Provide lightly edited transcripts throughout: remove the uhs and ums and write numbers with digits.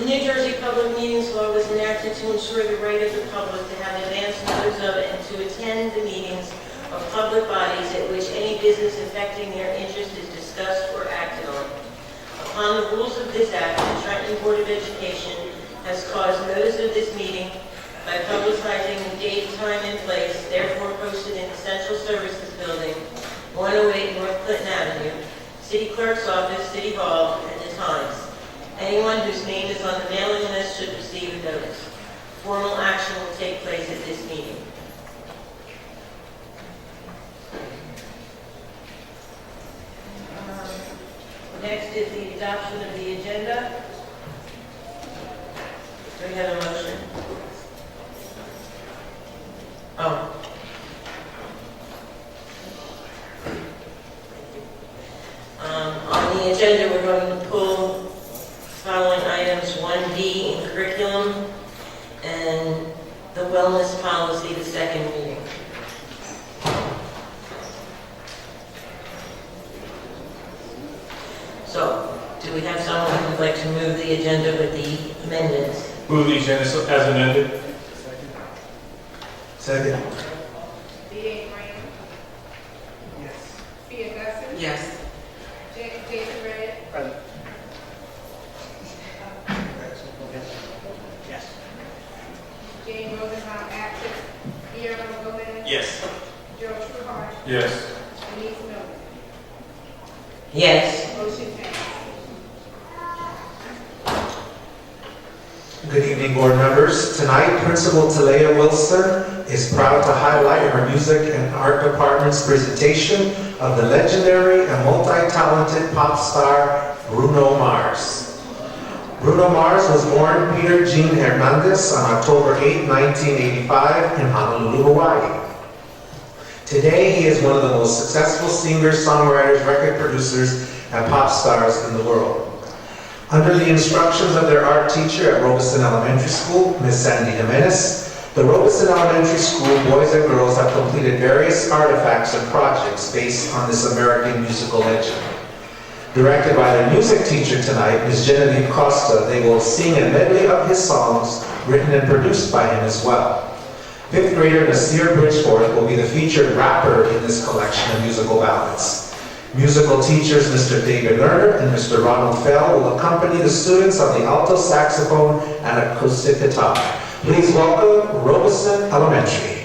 The New Jersey Public Meetings Law was enacted to ensure the right of the public to have advance notice of and to attend the meetings of public bodies at which any business affecting their interest is discussed or acted on. Upon the rules of this act, the Trenton Board of Education has caused notice of this meeting by publicizing the date, time, and place, therefore posted in the Central Services Building, 108 North Clinton Avenue, City Clerk's Office, City Hall, and the Times. Anyone whose name is on the mailing list should receive a notice. Formal action will take place at this meeting. Next is the adoption of the agenda. Do we have a motion? Oh. On the agenda, we're going to pull following items: 1D in curriculum and the wellness policy, the second reading. So, do we have someone who would like to move the agenda with the amendments? Move the agenda as amended. Second. B.A. Graham. Yes. B. Augustine. Yes. Jason Redd. Present. Yes. Jane Rosenbaum absent. Guillermo Gomez. Yes. Joe Trueheart. Yes. Denise Miller. Yes. Motion passed. Good evening, board members. Tonight, Principal Talea Wilson is proud to highlight her music and art department's presentation of the legendary and multi-talented pop star Bruno Mars. Bruno Mars was born Peter Jean Hernandez on October 8, 1985 in Honolulu, Hawaii. Today, he is one of the most successful singers, songwriters, record producers, and pop stars in the world. Under the instructions of their art teacher at Robeson Elementary School, Ms. Sandy Jimenez, the Robeson Elementary School boys and girls have completed various artifacts and projects based on this American musical legend. Directed by their music teacher tonight, Ms. Genevieve Costa, they will sing a medley of his songs written and produced by him as well. Fifth grader Nasir Bridgeforth will be the featured rapper in this collection of musical ballads. Musical teachers Mr. David Lerner and Mr. Ronald Fell will accompany the students on the alto saxophone and acoustic guitar. Please welcome Robeson Elementary.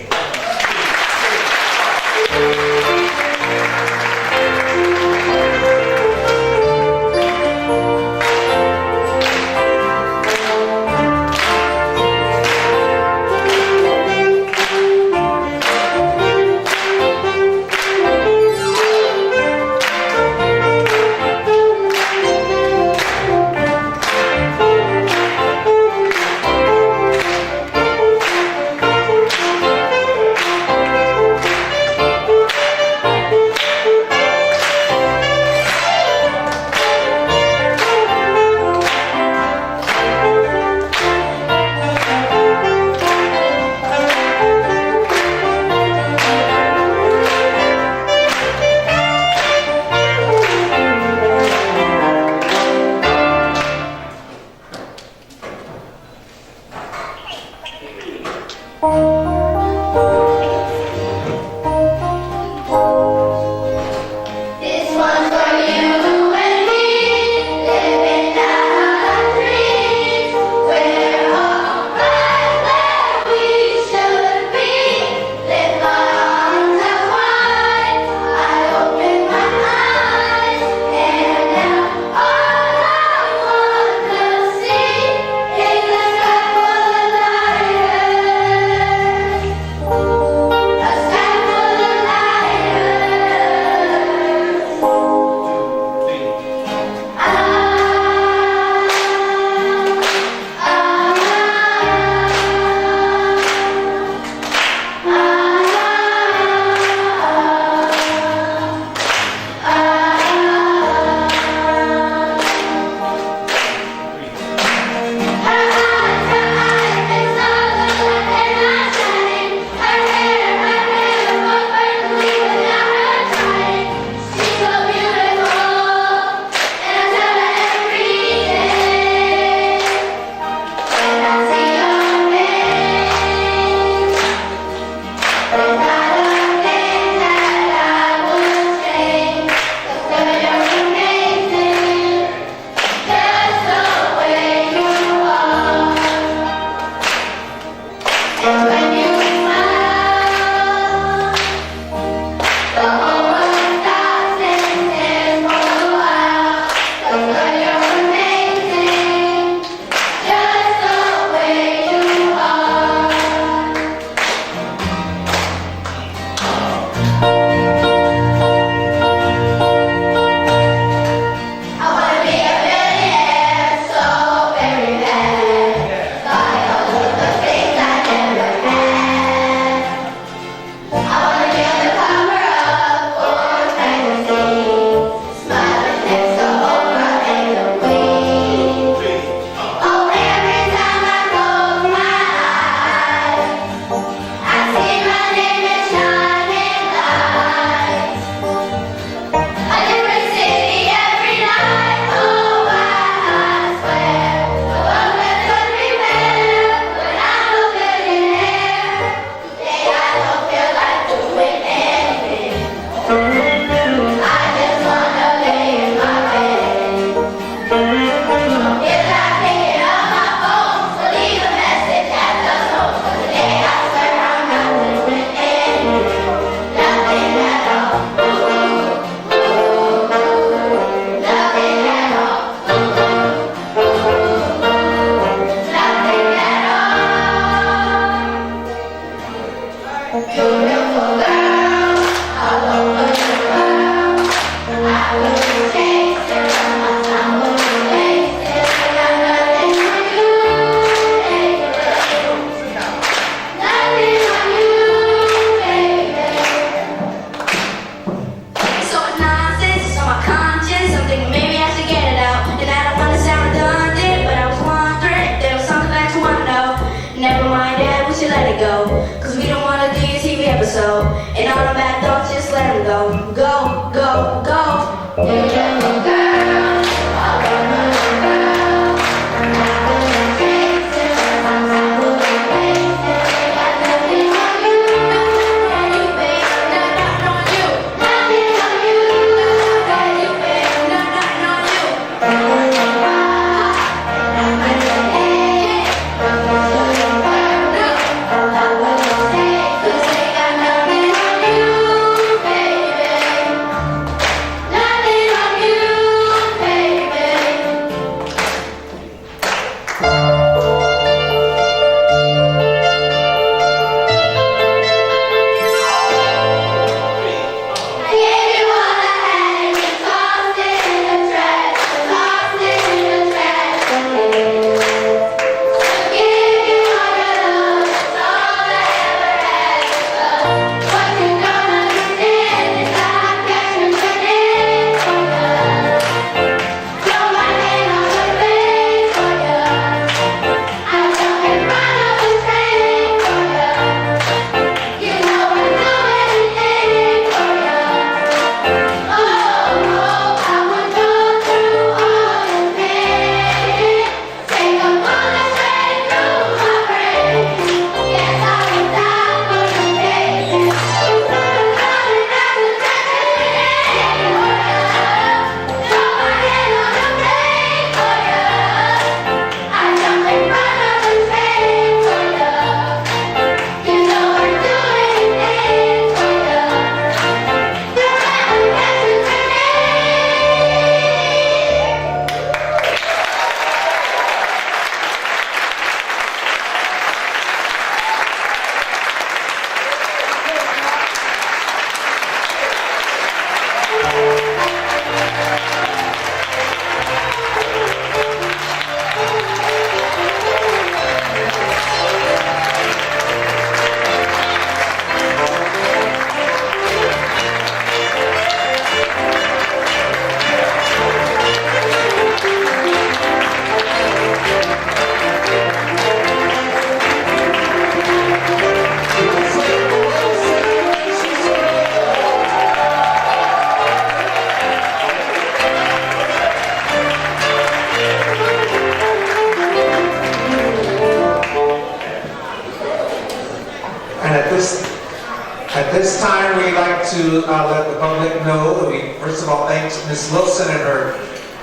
At this time, we'd like to let the public know that we first of all thank Ms. Wilson and her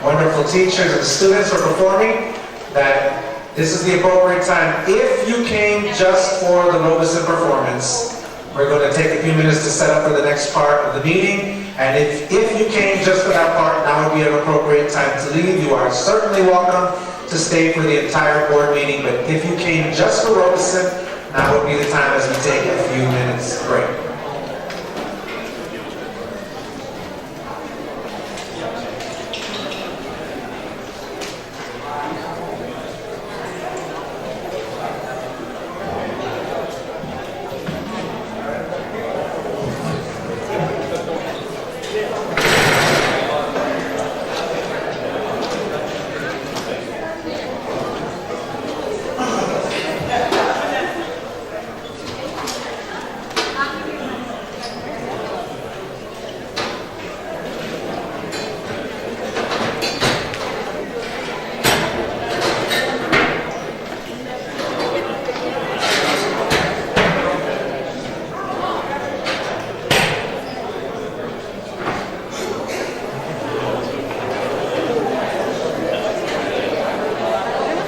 wonderful teachers and students for performing, that this is the appropriate time. If you came just for the Robeson performance, we're going to take a few minutes to set up for the next part of the meeting. And if you came just for that part, now would be an appropriate time to leave. You are certainly welcome to stay for the entire board meeting, but if you came just for Robeson, now would be the time as we take a few minutes break.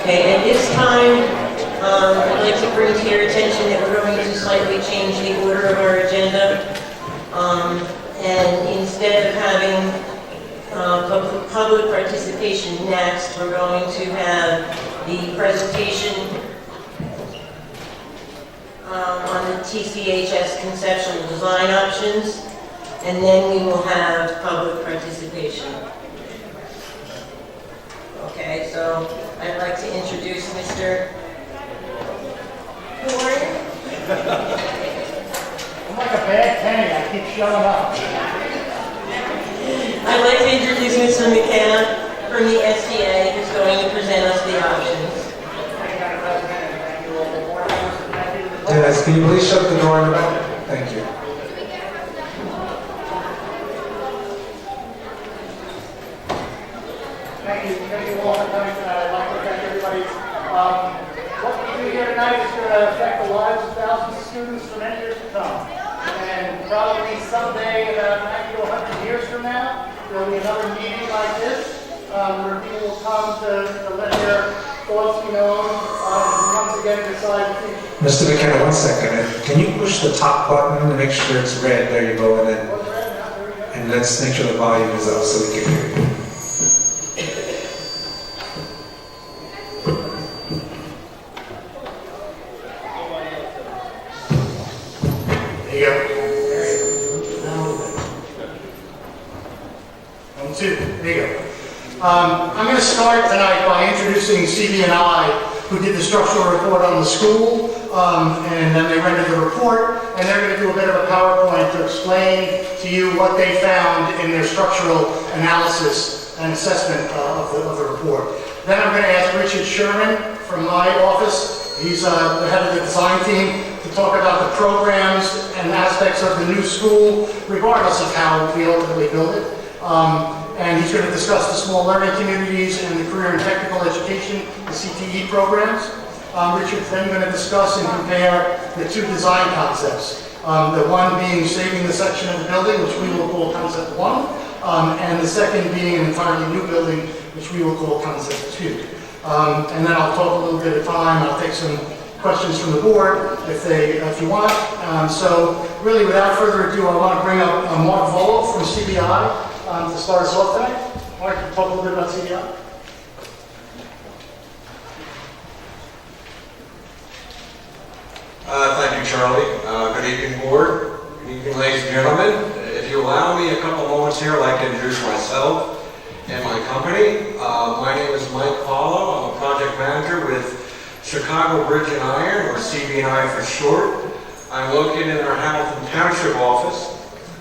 Okay, at this time, I'd like to bring to your attention that we're going to slightly change the order of our agenda. And instead of having public participation next, we're going to have the presentation on the TCHS conceptual design options, and then we will have public participation. Okay, so I'd like to introduce Mr. Who are you? I'm like a bad penny, I keep showing up. I'd like to introduce Mr. McKenna from the STA, who's going to present us the options. Dennis, can you please shut the door in the back? Thank you. Thank you all for coming tonight. I'd like to thank everybody. What we do here tonight is going to affect the lives of thousands of students for many years to come. And probably someday, about 90 to 100 years from now, there will be another meeting like this where people will come to let their thoughts be known and once again decide the future. Mr. McKenna, 1 second. Can you push the top button to make sure it's red? There you go. And let's make sure the volume is up so we can hear you. There you go. 1, 2. There you go. I'm going to start tonight by introducing CB&I, who did the structural report on the school, and then they rendered the report, and they're going to do a bit of a PowerPoint to explain to you what they found in their structural analysis and assessment of the report. Then I'm going to ask Richard Sherman from my office. He's the head of the design team, to talk about the programs and aspects of the new school, regardless of how we ultimately build it. And he's going to discuss the small learning communities and the career and technical education, the CTE programs. Richard's then going to discuss and compare the two design concepts. The one being saving the section of the building, which we will call Concept 1, and the second being an entirely new building, which we will call Concept 2. And then I'll talk a little bit at a time. I'll take some questions from the board if you want. So really, without further ado, I want to bring up Mark Volo from CBI to start us off tonight. Mark, can you talk a little bit about CBI? Thank you, Charlie. Good evening, board. Good evening, ladies and gentlemen. If you allow me a couple moments here, I'd like to introduce myself and my company. My name is Mike Paulo. I'm a project manager with Chicago Bridge and Iron, or CB&I for short. I'm located in our Hamilton Township office.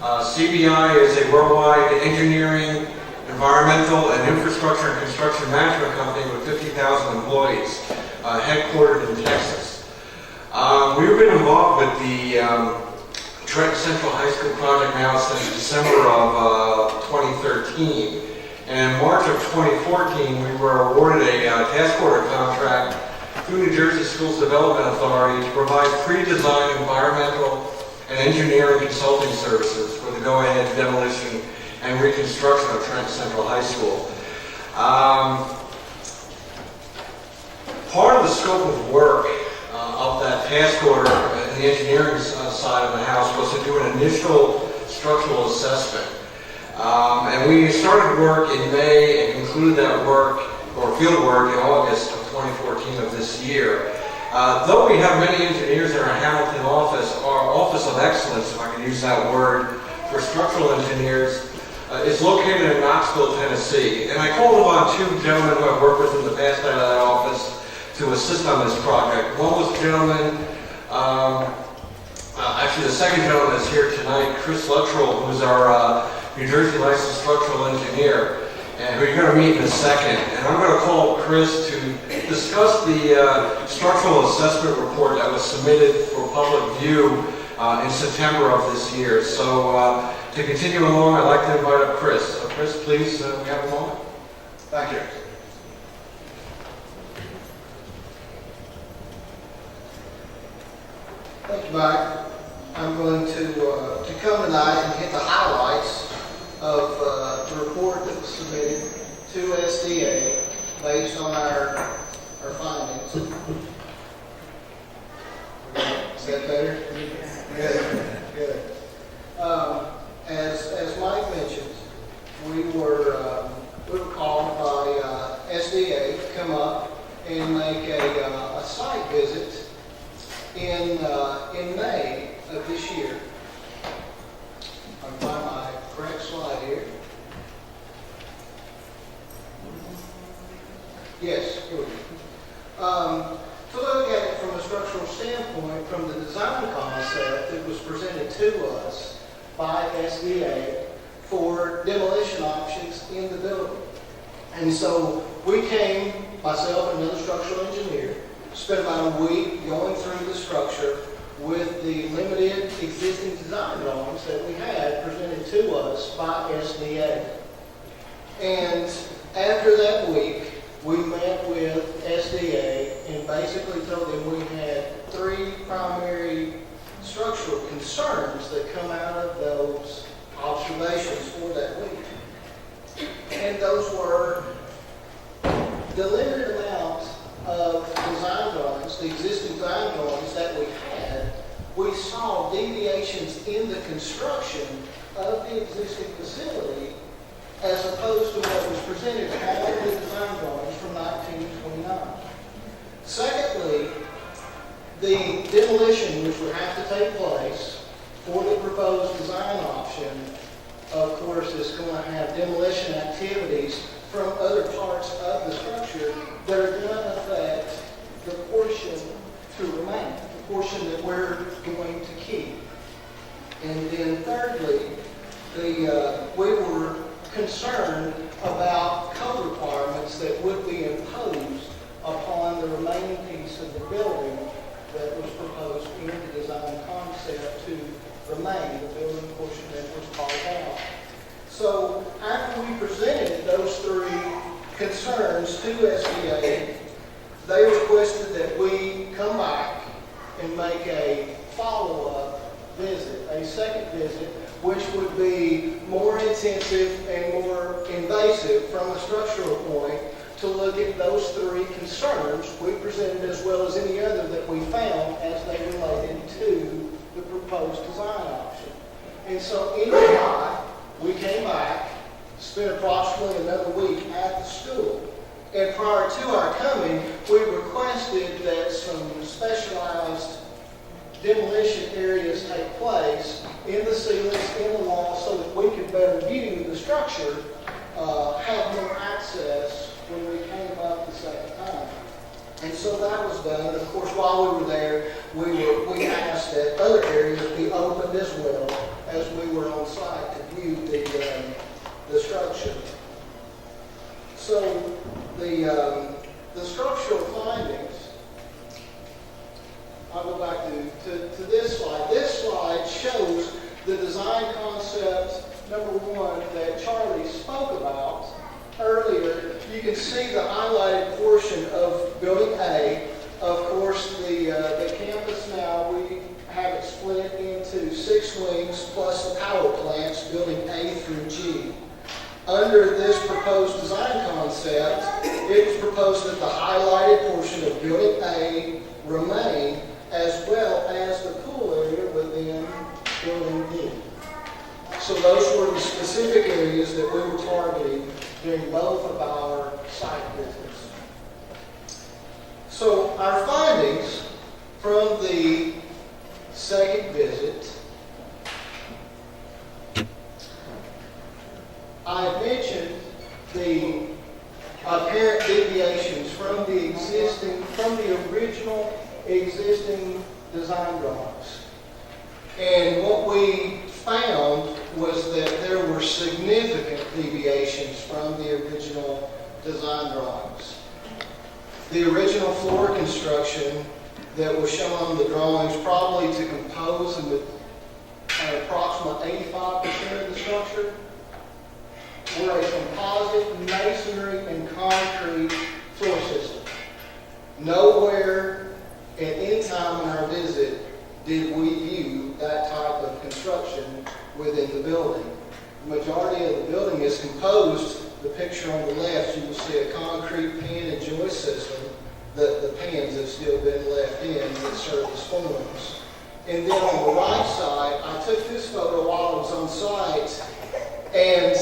CBI is a worldwide engineering, environmental, and infrastructure and construction management company with 50,000 employees, headquartered in Texas. We've been involved with the Trenton Central High School project now since December of 2013. And in March of 2014, we were awarded a task order contract through New Jersey Schools Development Authority to provide pre-designed environmental and engineering consulting services for the go-ahead demolition and reconstruction of Trenton Central High School. Part of the scope of work of that task order in the engineering side of the house was to do an initial structural assessment. And we started work in May and concluded that work, or field work, in August of 2014 of this year. Though we have many engineers in our Hamilton office, our Office of Excellence, if I can use that word, for structural engineers, is located in Knoxville, Tennessee. And I called upon two gentlemen who I've worked with in the past out of that office to assist on this project. One was a gentleman, actually the second gentleman is here tonight, Chris Luttrell, who's our New Jersey licensed structural engineer, and who you're going to meet in a second. And I'm going to call Chris to discuss the structural assessment report that was submitted for public view in September of this year. So to continue along, I'd like to invite up Chris. Chris, please, we have a moment. Thank you. Thank you, Mike. I'm going to come tonight and hit the highlights of the report that was submitted to SDA based on our findings. Is that better? Good. As Mike mentioned, we were called by SDA to come up and make a site visit in May of this year. I'll find my correct slide here. Yes, here we go. To look at it from a structural standpoint, from the design concept that was presented to us by SDA for demolition options in the building. And so we came, myself and another structural engineer, spent about a week going through the structure with the limited existing design drawings that we had presented to us by SDA. And after that basically told them we had 3 primary structural concerns that come out of those observations for that week. And those were the limited amount of design drawings, the existing design drawings that we had. We saw deviations in the construction of the existing facility as opposed to what was presented on the design drawings from 1929. Secondly, the demolition which would have to take place for the proposed design option, of course, is going to have demolition activities from other parts of the structure that are going to affect the portion to remain, the portion that we're going to keep. And then thirdly, we were concerned about code requirements that would be imposed upon the remaining piece of the building that was proposed in the design concept to remain, the building portion that was called out. So after we presented those 3 concerns to SBA, they requested that we come back and make a follow-up visit, a second visit, which would be more intensive and more invasive from a structural point to look at those 3 concerns we presented as well as any other that we found as they related to the proposed design option. And so in July, we came back, spent approximately another week at the school. And prior to our coming, we requested that some specialized demolition areas take place in the ceilings, in the walls, so that we could better view the structure, have more access when we came up the second time. And so that was done. Of course, while we were there, we asked that other areas be opened as well as we were on site to view the structure. So the structural findings, I'll go back to this slide. This slide shows the design concept, number 1, that Charlie spoke about earlier. You can see the highlighted portion of Building A. Of course, the campus now, we have it split into 6 wings plus the power plants, Building A through G. Under this proposed design concept, it was proposed that the highlighted portion of Building A remain, as well as the pool area within Building B. So those were the specific areas that we were targeting during both of our site visits. So our findings from the second visit, I mentioned the apparent deviations from the original existing design drawings. And what we found was that there were significant deviations from the original design drawings. The original floor construction that was shown on the drawings, probably to compose an approximate 85% of the structure, were a composite masonry and concrete floor system. Nowhere at any time in our visit did we view that type of construction within the building. The majority of the building is composed, the picture on the left, you will see a concrete pan and joist system. The pans have still been left in that serve as forms. And then on the right side, I took this photo while I was on site, and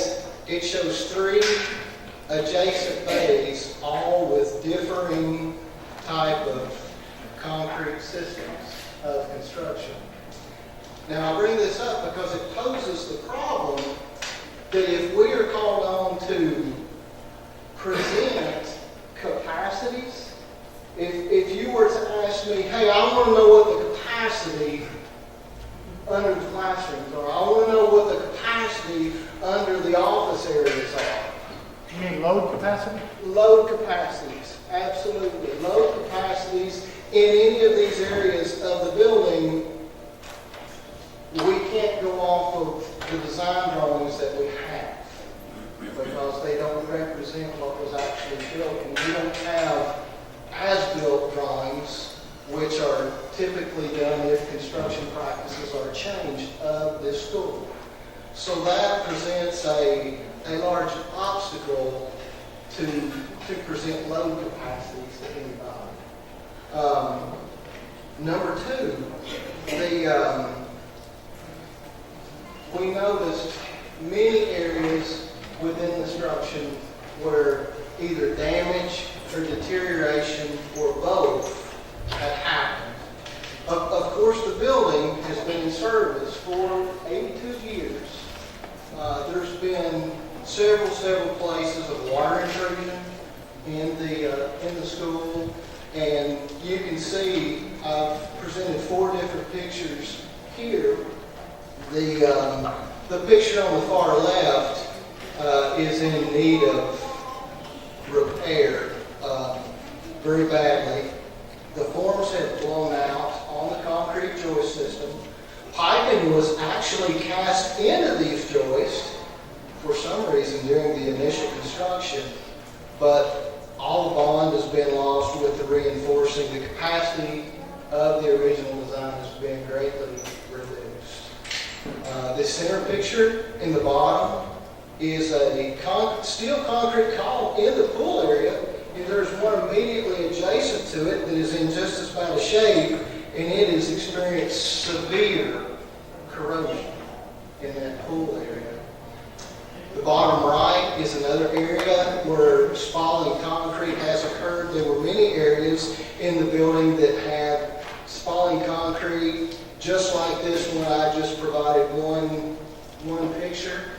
it shows 3 adjacent bays, all with differing type of concrete systems of construction. Now I bring this up because it poses the problem that if we are called on to present capacities, if you were to ask me, hey, I want to know what the capacity under the classrooms are, I want to know what the capacity under the office areas are. You mean load capacity? Load capacities, absolutely. Load capacities in any of these areas of the building, we can't go off of the design drawings that we have because they don't represent what was actually built, and we don't have as-built drawings, which are typically done if construction practices are changed of this school. So that presents a large obstacle to present load capacities to anybody. Number two, we noticed many areas within the structure where either damage or deterioration or both had happened. Of course, the building has been in service for 82 years. There's been several places of water intrusion in the school, and you can see I've presented 4 different pictures here. The picture on the far left is in need of repair very badly. The forms have blown out on the concrete joist system. Piping was actually cast into these joists for some reason during the initial construction, but all the bond has been lost with the reinforcing. The capacity of the original design has been greatly reduced. The center picture in the bottom is a steel concrete column in the pool area, and there's one immediately adjacent to it that is in just as bad a shape, and it has experienced severe corrosion in that pool area. The bottom right is another area where spalling concrete has occurred. There were many areas in the building that had spalling concrete, just like this one. I just provided one picture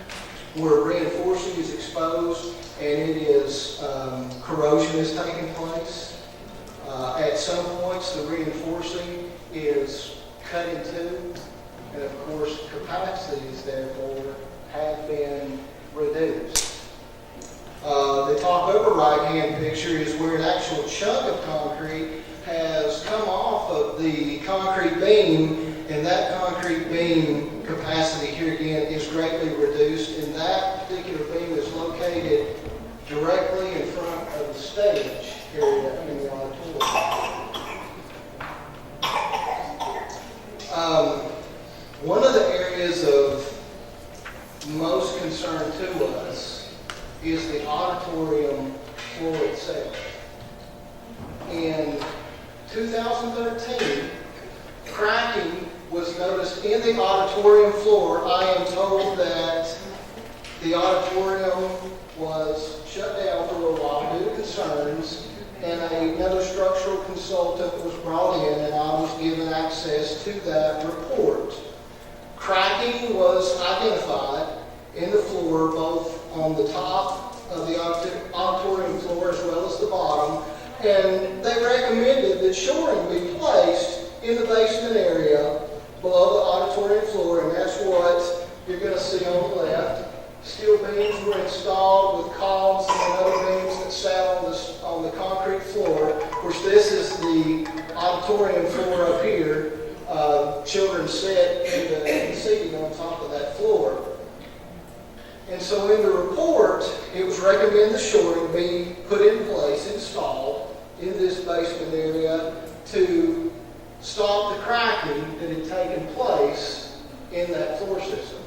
where reinforcing is exposed and it is corrosion is taking place. At some points, the reinforcing is cut in two, and of course, capacities therefore have been reduced. The top upper right-hand picture is where an actual chunk of concrete has come off of the concrete beam, and that concrete beam capacity here again is greatly reduced, and that particular beam is located directly in front of the stage area in the auditorium. One of the areas of most concern to us is the auditorium floor itself. In 2013, cracking was noticed in the auditorium floor. I am told that the auditorium was shut down for a little while due to concerns, and another structural consultant was brought in, and I was given access to that report. Cracking was identified in the floor, both on the top of the auditorium floor as well as the bottom, and they recommended that shoring be placed in the basement area below the auditorium floor, and that's what you're going to see on the left. Steel beams were installed with columns and other beams that sat on the concrete floor. Of course, this is the auditorium floor up here. Children sit in the seating on top of that floor. And so in the report, it was recommended the shoring be put in place, installed in this basement area to stop the cracking that had taken place in that floor system.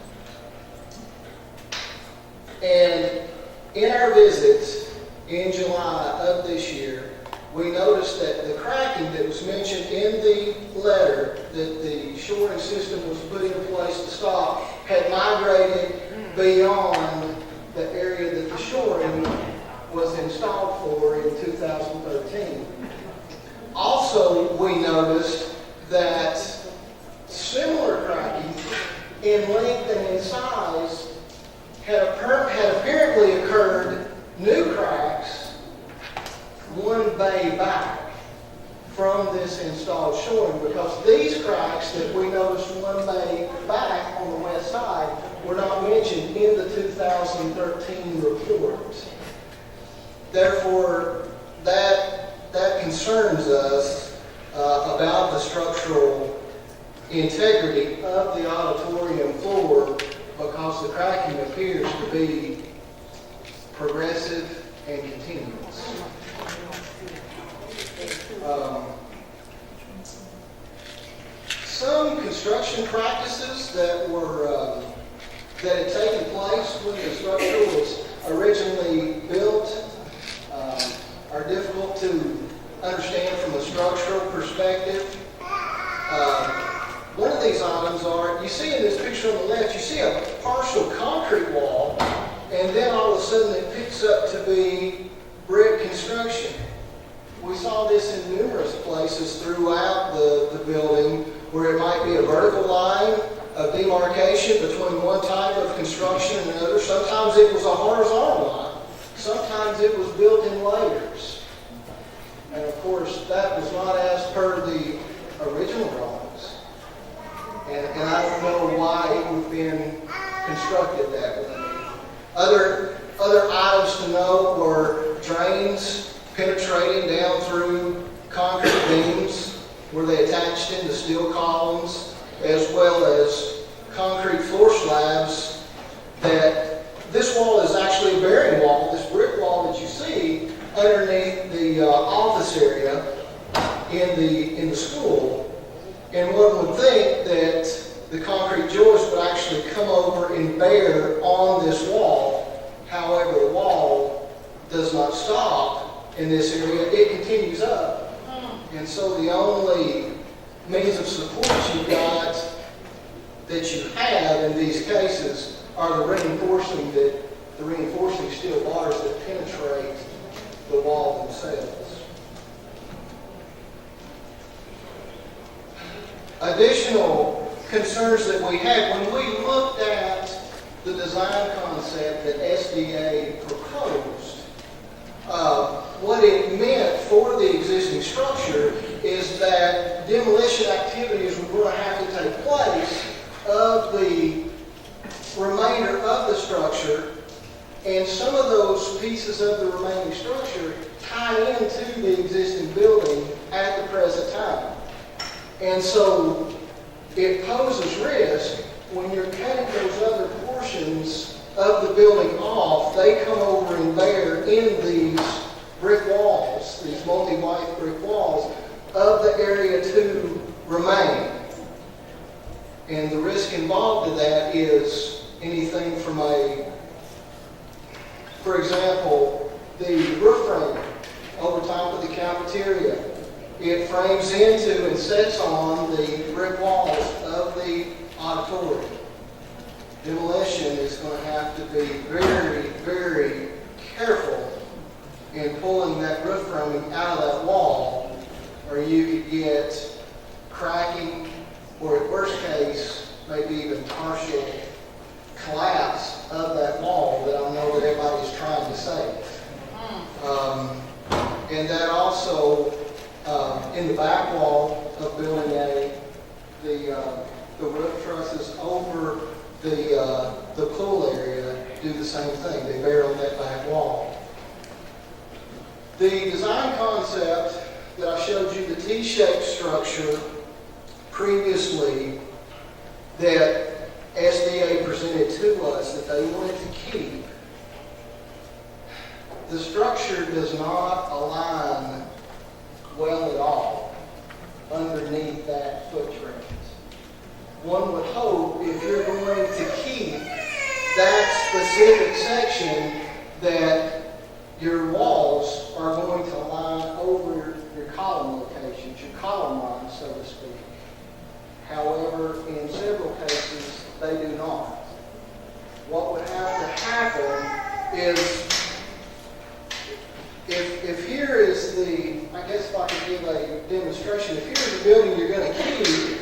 And in our visits in July of this year, we noticed that the cracking that was mentioned in the letter that the shoring system was put in place to stop had migrated beyond the area that the shoring was installed for in 2013. Also, we noticed that similar cracking in length and in size had apparently occurred, new cracks, one bay back from this installed shoring, because these cracks that we noticed one bay back on the west side were not mentioned in the 2013 report. Therefore, that concerns us about the structural integrity of the auditorium floor, because the cracking appears to be progressive and continuance. Some construction practices that had taken place when the structure was originally built are difficult to understand from a structural perspective. One of these items are, you see in this picture on the left, you see a partial concrete wall, and then all of a sudden it picks up to be brick construction. We saw this in numerous places throughout the building, where it might be a vertical line of demarcation between one type of construction and another. Sometimes it was a horizontal line. Sometimes it was built in layers. And of course, that was not as per the original drawings. And I don't know why it would have been constructed that way. Other items to note were drains penetrating down through concrete beams where they attached into steel columns, as well as concrete floor slabs. That this wall is actually a bearing wall, this brick wall that you see underneath the office area in the school. And one would think that the concrete joist would actually come over and bear on this wall. However, the wall does not stop in this area. It continues up. And so the only means of support you've got that you have in these cases are the reinforcing steel bars that penetrate the wall themselves. Additional concerns that we had when we looked at the design concept that SDA proposed, what it meant for the existing structure is that demolition activities were going to have to take place of the remainder of the structure, and some of those pieces of the remaining structure tie into the existing building at the present time. And so it poses risk when you're cutting those other portions of the building off. They come over and bear in these brick walls, these multi-white brick walls, of the area to remain. And the risk involved in that is anything from for example, the roof frame over top of the cafeteria. It frames into and sets on the brick walls of the auditorium. Demolition is going to have to be very, very careful in pulling that roof framing out of that wall, or you could get cracking, or at worst case, maybe even partial collapse of that wall that I know that everybody's trying to save. And that also, in the back wall of Building A, the roof trusses over the pool area do the same thing. They bear on that back wall. The design concept that I showed you, the T-shaped structure previously that SDA presented to us that they wanted to keep, the structure does not align well at all underneath that footprint. One would hope if you're going to keep that specific section that your walls are going to line over your column locations, your column lines, so to speak. However, in several cases, they do not. What would have to happen is, if here is I guess if I could give a demonstration, if here's the building you're going to keep,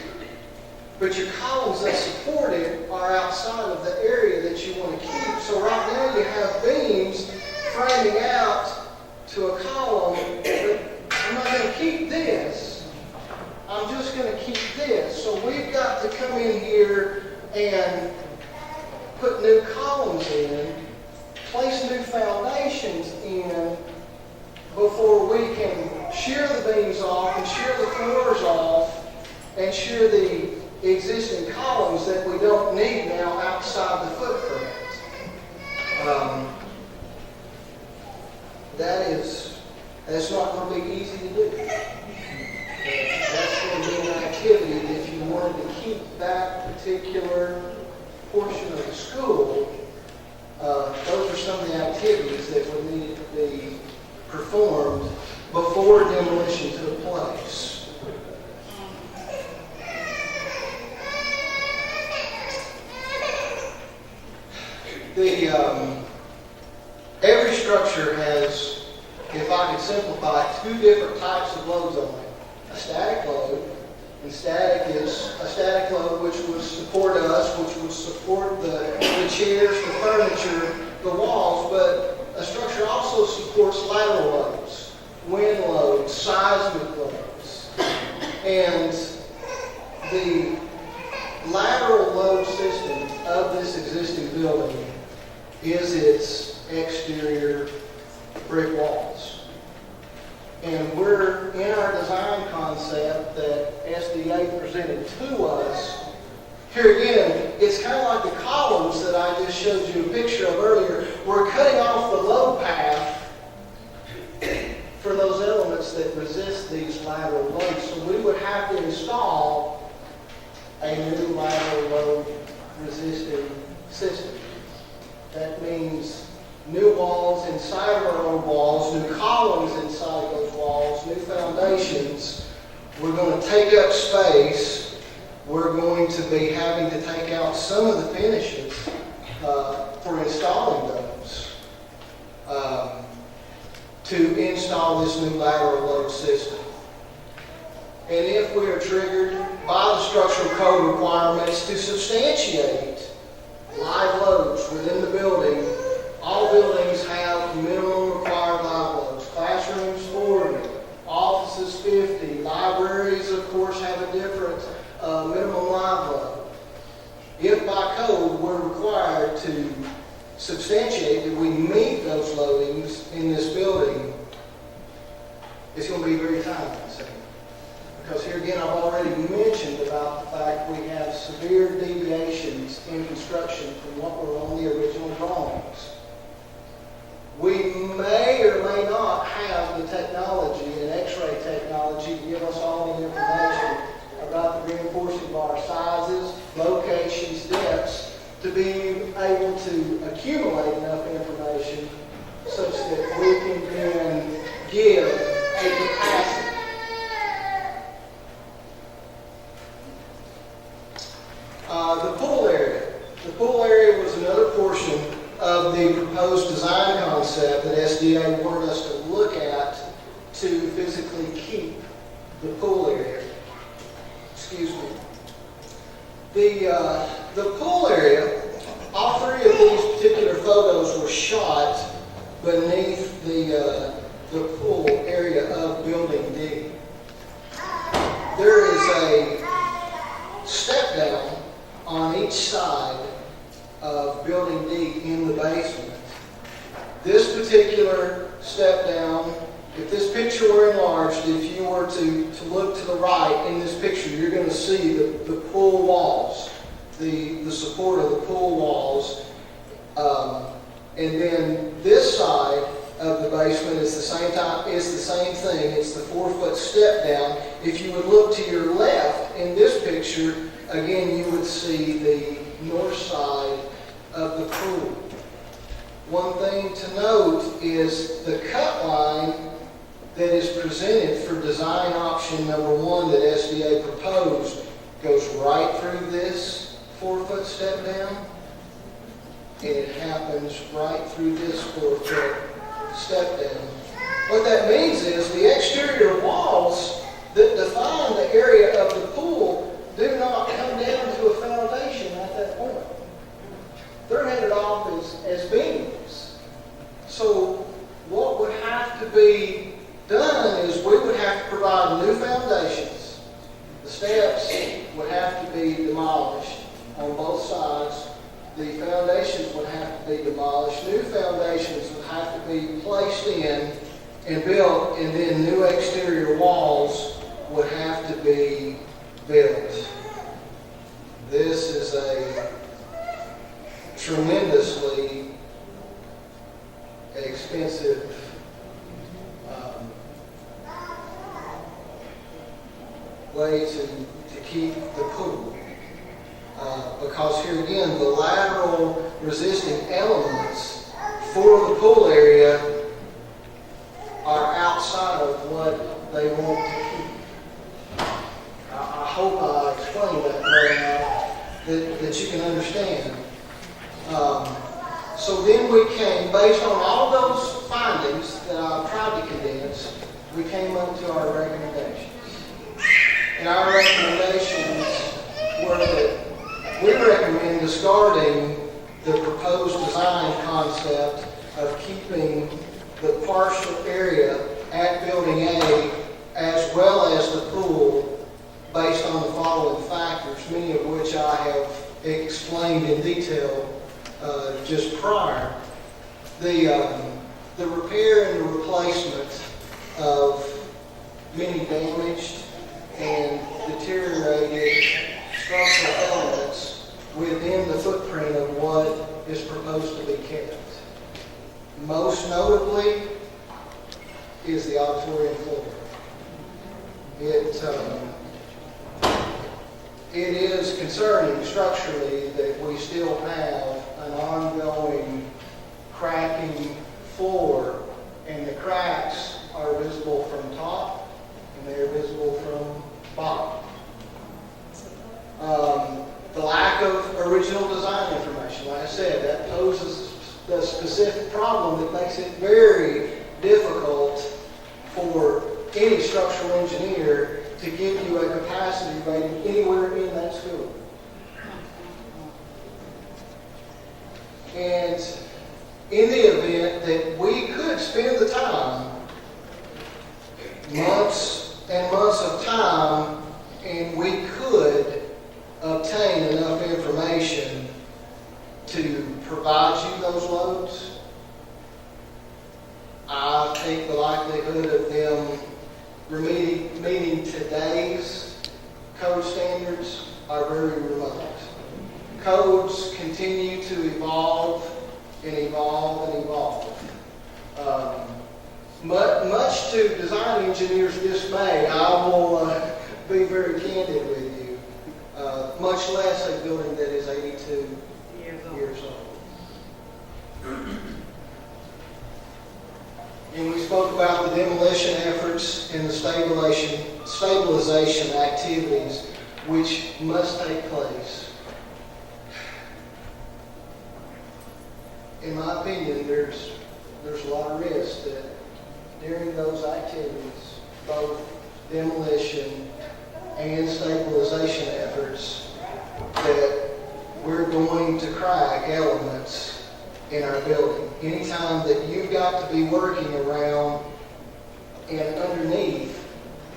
but your columns that support it are outside of the area that you want to keep. So right now you have beams framing out to a column, but I'm not going to keep this. I'm just going to keep this. So we've got to come in here and put new columns in, place new foundations in, before we can shear the beams off and shear the floors off and shear the existing columns that we don't need now outside the footprint. that's not going to be easy to do. That's going to be an activity that if you wanted to keep that particular portion of the school, those are some of the activities that would need to be performed before demolition took place. Every structure has, if I could simplify it, two different types of loads on it. A static load, and static is a static load which would support us, which would support the chairs, the furniture, the walls, but a structure also supports lateral loads, wind loads, seismic loads. And the lateral load system of this existing building is its exterior brick walls. And we're in our design concept that SDA presented to us. Here again, it's kind of like the columns that I just showed you a picture of earlier. We're cutting off the load path for those elements that resist these lateral loads. So we would have to install a new lateral load resisting system. That means new walls inside of our old walls, new columns inside those walls, new foundations. We're going to take up space. We're going to be having to take out some of the finishes for installing those to install this new lateral load system. And if we are triggered by the structural code requirements to substantiate live loads within the building, all buildings have minimum required live loads. Classrooms 40, offices 50, libraries of course have a different minimum live load. If by code we're required to substantiate that we meet those loadings in this building, it's going to be very time consuming. Because here again, I've already mentioned about the fact we have severe deviations in construction from what were on the original drawings. We may or may not have the technology and X-ray technology to give us all the information about the reinforcing bar sizes, locations, depths, to be able to accumulate enough information such that we can then give a capacity. The pool area. The pool area was another portion of the proposed design concept that SDA wanted us to look at to physically keep the pool area. Excuse me. The pool area, all three of these particular photos were shot beneath the pool area of Building D. There is a step down on each side of Building D in the basement. This particular step down, if this picture were enlarged, if you were to look to the right in this picture, you're going to see the pool walls, the support of the pool walls. And then this side of the basement is the same thing. It's the 4-foot step down. If you would look to your left in this picture, again, you would see the north side of the pool. One thing to note is the cut line that is presented for design option number 1 that SDA proposed goes right through this 4-foot step down, and it happens right through this 4-foot step down. What that means is the exterior walls that define the area of the pool do not come down to a foundation at that point. They're headed off as beams. So what would have to be done is we would have to provide new foundations. The steps would have to be demolished on both sides. The foundations would have to be demolished. New foundations would have to be placed in and built, and then new exterior walls would have to be built. This is a tremendously expensive way to keep the pool. Because here again, the lateral resisting elements for the pool area are outside of what they want to keep. I hope I explained that well enough that you can understand. So then we came, based on all those findings that I've tried to condense, we came up to our recommendations. And our recommendations were that we recommend discarding the proposed design concept of keeping the partial area at Building A as well as the pool based on the following factors, many of which I have explained in detail just prior. The repair and the replacement of many damaged and deteriorated structural elements within the footprint of what is proposed to be kept. Most notably is the auditorium floor. It is concerning structurally that we still have an ongoing cracking floor, and the cracks are visible from top and they're visible from bottom. The lack of original design information, like I said, that poses the specific problem that makes it very difficult for any structural engineer to give you a capacity rating anywhere in that school. And in the event that we could spend the time, months and months of time, and we could obtain enough information to provide you those loads, I think the likelihood of them meeting today's code standards are very remote. Codes continue to evolve and evolve and evolve. Much to design engineers' dismay, I will be very candid with you, much less a building that is 82 years old. And we spoke about the demolition efforts and the stabilization activities which must take place. In my opinion, there's a lot of risk that during those activities, both demolition and stabilization efforts, that we're going to crack elements in our building. Anytime that you've got to be working around and underneath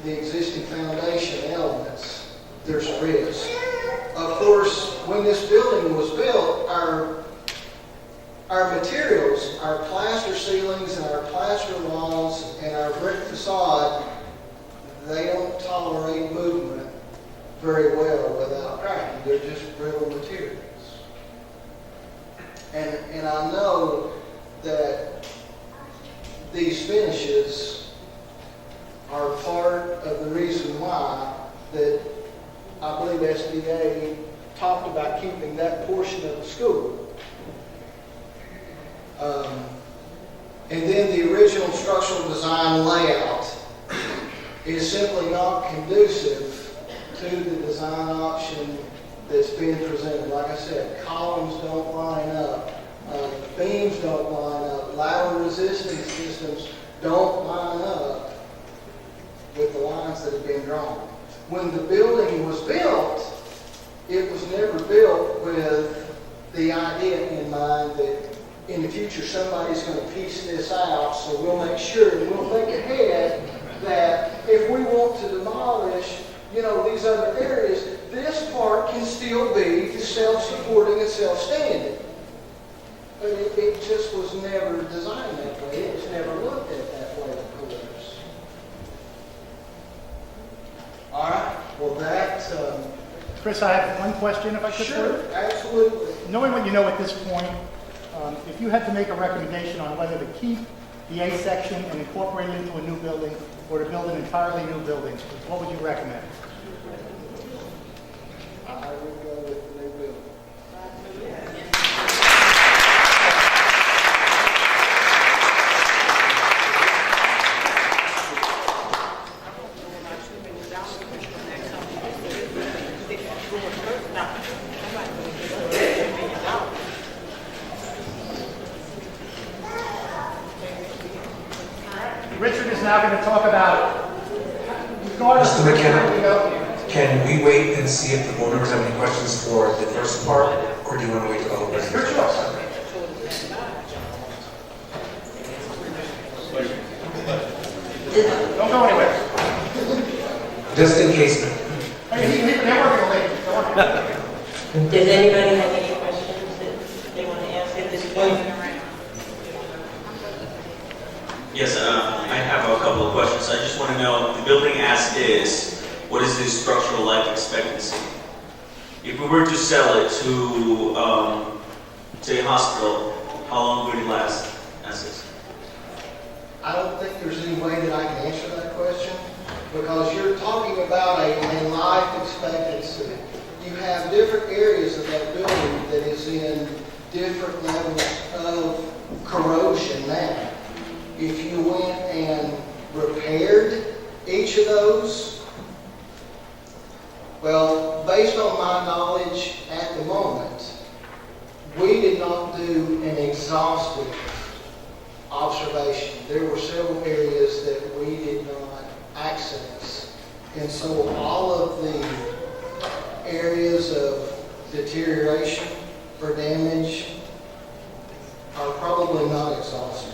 the existing foundation elements, there's a risk. Of course, when this building was built, our materials, our plaster ceilings and our plaster walls and our brick facade, they don't tolerate movement very well without cracking. They're just brittle materials. And I know that these finishes are part of the reason why that I believe SBA talked about keeping that portion of the school. And then the original structural design layout is simply not conducive to the design option that's being presented. Like I said, columns don't line up, beams don't line up, lateral resisting systems don't line up with the lines that have been drawn. When the building was built, it was never built with the idea in mind that in the future somebody's going to piece this out, so we'll make sure and we'll think ahead that if we want to demolish, these other areas, this part can still be self-supporting and self-standing. But it just was never designed that way. It was never looked at that way, of course. All right. Well, that... Chris, I have one question if I could. Sure, absolutely. Knowing what you know at this point, if you had to make a recommendation on whether to keep the A section and incorporate it into a new building or to build an entirely new building, what would you recommend? I would go with the new building. Richard is now going to talk about, regardless Mr. of which McKenna? way we go. Can we wait and see if the board members have any questions for the first part, or do you want to wait till the whole Your presentation? choice. Don't go anywhere. Just in case. They're working late. Don't worry. Does anybody have any questions that they want to ask at this point? Yes, I have a couple of questions. I just want to know, the building as is, what is the structural life expectancy? If we were to sell it to, say, a hospital, how long would it last as is? I don't think there's any way that I can answer that question, because you're talking about a life expectancy. You have different areas of that building that is in different levels of corrosion now. If you went and repaired each of those, well, based on my knowledge at the moment, we did not do an exhaustive observation. There were several areas that we did not access. And so all of the areas of deterioration or damage are probably not exhaustive.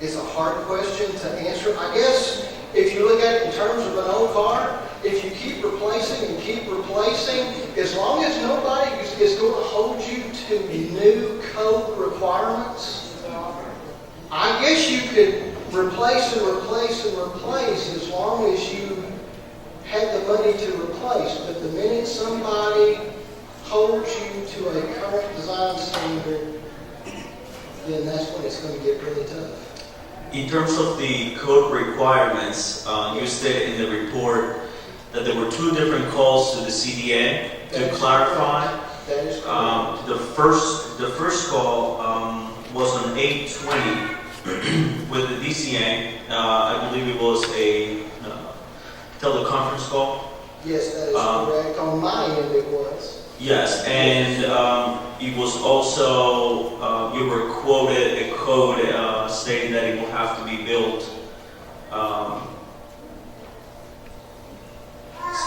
It's a hard question to answer. I guess if you look at it in terms of an old car, if you keep replacing and keep replacing, as long as nobody is going to hold you to new code requirements, I guess you could replace and replace and replace as long as you had the money to replace. But the minute somebody holds you to a current design standard, then that's when it's going to get really tough. In terms of the code requirements, you stated in the report that there were 2 different calls to the CDA to clarify. That is correct. The first call was on 8/20 with the DCA. I believe it was a teleconference call. Yes, that is correct. On my end, it was. Yes, and it was also, you were quoted a code stating that it will have to be built.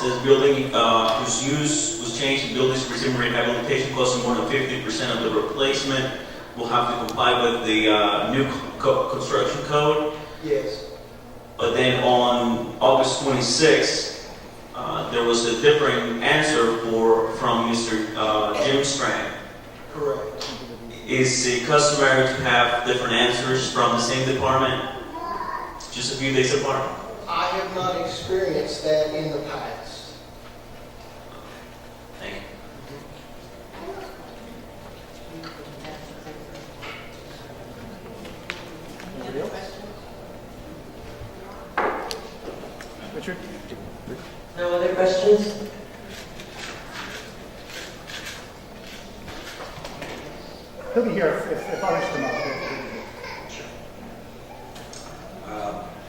Says building whose use was changed, buildings receiving rehabilitation costing more than 50% of the replacement will have to comply with the new construction code. Yes. But then on August 26th, there was a different answer from Mr. Jim Strang. Correct. Is it customary to have different answers from the same department, just a few days apart? I have not experienced that in the past. Thank you. Any other questions? Richard? No other questions? He'll be here if others come up.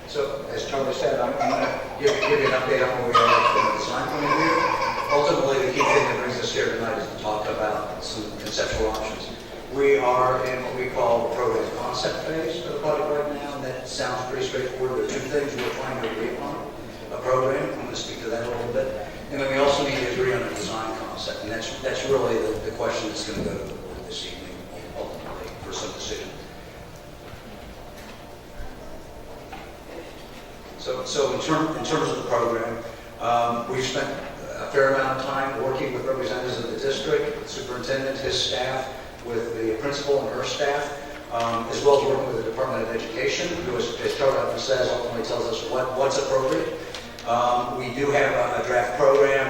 So, as Charlie said, I'm going to give you an update on where we are from the design point of view. Ultimately, the key thing that brings us here tonight is to talk about some conceptual options. We are in what we call the program concept phase of the project right now, and that sounds pretty straightforward. There are 2 things we're trying to agree upon. A program, I'm going to speak to that a little bit, and then we also need to agree on a design concept, and that's really the question that's going to go to the board this evening, ultimately, for some decision. So in terms of the program, we've spent a fair amount of time working with representatives of the district, the superintendent, his staff, with the principal and her staff, as well as working with the Department of Education, who, as Charlie often says, ultimately tells us what's appropriate. We do have a draft program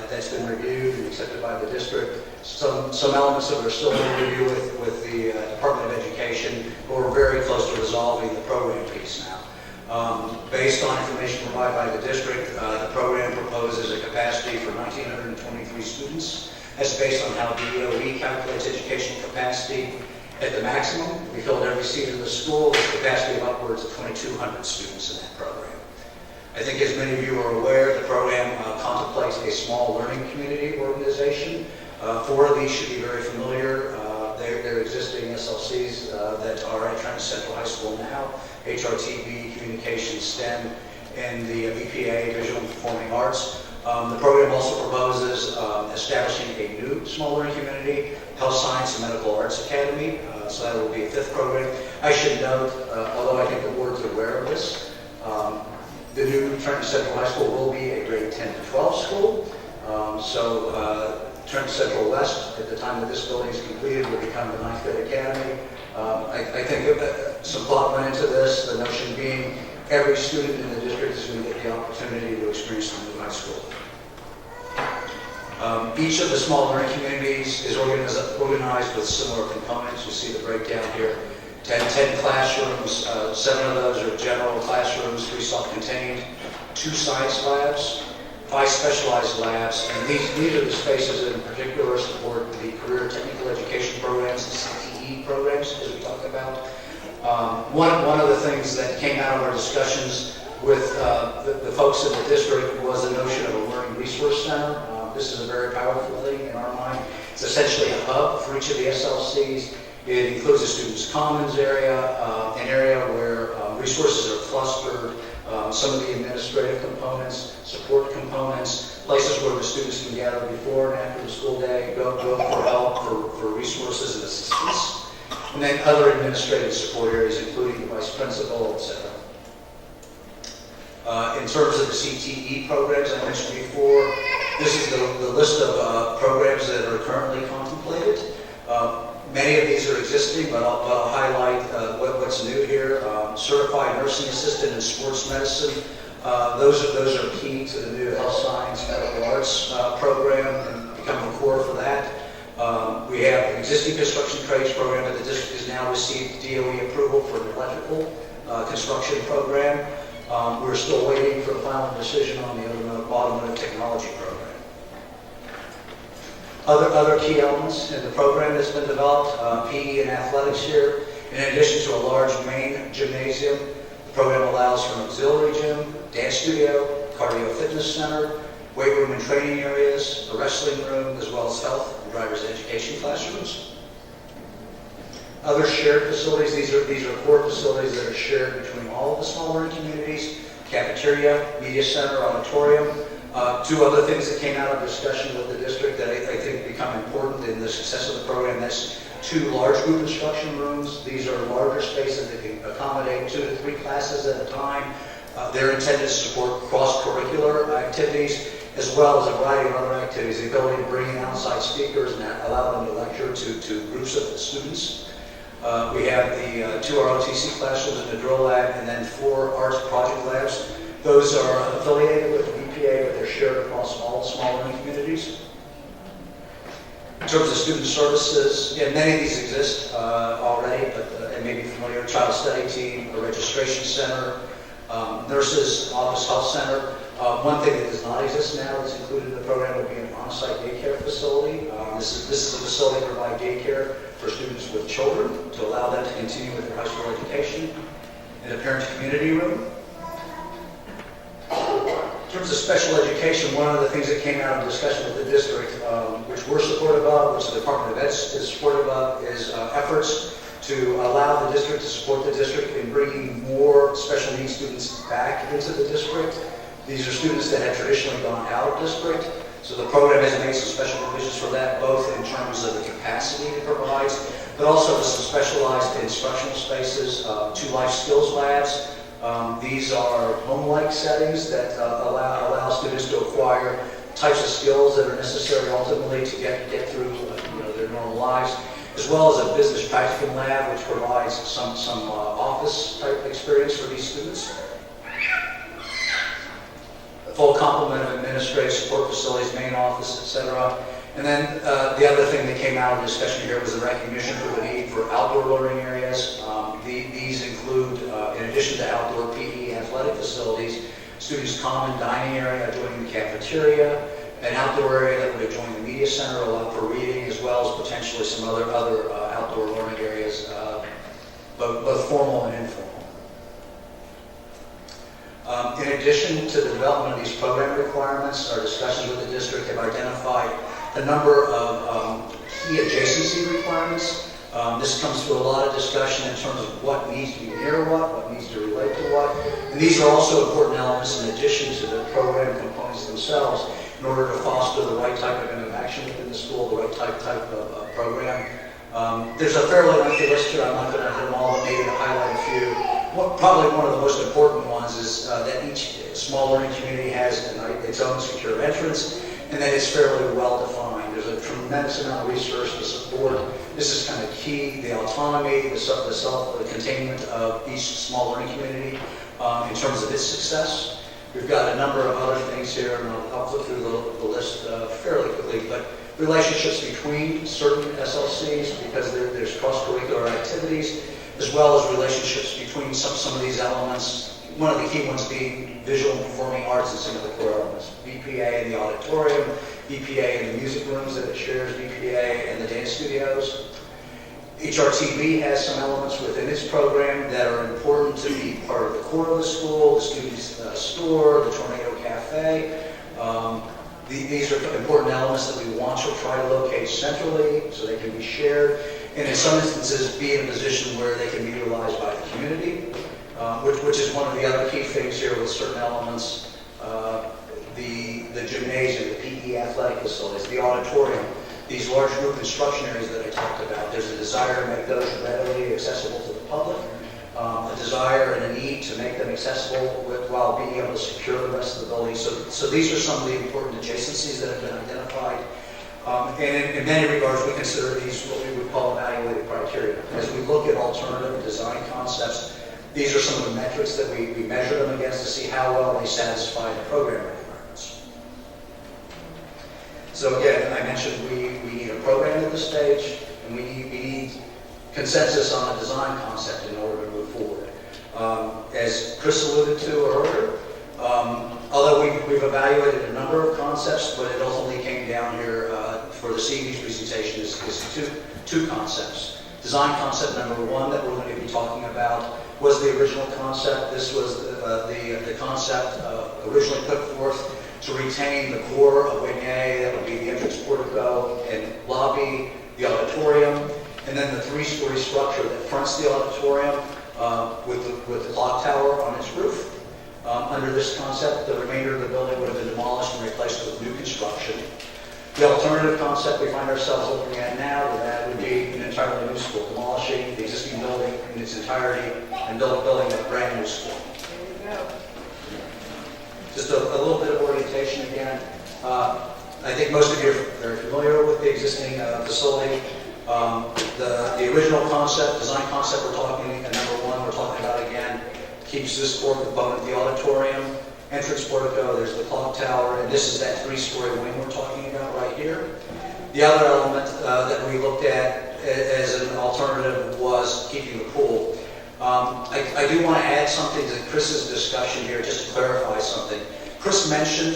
that's been reviewed and accepted by the district. Some elements of it are still in review with the Department of Education, but we're very close to resolving the program piece now. Based on information provided by the district, the program proposes a capacity for 1,923 students. That's based on how DOE calculates educational capacity. At the maximum, we filled every seat in the school with a capacity of upwards of 2,200 students in that program. I think as many of you are aware, the program contemplates a small learning community organization. Four of these should be very familiar. They're existing SLCs that are at Trenton Central High School now, HRTB, Communication, STEM, and the VPA, Visual and Performing Arts. The program also proposes establishing a new small learning community, Health Science and Medical Arts Academy. So that will be a fifth program. I should note, although I think the board's aware of this, the new Trenton Central High School will be a grade 10 to 12 school. Trenton Central West, at the time that this building is completed, will become the 9th grade academy. I think some thought went into this, the notion being every student in the district is going to get the opportunity to experience the new high school. Each of the small learning communities is organized with similar components. You see the breakdown here. 10 classrooms, 7 of those are general classrooms, 3 self-contained, 2 science labs, 5 specialized labs, and these are the spaces that in particular support the career technical education programs, the CTE programs, as we talked about. One of the things that came out of our discussions with the folks in the district was the notion of a learning resource center. This is a very powerful thing in our mind. It's essentially a hub for each of the SLCs. It includes a students' commons area, an area where resources are clustered, some of the administrative components, support components, places where the students can gather before and after the school day, go for help, for resources and assistance, and then other administrative support areas, including the vice principal, etc. In terms of the CTE programs I mentioned before, this is the list of programs that are currently contemplated. Many of these are existing, but I'll highlight what's new here. Certified Nursing Assistant in Sports Medicine. Those are key to the new Health Science Medical Arts program and becoming a core for that. We have an existing construction trades program that the district has now received DOE approval for an electrical construction program. We're still waiting for the final decision on the automotive technology program. Other key elements in the program that's been developed, PE and athletics here. In addition to a large main gymnasium, the program allows for an auxiliary gym, dance studio, cardio fitness center, weight room and training areas, a wrestling room, as well as health and driver's education classrooms. Other shared facilities, these are core facilities that are shared between all of the small learning communities, cafeteria, media center, auditorium. 2 other things that came out of discussion with the district that I think become important in the success of the program. That's 2 large group instruction rooms. These are larger spaces that can accommodate 2 to 3 classes at a time. They're intended to support cross-curricular activities as well as a variety of other activities. The ability to bring in outside speakers and allow them to lecture to groups of students. We have the 2 ROTC classrooms in the drill lab and then 4 arts project labs. Those are affiliated with the VPA, but they're shared across all small learning communities. In terms of student services, many of these exist already, but they may be familiar. Child study team, a registration center, nurses, office health center. One thing that does not exist now that's included in the program would be an on-site daycare facility. This is a facility to provide daycare for students with children to allow them to continue with their high school education, and a parent community room. In terms of special education, one of the things that came out of discussion with the district, which we're supportive of, which the Department of Ed is supportive of, is efforts to allow the district to support the district in bringing more special needs students back into the district. These are students that had traditionally gone out of district, so the program has made some special provisions for that, both in terms of the capacity it provides, but also with some specialized instructional spaces, 2 life skills labs. These are home-like settings that allow students to acquire types of skills that are necessary ultimately to get through their normal lives, as well as a business practicum lab, which provides some office-type experience for these students. A full complement of administrative support facilities, main office, etc. And then the other thing that came out of the discussion here was the recognition for the need for outdoor learning areas. These include, in addition to outdoor PE athletic facilities, facilities, students' common dining area adjoining the cafeteria, an outdoor area that would adjoin the media center, allowed for reading, as well as potentially some other outdoor learning areas, both formal and informal. In addition to the development of these program requirements, our discussions with the district have identified a number of key adjacency requirements. This comes through a lot of discussion in terms of what needs to be near what needs to relate to what. And these are also important elements in addition to the program components themselves in order to foster the right type of interaction within the school, the right type of program. There's a fairly lengthy list here. I'm not going to hit them all, but maybe to highlight a few. Probably one of the most important ones is that each small learning community has its own secure entrance, and that it's fairly well defined. There's a tremendous amount of research to support. This is kind of key, the autonomy, the self-containment of each small learning community in terms of its success. We've got a number of other things here, and I'll flip through the list fairly quickly, but relationships between certain SLCs, because there's cross-curricular activities, as well as relationships between some of these elements. One of the key ones being visual and performing arts and some of the core elements. VPA in the auditorium, VPA in the music rooms that it shares, VPA in the dance studios. HRTV has some elements within its program that are important to be part of the core of the school, the student's store, the Tornado Cafe. These are important elements that we want to try to locate centrally so they can be shared, and in some instances be in a position where they can be utilized by the community, which is one of the other key things here with certain elements. The gymnasium, the PE athletic facilities, the auditorium, these large group instruction areas that I talked about. There's a desire to make those readily accessible to the public, a desire and a need to make them accessible while being able to secure the rest of the building. So these are some of the important adjacencies that have been identified. And in many regards, we consider these what we would call evaluated criteria. As we look at alternative design concepts, these are some of the metrics that we measure them against to see how well they satisfy the program requirements. So again, I mentioned we need a program at this stage, and we need consensus on a design concept in order to move forward. As Chris alluded to earlier, although we've evaluated a number of concepts, but it ultimately came down here for this evening's presentation is two concepts. Design concept number one that we're going to be talking about was the original concept. This was the concept originally put forth to retain the core of Wing A, that would be the entrance portico and lobby, the auditorium, and then the three-story structure that fronts the auditorium with the clock tower on its roof. Under this concept, the remainder of the building would have been demolished and replaced with new construction. The alternative concept we find ourselves looking at now that would be an entirely new school, demolishing the existing building in its entirety and building a brand new school. There you go. Just a little bit of orientation again. I think most of you are very familiar with the existing facility. The original concept, design concept we're talking, and number one we're talking about again, keeps this core component, the auditorium, entrance portico, there's the clock tower, and this is that three-story wing we're talking about right here. The other element that we looked at as an alternative was keeping the pool. I do want to add something to Chris's discussion here, just to clarify something. Chris mentioned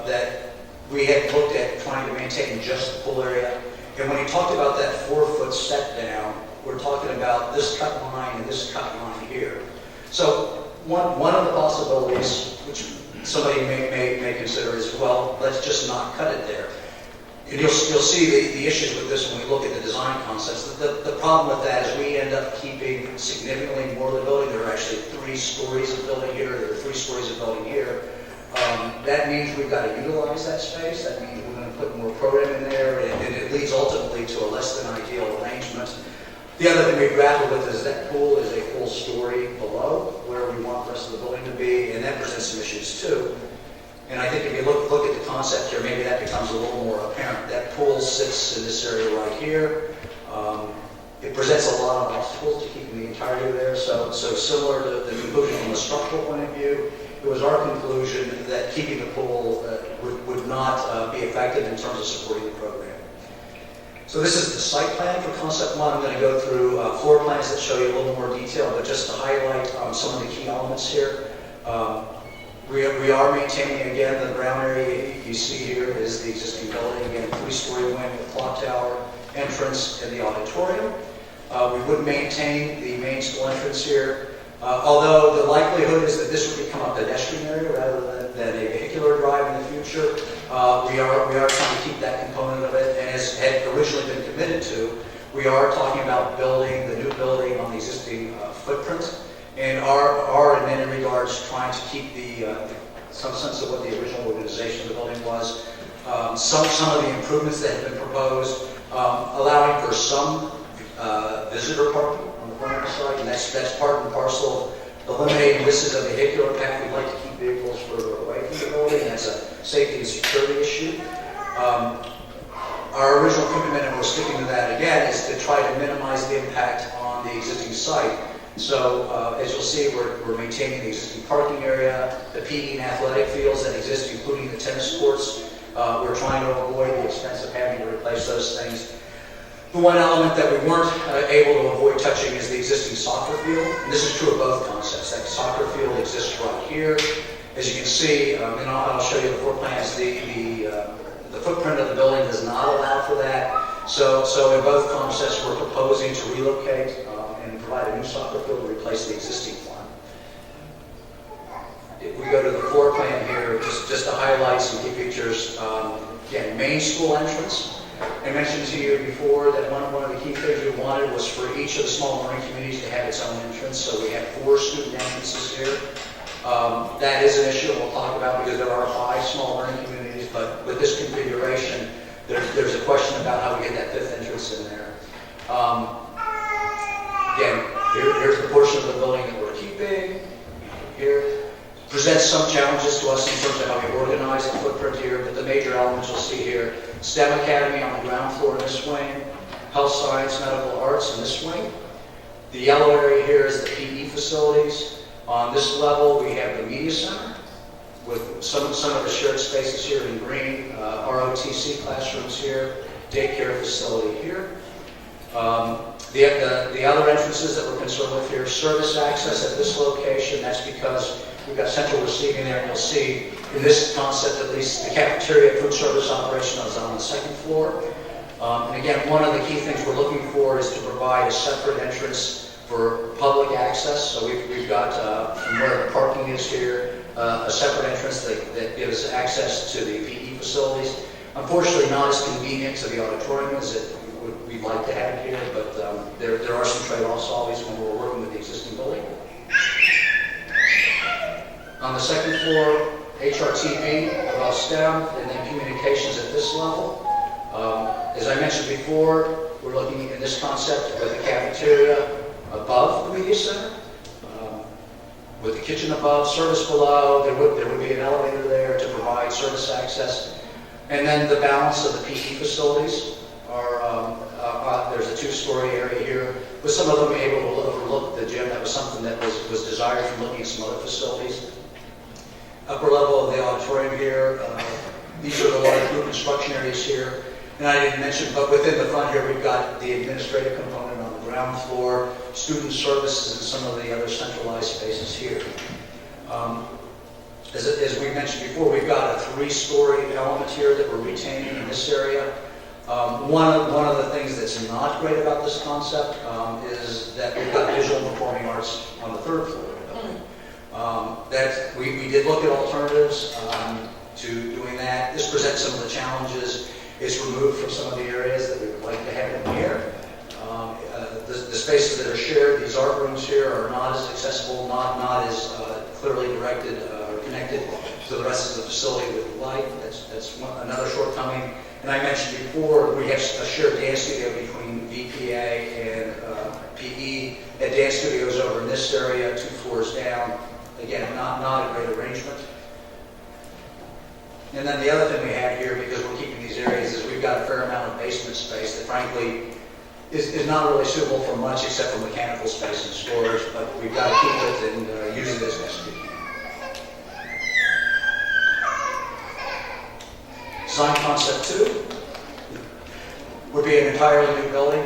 that we had looked at trying to maintain just the pool area, and when he talked about that 4-foot step down, we're talking about this cut line and this cut line here. So one of the possibilities, which somebody may consider, is, well, let's just not cut it there. And you'll see the issues with this when we look at the design concepts. The problem with that is we end up keeping significantly more of the building. There are actually 3 stories of building here. There are 3 stories of building here. That means we've got to utilize that space. That means we're going to put more program in there, and it leads ultimately to a less than ideal arrangement. The other thing we grapple with is that pool is a full story below where we want the rest of the building to be, and that presents some issues too. And I think if you look at the concept here, maybe that becomes a little more apparent. That pool sits in this area right here. It presents a lot of obstacles to keeping the entirety there. So similar to the conclusion from a structural point of view, it was our conclusion that keeping the pool would not be effective in terms of supporting the program. So this is the site plan for concept one. I'm going to go through floor plans that show you a little more detail, but just to highlight some of the key elements here. We are maintaining, again, the brown area you see here is the existing building, again, 3-story wing with clock tower, entrance, and the auditorium. We would maintain the main school entrance here, although the likelihood is that this would become a pedestrian area rather than a vehicular drive in the future. We are trying to keep that component of it, and as had originally been committed to, we are talking about building the new building on the existing footprint, and are in many regards trying to keep some sense of what the original organization of the building was. Some of the improvements that have been proposed, allowing for some visitor parking on the front of the site, and that's part and parcel of eliminating this as a vehicular path. We'd like to keep vehicles further away from the building. That's a safety and security issue. Our original commitment, and we're sticking to that again, is to try to minimize the impact on the existing site. So as you'll see, we're maintaining the existing parking area, the PE and athletic fields that exist, including the tennis courts. We're trying to avoid the expense of having to replace those things. The one element that we weren't able to avoid touching is the existing soccer field. And this is true of both concepts. That soccer field exists right here. As you can see, and I'll show you the floor plans, the footprint of the building does not allow for that. So in both concepts, we're proposing to relocate and provide a new soccer field to replace the existing one. If we go to the floor plan here, just to highlight some key features, again, main school entrance. I mentioned to you before that one of the key things we wanted was for each of the small learning communities to have its own entrance. So we have 4 student entrances here. That is an issue we'll talk about because there are 5 small learning communities, but with this configuration, there's a question about how we get that 5th entrance in there. Again, here's the portion of the building that we're keeping. Here presents some challenges to us in terms of how we organize the footprint here, but the major elements you'll see here: STEM Academy on the ground floor in this wing, Health Science, Medical Arts in this wing. The yellow area here is the PE facilities. On this level, we have the Media Center with some of the shared spaces here in green, ROTC classrooms here, daycare facility here. The other entrances that we're concerned with here, service access at this location. That's because we've got central receiving there, and you'll see in this concept at least the cafeteria food service operation is on the 2nd floor. And again, one of the key things we're looking for is to provide a separate entrance for public access. So we've got from where the parking is here, a separate entrance that gives access to the PE facilities. Unfortunately, not as convenient to the auditorium as we'd like to have here, but there are some trade-offs always when we're working with the existing building. On the 2nd floor, HRTV, above STEM, and then communications at this level. As I mentioned before, we're looking in this concept with the cafeteria above the Media Center, with the kitchen above, service below. There would be an elevator there to provide service access. And then the balance of the PE facilities are, there's a 2-story area here, with some of them able to overlook the gym. That was something that was desired from looking at some other facilities. Upper level of the auditorium here, these are the large group instruction areas here. And I didn't mention, but within the front here, we've got the administrative component on the ground floor, student services, and some of the other centralized spaces here. As we mentioned before, we've got a 3-story element here that we're retaining in this area. One of the things that's not great about this concept is that we've got visual and performing arts on the 3rd floor. That we did look at alternatives to doing that. This presents some of the challenges. It's removed from some of the areas that we would like to have in here. The spaces that are shared, these art rooms here, are not as accessible, not as clearly directed or connected to the rest of the facility with light. That's another shortcoming. And I mentioned before, we have a shared dance studio between VPA and PE. At dance studios over in this area, 2 floors down. Again, not a great arrangement. And then the other thing we have here, because we're keeping these areas, is we've got a fair amount of basement space that frankly is not really suitable for much except for mechanical space and storage, but we've got to keep it and use it as best we can. Design concept 2 would be an entirely new building.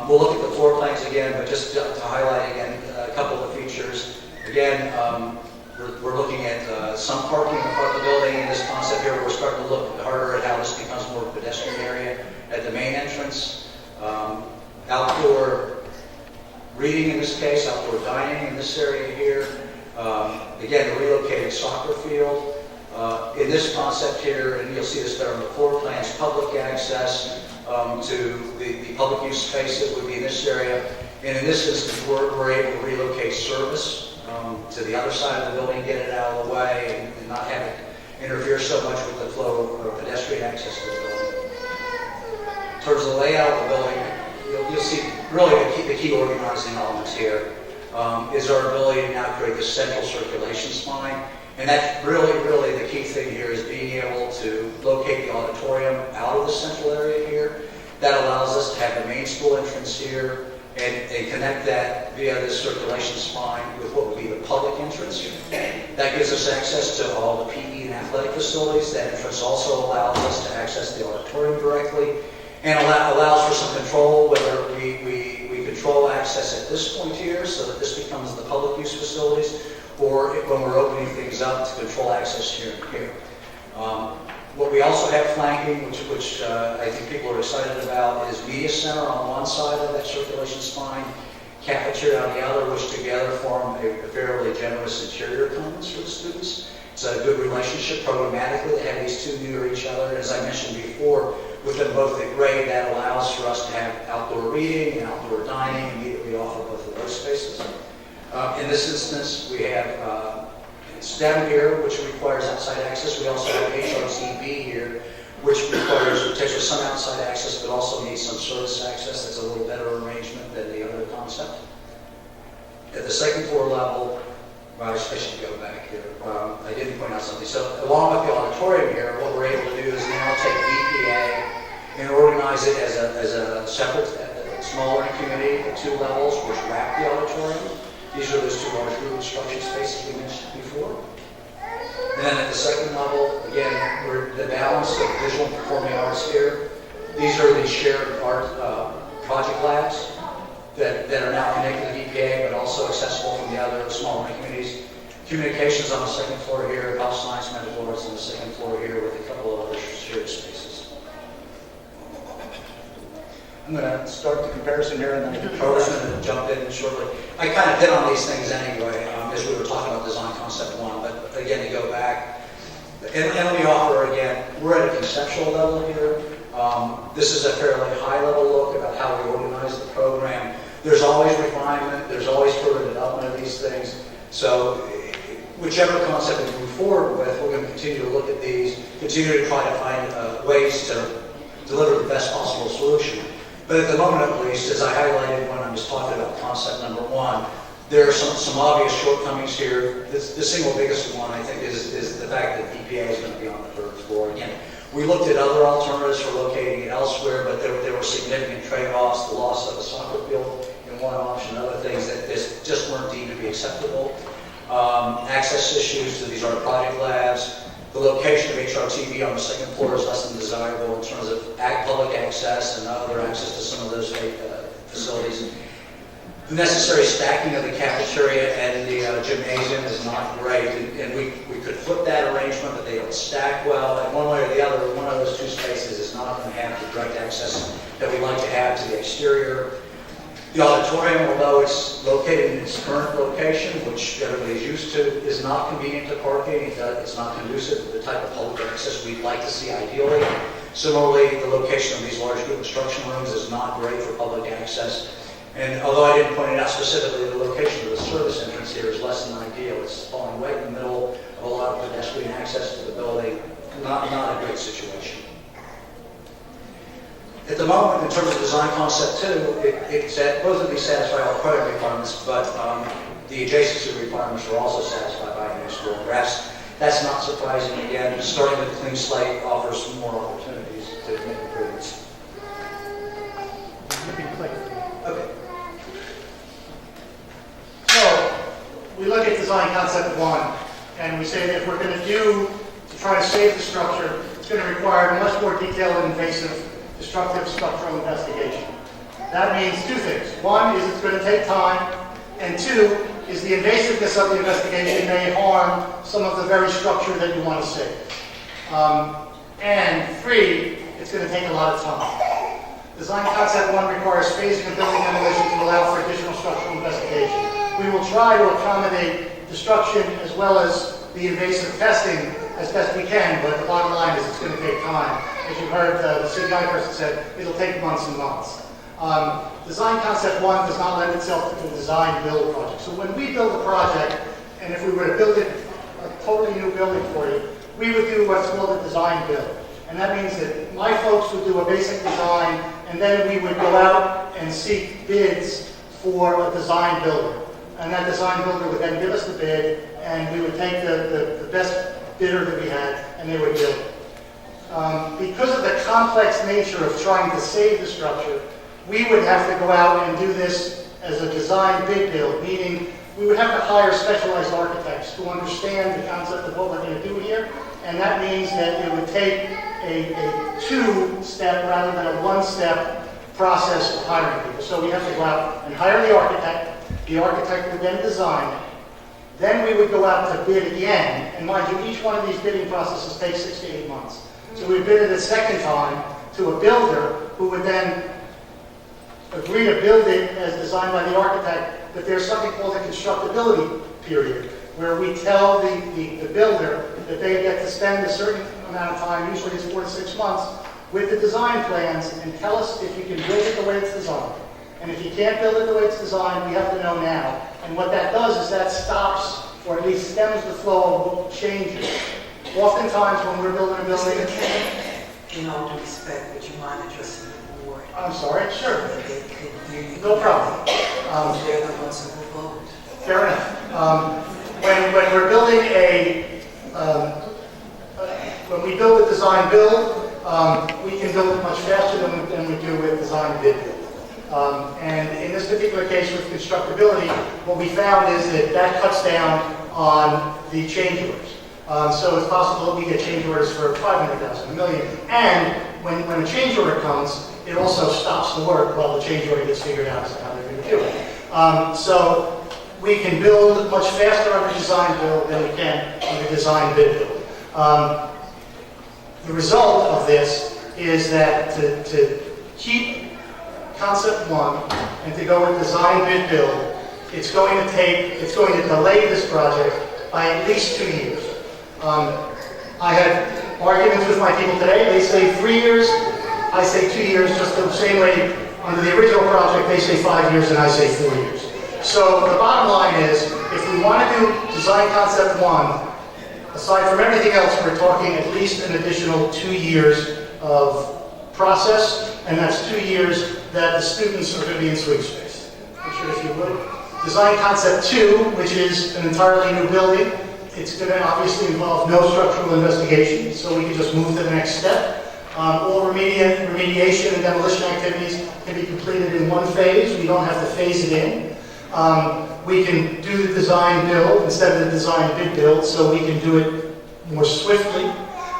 We'll look at the floor plans again, but just to highlight again a couple of the features. Again, We're looking at some parking in front of the building. In this concept here, we're starting to look harder at how this becomes more of a pedestrian area at the main entrance. Outdoor reading in this case, outdoor dining in this area here. Again, the relocated soccer field. In this concept here, and you'll see this better on the floor plans, public access to the public use spaces would be in this area. And in this instance, we're able to relocate service to the other side of the building, get it out of the way, and not have it interfere so much with the flow of pedestrian access to the building. In terms of the layout of the building, you'll see really the key organizing elements here is our ability to now create this central circulation spine. And that's really the key thing here is being able to locate the auditorium out of the central area here. That allows us to have the main school entrance here and connect that via this circulation spine with what would be the public entrance. That gives us access to all the PE and athletic facilities. That entrance also allows us to access the auditorium directly and allows for some control, whether we control access at this point here so that this becomes the public use facilities, or when we're opening things up to control access here and here. What we also have flanking, which I think people are excited about, is media center on one side of that circulation spine, cafeteria on the other, which together form a fairly generous interior commons for the students. It's a good relationship programmatically to have these two near each other. As I mentioned before, with them both at grade, that allows for us to have outdoor reading and outdoor dining immediately off of both of those spaces. In this instance, we have STEM here, which requires outside access. We also have HRTB here, which requires potentially some outside access, but also needs some service access. That's a little better arrangement than the other concept. At the second floor level, well, I should go back here. I didn't point out something. So along with the auditorium here, what we're able to do is now take EPA and organize it as a separate, smaller community at 2 levels, which wrap the auditorium. These are those 2 large group instruction spaces we mentioned before. And then at the second level, again, we're the balance of visual and performing arts here. These are the shared art project labs that are now connected to EPA, but also accessible from the other smaller communities. Communications on the second floor here, health science, medical arts on the second floor here with a couple of other shared spaces. I'm going to start the comparison here and then Charlie's going to jump in shortly. I kind of hit on these things anyway as we were talking about design concept 1, but again, to go back, and let me offer again, we're at a conceptual level here. This is a fairly high level look about how we organize the program. There's always refinement, there's always further development of these things. So whichever concept we move forward with, we're going to continue to look at these, continue to try to find ways to deliver the best possible solution. But at the moment at least, as I highlighted when I was talking about concept number 1, there are some obvious shortcomings here. The single biggest one, I think, is the fact that EPA is going to be on the 3rd floor. Again, we looked at other alternatives for locating it elsewhere, but there were significant trade-offs, the loss of a soccer field in one option, other things that just weren't deemed to be acceptable. Access issues to these art project labs. The location of HRTB on the 2nd floor is less than desirable in terms of public access and other access to some of those facilities. The necessary stacking of the cafeteria and the gymnasium is not great, and we could flip that arrangement, but they don't stack well, and one way or the other, one of those 2 spaces is not going to have the direct access that we'd like to have to the exterior. The auditorium, although it's located in its current location, which everybody's used to, is not convenient to parking. It's not conducive to the type of public access we'd like to see ideally. Similarly, the location of these large group instruction rooms is not great for public access. And although I didn't point it out specifically, the location of the service entrance here is less than ideal. It's falling right in the middle of a lot of pedestrian access to the building. Not a great situation. At the moment, in terms of design concept 2, both of these satisfy all credit requirements, but the adjacency requirements are also satisfied by the new school. Perhaps that's not surprising. Again, starting with a clean slate offers some more opportunities to make improvements. Okay. So, we look at design concept 1, and we say that if we're going to try to save the structure, it's going to require a much more detailed and invasive destructive structural investigation. That means 2 things. 1 is it's going to take time, and 2, is the invasiveness of the investigation may harm some of the very structure that you want to save. And 3, it's going to take a lot of time. Design Concept 1 requires phasing of building demolition to allow for additional structural investigation. We will try to accommodate destruction as well as the invasive testing as best we can, but the bottom line is it's going to take time. As you heard the CGI person said, it'll take months and months. Design Concept 1 does not lend itself to the design-build project. So when we build a project, and if we were to build it, a totally new building for you, we would do what's called a design-build. And that means that my folks would do a basic design, and then we would go out and seek bids for a design builder. And that design builder would then give us the bid, and we would take the best bidder that we had, and they would build it. Because of the complex nature of trying to save the structure, we would have to go out and do this as a design bid build, meaning we would have to hire specialized architects who understand the concept of what we're going to do here, and that means that it would take a 2-step rather than a 1-step process of hiring people. So we have to go out and hire the architect would then design it, then we would go out to bid again, and mind you, each one of these bidding processes takes 6 to 8 months. So we bid it a second time to a builder who would then agree to build it as designed by the architect, but there's something called a constructability period, where we tell the builder that they get to spend a certain amount of time, usually it's 4 to 6 months, with the design plans and tell us if you can build it the way it's designed. And if you can't build it the way it's designed, we have to know now. And what that does is that stops, or at least stems the flow of changes. Oftentimes when we're building a building... Mr. McKay, in all due respect, would you mind addressing the board? I'm sorry, sure. So that they could hear you. No problem. They're the ones who will vote. Fair enough. When we're building when we build a design build, we can build it much faster than we do with design bid build. And in this particular case with constructability, what we found is that cuts down on the change orders. So it's possible that we get change orders for $500,000, $1 million. And when a change order comes, it also stops the work while the change order gets figured out as to how they're going to do it. So we can build much faster under design build than we can under design bid build. The result of this is that to keep Concept 1 and to go with design bid build, it's going to delay this project by at least 2 years. I had arguments with my people today. They say 3 years, I say 2 years, just the same way under the original project they say 5 years and I say 4 years. So the bottom line is, if we want to do design Concept 1, aside from everything else, we're talking at least an additional 2 years of process, and that's 2 years that the students are going to be in swing space. Picture, if you would. Design Concept 2, which is an entirely new building, it's going to obviously involve no structural investigation, so we can just move to the next step. All remediation and demolition activities can be completed in one phase. We don't have to phase it in. We can do the design build instead of the design bid build, so we can do it more swiftly.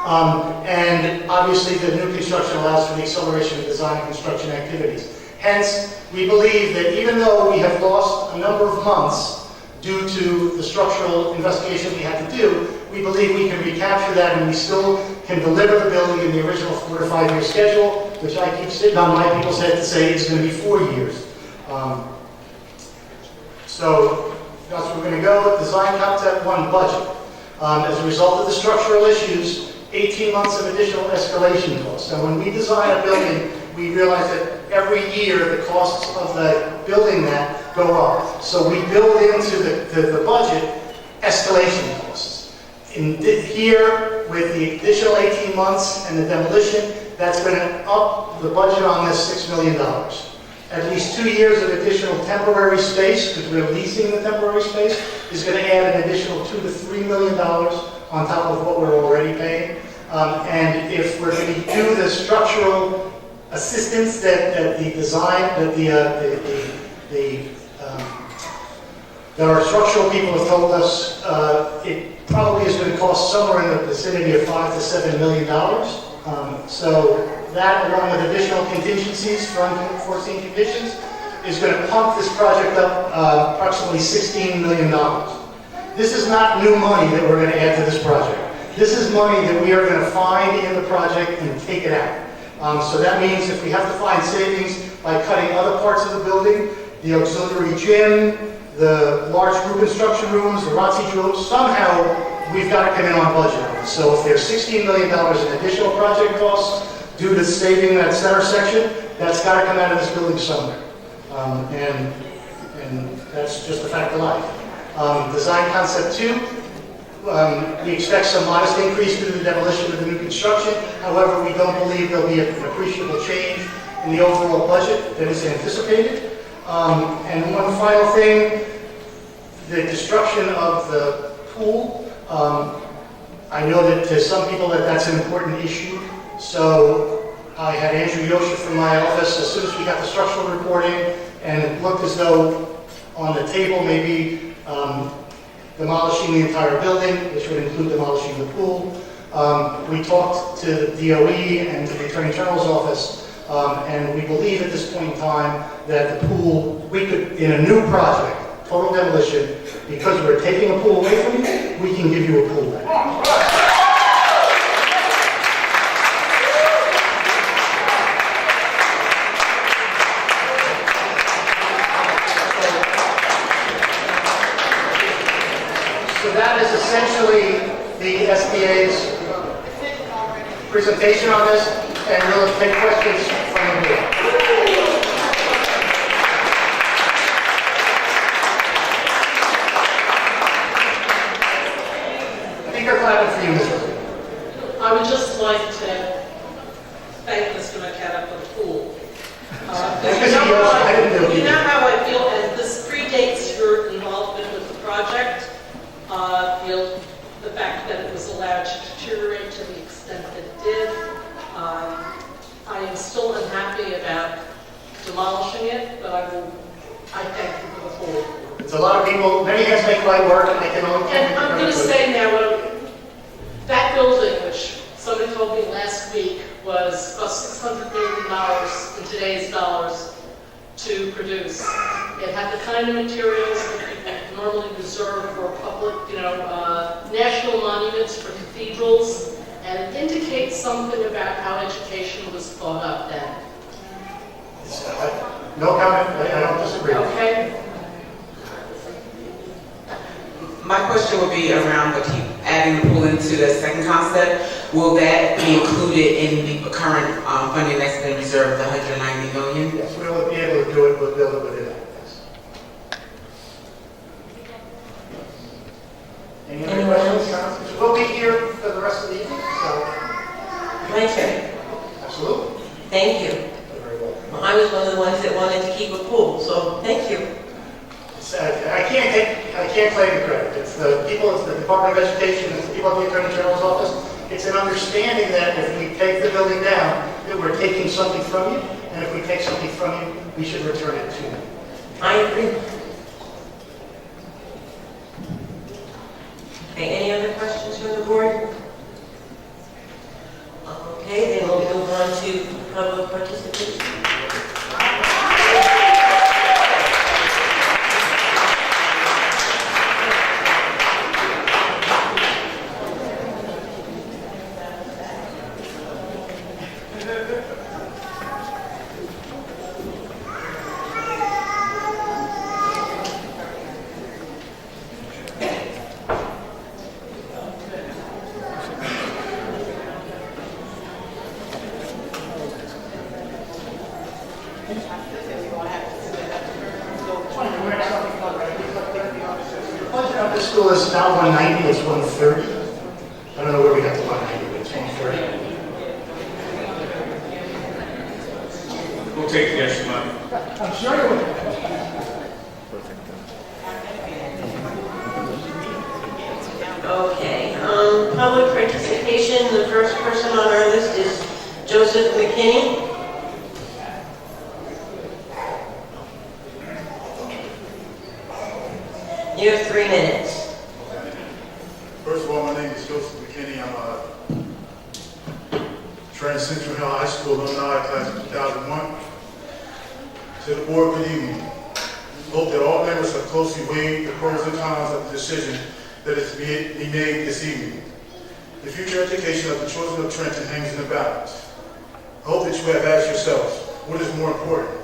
And obviously the new construction allows for the acceleration of design and construction activities. Hence, we believe that even though we have lost a number of months due to the structural investigation we had to do, we believe we can recapture that and we still can deliver the building in the original 4 to 5 year schedule, which I keep sitting on my people's head to say is going to be 4 years. So that's where we're going to go. Design Concept 1 budget. As a result of the structural issues, 18 months of additional escalation costs. And when we design a building, we realize that every year the costs of the building that go up. So we build into the budget escalation costs. Here, with the additional 18 months and the demolition, that's going to up the budget on this $6 million. At least 2 years of additional temporary space, because we're leasing the temporary space, is going to add an additional $2 to $3 million on top of what we're already paying. And if we're going to do the structural assistance that the design, that our structural people have told us, it probably is going to cost somewhere in the vicinity of $5 to $7 million. So that, along with additional contingencies for unforeseen conditions, is going to pump this project up approximately $16 million. This is not new money that we're going to add to this project. This is money that we are going to find in the project and take it out. So that means if we have to find savings by cutting other parts of the building, the auxiliary gym, the large group instruction rooms, the ROTC drills, somehow we've got to come in on budget on this. So if there's $16 million in additional project costs due to saving that center section, that's got to come out of this building somewhere. And that's just a fact of life. Design concept 2. We expect some modest increase due to the demolition of the new construction. However, we don't believe there'll be an appreciable change in the overall budget that is anticipated. And one final thing, the destruction of the pool. I know that to some people that's an important issue. So I had Andrew Yosha from my office as soon as we got the structural reporting, and it looked as though on the table maybe demolishing the entire building, which would include demolishing the pool. We talked to DOE and to the Attorney General's office, and we believe at this point in time that the pool, we could, in a new project, total demolition, because we're taking a pool away from you, we can give you a pool back. So that is essentially the SBA's presentation on this, and we'll take questions from the board. I think they're clapping for you, Mr. I would just like to thank Mr. McKenna for the pool. You know how I feel, and this predates your involvement with the project. The fact that it was allowed to deteriorate to the extent that it did. I am still unhappy about demolishing it, but I thank you for the pool. It's a lot of people, many hands make light work, and they can only... And I'm going to say now, that building, which somebody told me last week, was about $600 million in today's dollars to produce. It had the kind of materials that people normally reserve for public, national monuments, for cathedrals, and it indicates something about how education was thought up then. No comment, I don't disagree. Okay? My question would be around adding the pool into the second concept. Will that be included in the current funding that's been reserved, the $190 million? Yes, we will be able to do it, we'll build it within that. Yes. Any other questions? We'll be here for the rest of the evening, so. My turn. Absolutely. Thank you. You're very welcome. Well, I was one of the ones that wanted to keep a pool, so thank you. I can't claim the credit. It's the people, it's the Department of Education, it's the people at the Attorney General's office. It's an understanding that if we take the building down, that we're taking something from you, and if we take something from you, we should return it to you. I agree. Okay, any other questions from the board? Okay, then we'll move on to public participation. This school is not 190, it's 130. I don't know where we got the 190, but it's 130. We'll take the extra money. I'm sure you will. Okay, public participation, the first person on our list is Joseph McKinney. You have 3 minutes. First of all, my name is Joseph McKinney. I'm a Trent Central Hill High School alumni, class of 2001. To the board, good evening. Hope that all members have closely weighed the pros and cons of the decision that is to be made this evening. The future education of the children of Trenton hangs in the balance. I hope that you have asked yourselves, what is more important?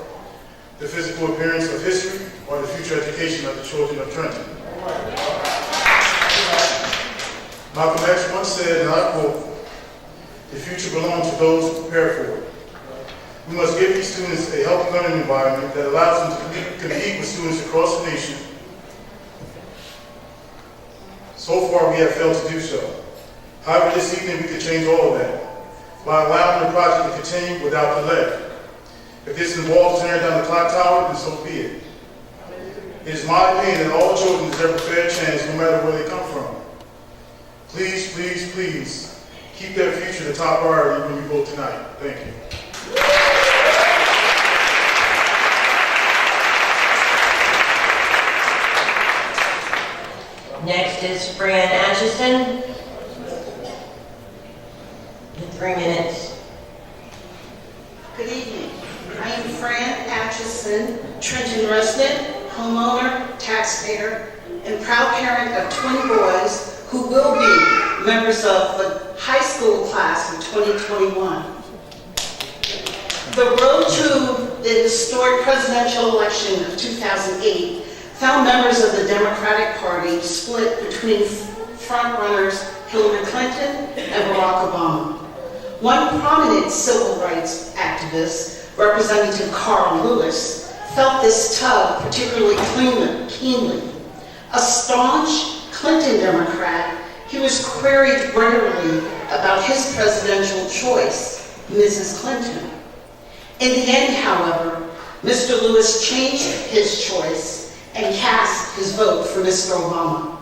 The physical appearance of history or the future education of the children of Trenton? Malcolm X once said, and I quote, "The future belongs to those who prepare for it." We must give these students a healthy learning environment that allows them to compete with students across the nation. So far, we have failed to do so. However, this evening we could change all of that by allowing the project to continue without delay. If this involves tearing down the clock tower, then so be it. It is my opinion that all children deserve a fair chance no matter where they come from. Please, please, please, keep their future the top priority when we vote tonight. Thank you. Next is Fran Atchison. 3 minutes. Good evening. I am Fran Atchison, Trenton resident, homeowner, taxpayer, and proud parent of twin boys who will be members of the high school class of 2021. The road to the historic presidential election of 2008 found members of the Democratic Party split between frontrunners Hillary Clinton and Barack Obama. One prominent civil rights activist, Representative Carl Lewis, felt this tug particularly keenly. A staunch Clinton Democrat, he was queried regularly about his presidential choice, Mrs. Clinton. In the end, however, Mr. Lewis changed his choice and cast his vote for Mr. Obama.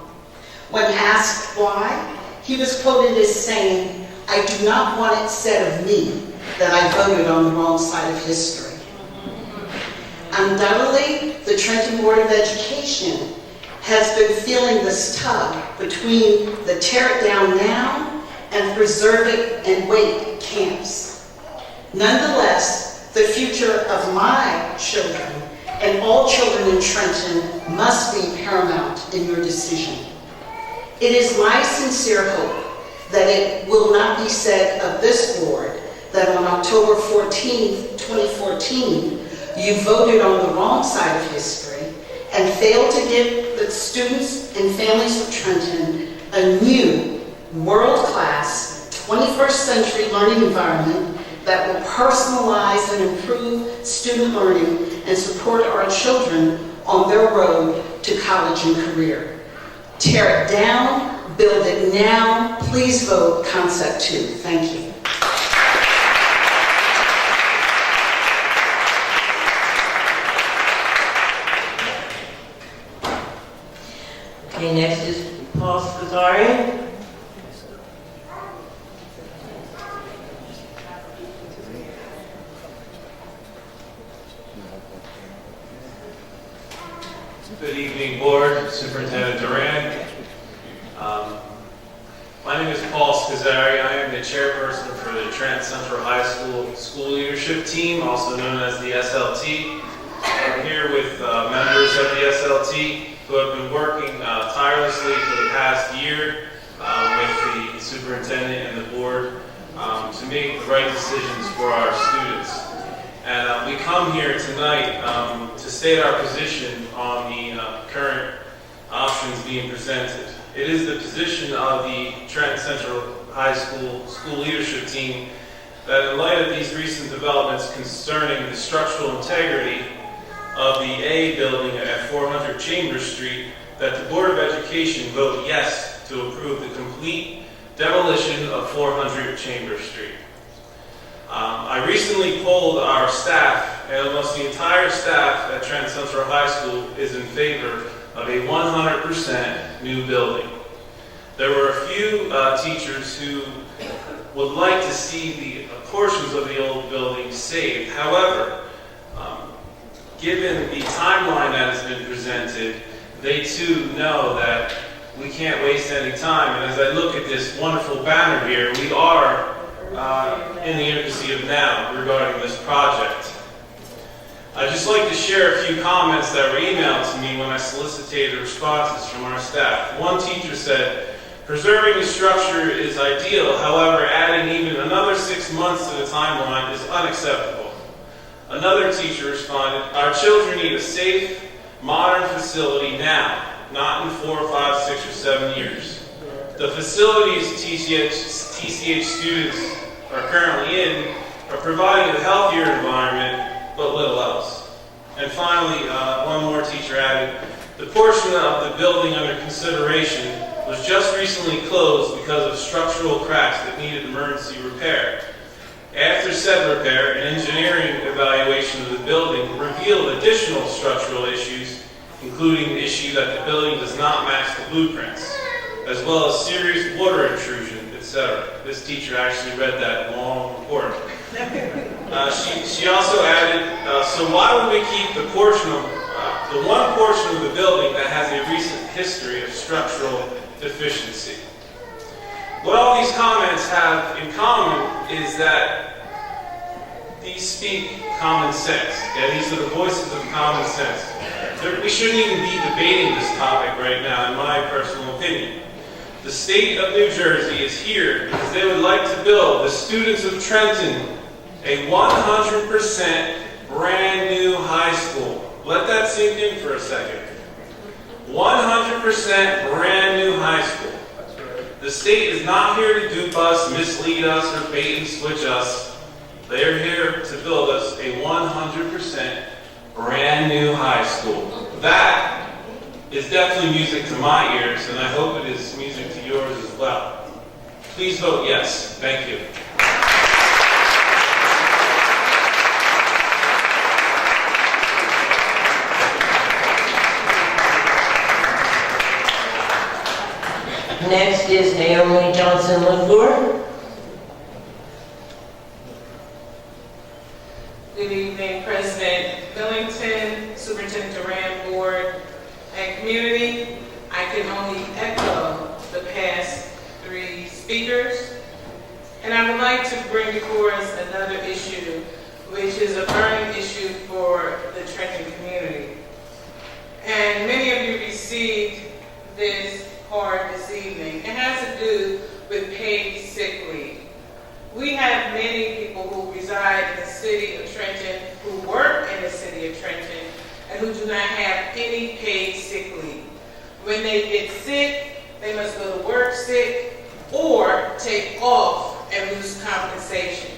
When asked why, he was quoted as saying, "I do not want it said of me that I voted on the wrong side of history." Undoubtedly, the Trenton Board of Education has been feeling this tug between the tear it down now and preserve it and wait camps. Nonetheless, the future of my children and all children in Trenton must be paramount in your decision. It is my sincere hope that it will not be said of this board that on October 14th, 2014, you voted on the wrong side of history and failed to give the students and families of Trenton a new, world-class, 21st century learning environment that will personalize and improve student learning and support our children on their road to college and career. Tear it down, build it now. Please vote Concept 2. Thank you. Okay, next is Paul Scazzari. Good evening, Board, Superintendent Duran. My name is Paul Scazzari. I am the chairperson for the Trent Central High School School Leadership Team, also known as the SLT. I'm here with members of the SLT who have been working tirelessly for the past year with the superintendent and the board to make the right decisions for our students. And we come here tonight to state our position on the current options being presented. It is the position of the Trent Central High School School Leadership Team that in light of these recent developments concerning the structural integrity of the A building at 400 Chambers Street, that the Board of Education vote yes to approve the complete demolition of 400 Chambers Street. I recently polled our staff, and almost the entire staff at Trent Central High School is in favor of a 100% new building. There were a few teachers who would like to see the portions of the old building saved. However, given the timeline that has been presented, they too know that we can't waste any time. And as I look at this wonderful banner here, we are in the infancy of now regarding this project. I'd just like to share a few comments that were emailed to me when I solicited responses from our staff. One teacher said, "Preserving the structure is ideal, however, adding even another 6 months to the timeline is unacceptable." Another teacher responded, "Our children need a safe, modern facility now, not in 4, 5, 6, or 7 years. The facilities TCH students are currently in are providing a healthier environment, but little else." And finally, one more teacher added, "The portion of the building under consideration was just recently closed because of structural cracks that needed emergency repair. After said repair, an engineering evaluation of the building revealed additional structural issues, including the issue that the building does not match the blueprints, as well as serious water intrusion, etc." This teacher actually read that long report. She also added, "So why would we keep the one portion of the building that has a recent history of structural deficiency?" What all these comments have in common is that these speak common sense. Okay? These are the voices of common sense. We shouldn't even be debating this topic right now, in my personal opinion. The state of New Jersey is here because they would like to build the students of Trenton a 100% brand new high school. Let that sink in for a second. 100% brand new high school. The state is not here to dupe us, mislead us, or bait and switch us. They are here to build us a 100% brand new high school. That is definitely music to my ears, and I hope it is music to yours as well. Please vote yes. Thank you. Next is Naomi Johnson-LaFleur. Good evening, President Millington, Superintendent Durant, Board, and community. I can only echo the past 3 speakers. And I would like to bring before us another issue, which is a burning issue for the Trenton community. And many of you received this card this evening. It has to do with paid sick leave. We have many people who reside in the city of Trenton, who work in the city of Trenton, and who do not have any paid sick leave. When they get sick, they must go to work sick or take off and lose compensation.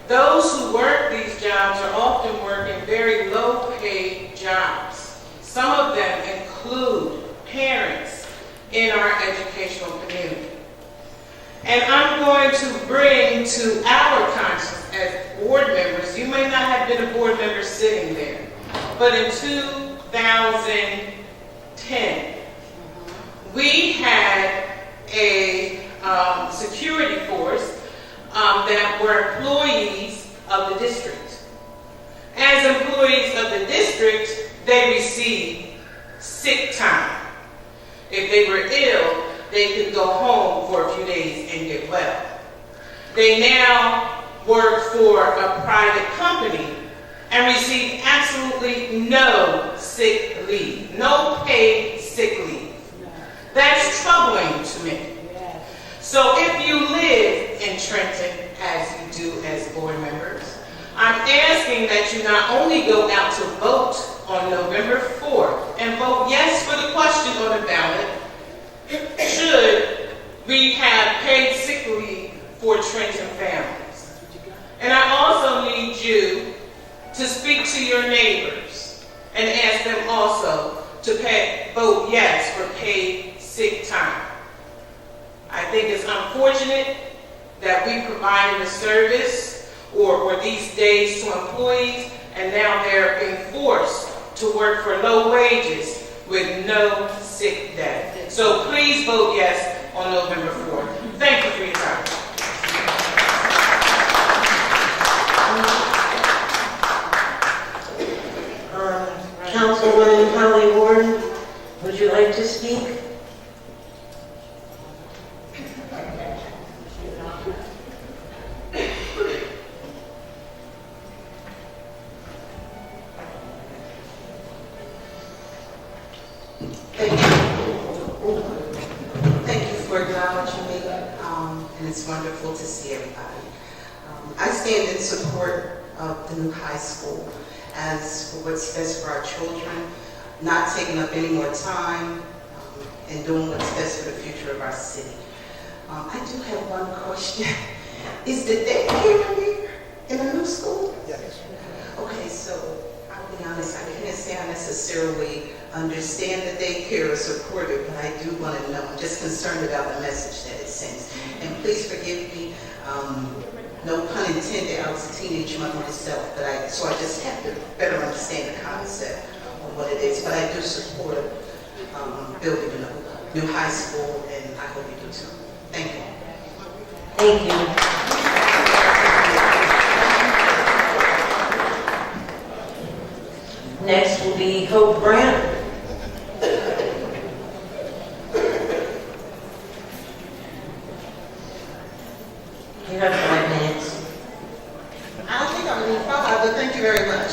Those who work these jobs are often working very low-paid jobs. Some of them include parents in our educational community. And I'm going to bring to our conscience as board members, you may not have been a board member sitting there, but in 2010, we had a security force that were employees of the district. As employees of the district, they received sick time. If they were ill, they could go home for a few days and get well. They now work for a private company and receive absolutely no sick leave, no paid sick leave. That's troubling to me. So if you live in Trenton, as you do as board members, I'm asking that you not only go out to vote on November 4th and vote yes for the question on the ballot, should we have paid sick leave for Trenton families? And I also need you to speak to your neighbors and ask them also to vote yes for paid sick time. I think it's unfortunate that we provided a service or these days to employees, and now they're being forced to work for low wages with no sick day. So please vote yes on November 4th. Thank you for your time. Councilwoman Holly Ward, would you like to speak? Thank you. Thank you for acknowledging me, and it's wonderful to see everybody. I stand in support of the new high school as for what's best for our children, not taking up any more time, and doing what's best for the future of our city. I do have one question. Is the daycare here in the new school? Yes. Okay, so I'll be honest, I can't say I necessarily understand the daycare or support it, but I do want to know. I'm just concerned about the message that it sends. And please forgive me, no pun intended, I was a teenage mother myself, but so I just have to better understand the concept of what it is. But I do support building a new high school, and I hope you do too. Thank you. Thank you. Next will be Hope Grant. You have 5 minutes. I don't think I'm going to need 5, but thank you very much.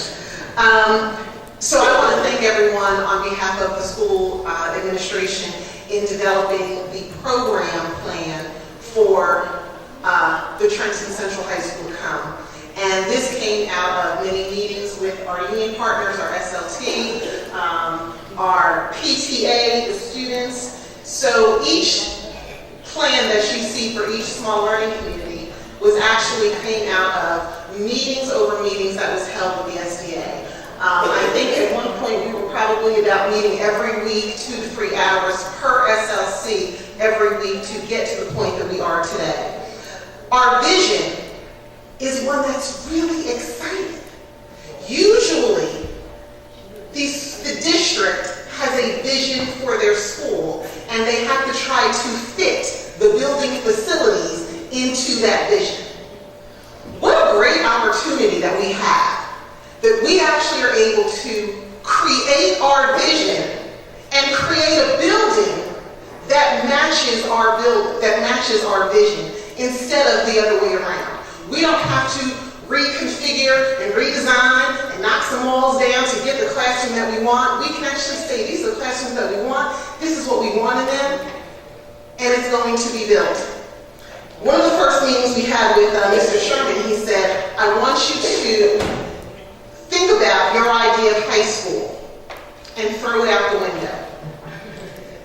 So I want to thank everyone on behalf of the school administration in developing the program plan for the Trenton Central High School come. And this came out of many meetings with our union partners, our SLT, our PTA, the students. So each plan that you see for each small learning community was actually came out of meetings over meetings that was held with the SDA. I think at one point we were probably about meeting every week, 2 to 3 hours per SLC every week to get to the point that we are today. Our vision is one that's really exciting. Usually, the district has a vision for their school, and they have to try to fit the building facilities into that vision. What a great opportunity that we have, that we actually are able to create our vision and create a building that matches our vision instead of the other way around. We don't have to reconfigure and redesign and knock some walls down to get the classroom that we want. We can actually say, these are the classrooms that we want, this is what we want in them, and it's going to be built. One of the first meetings we had with Mr. Sherman, he said, I want you to think about your idea of high school and throw it out the window.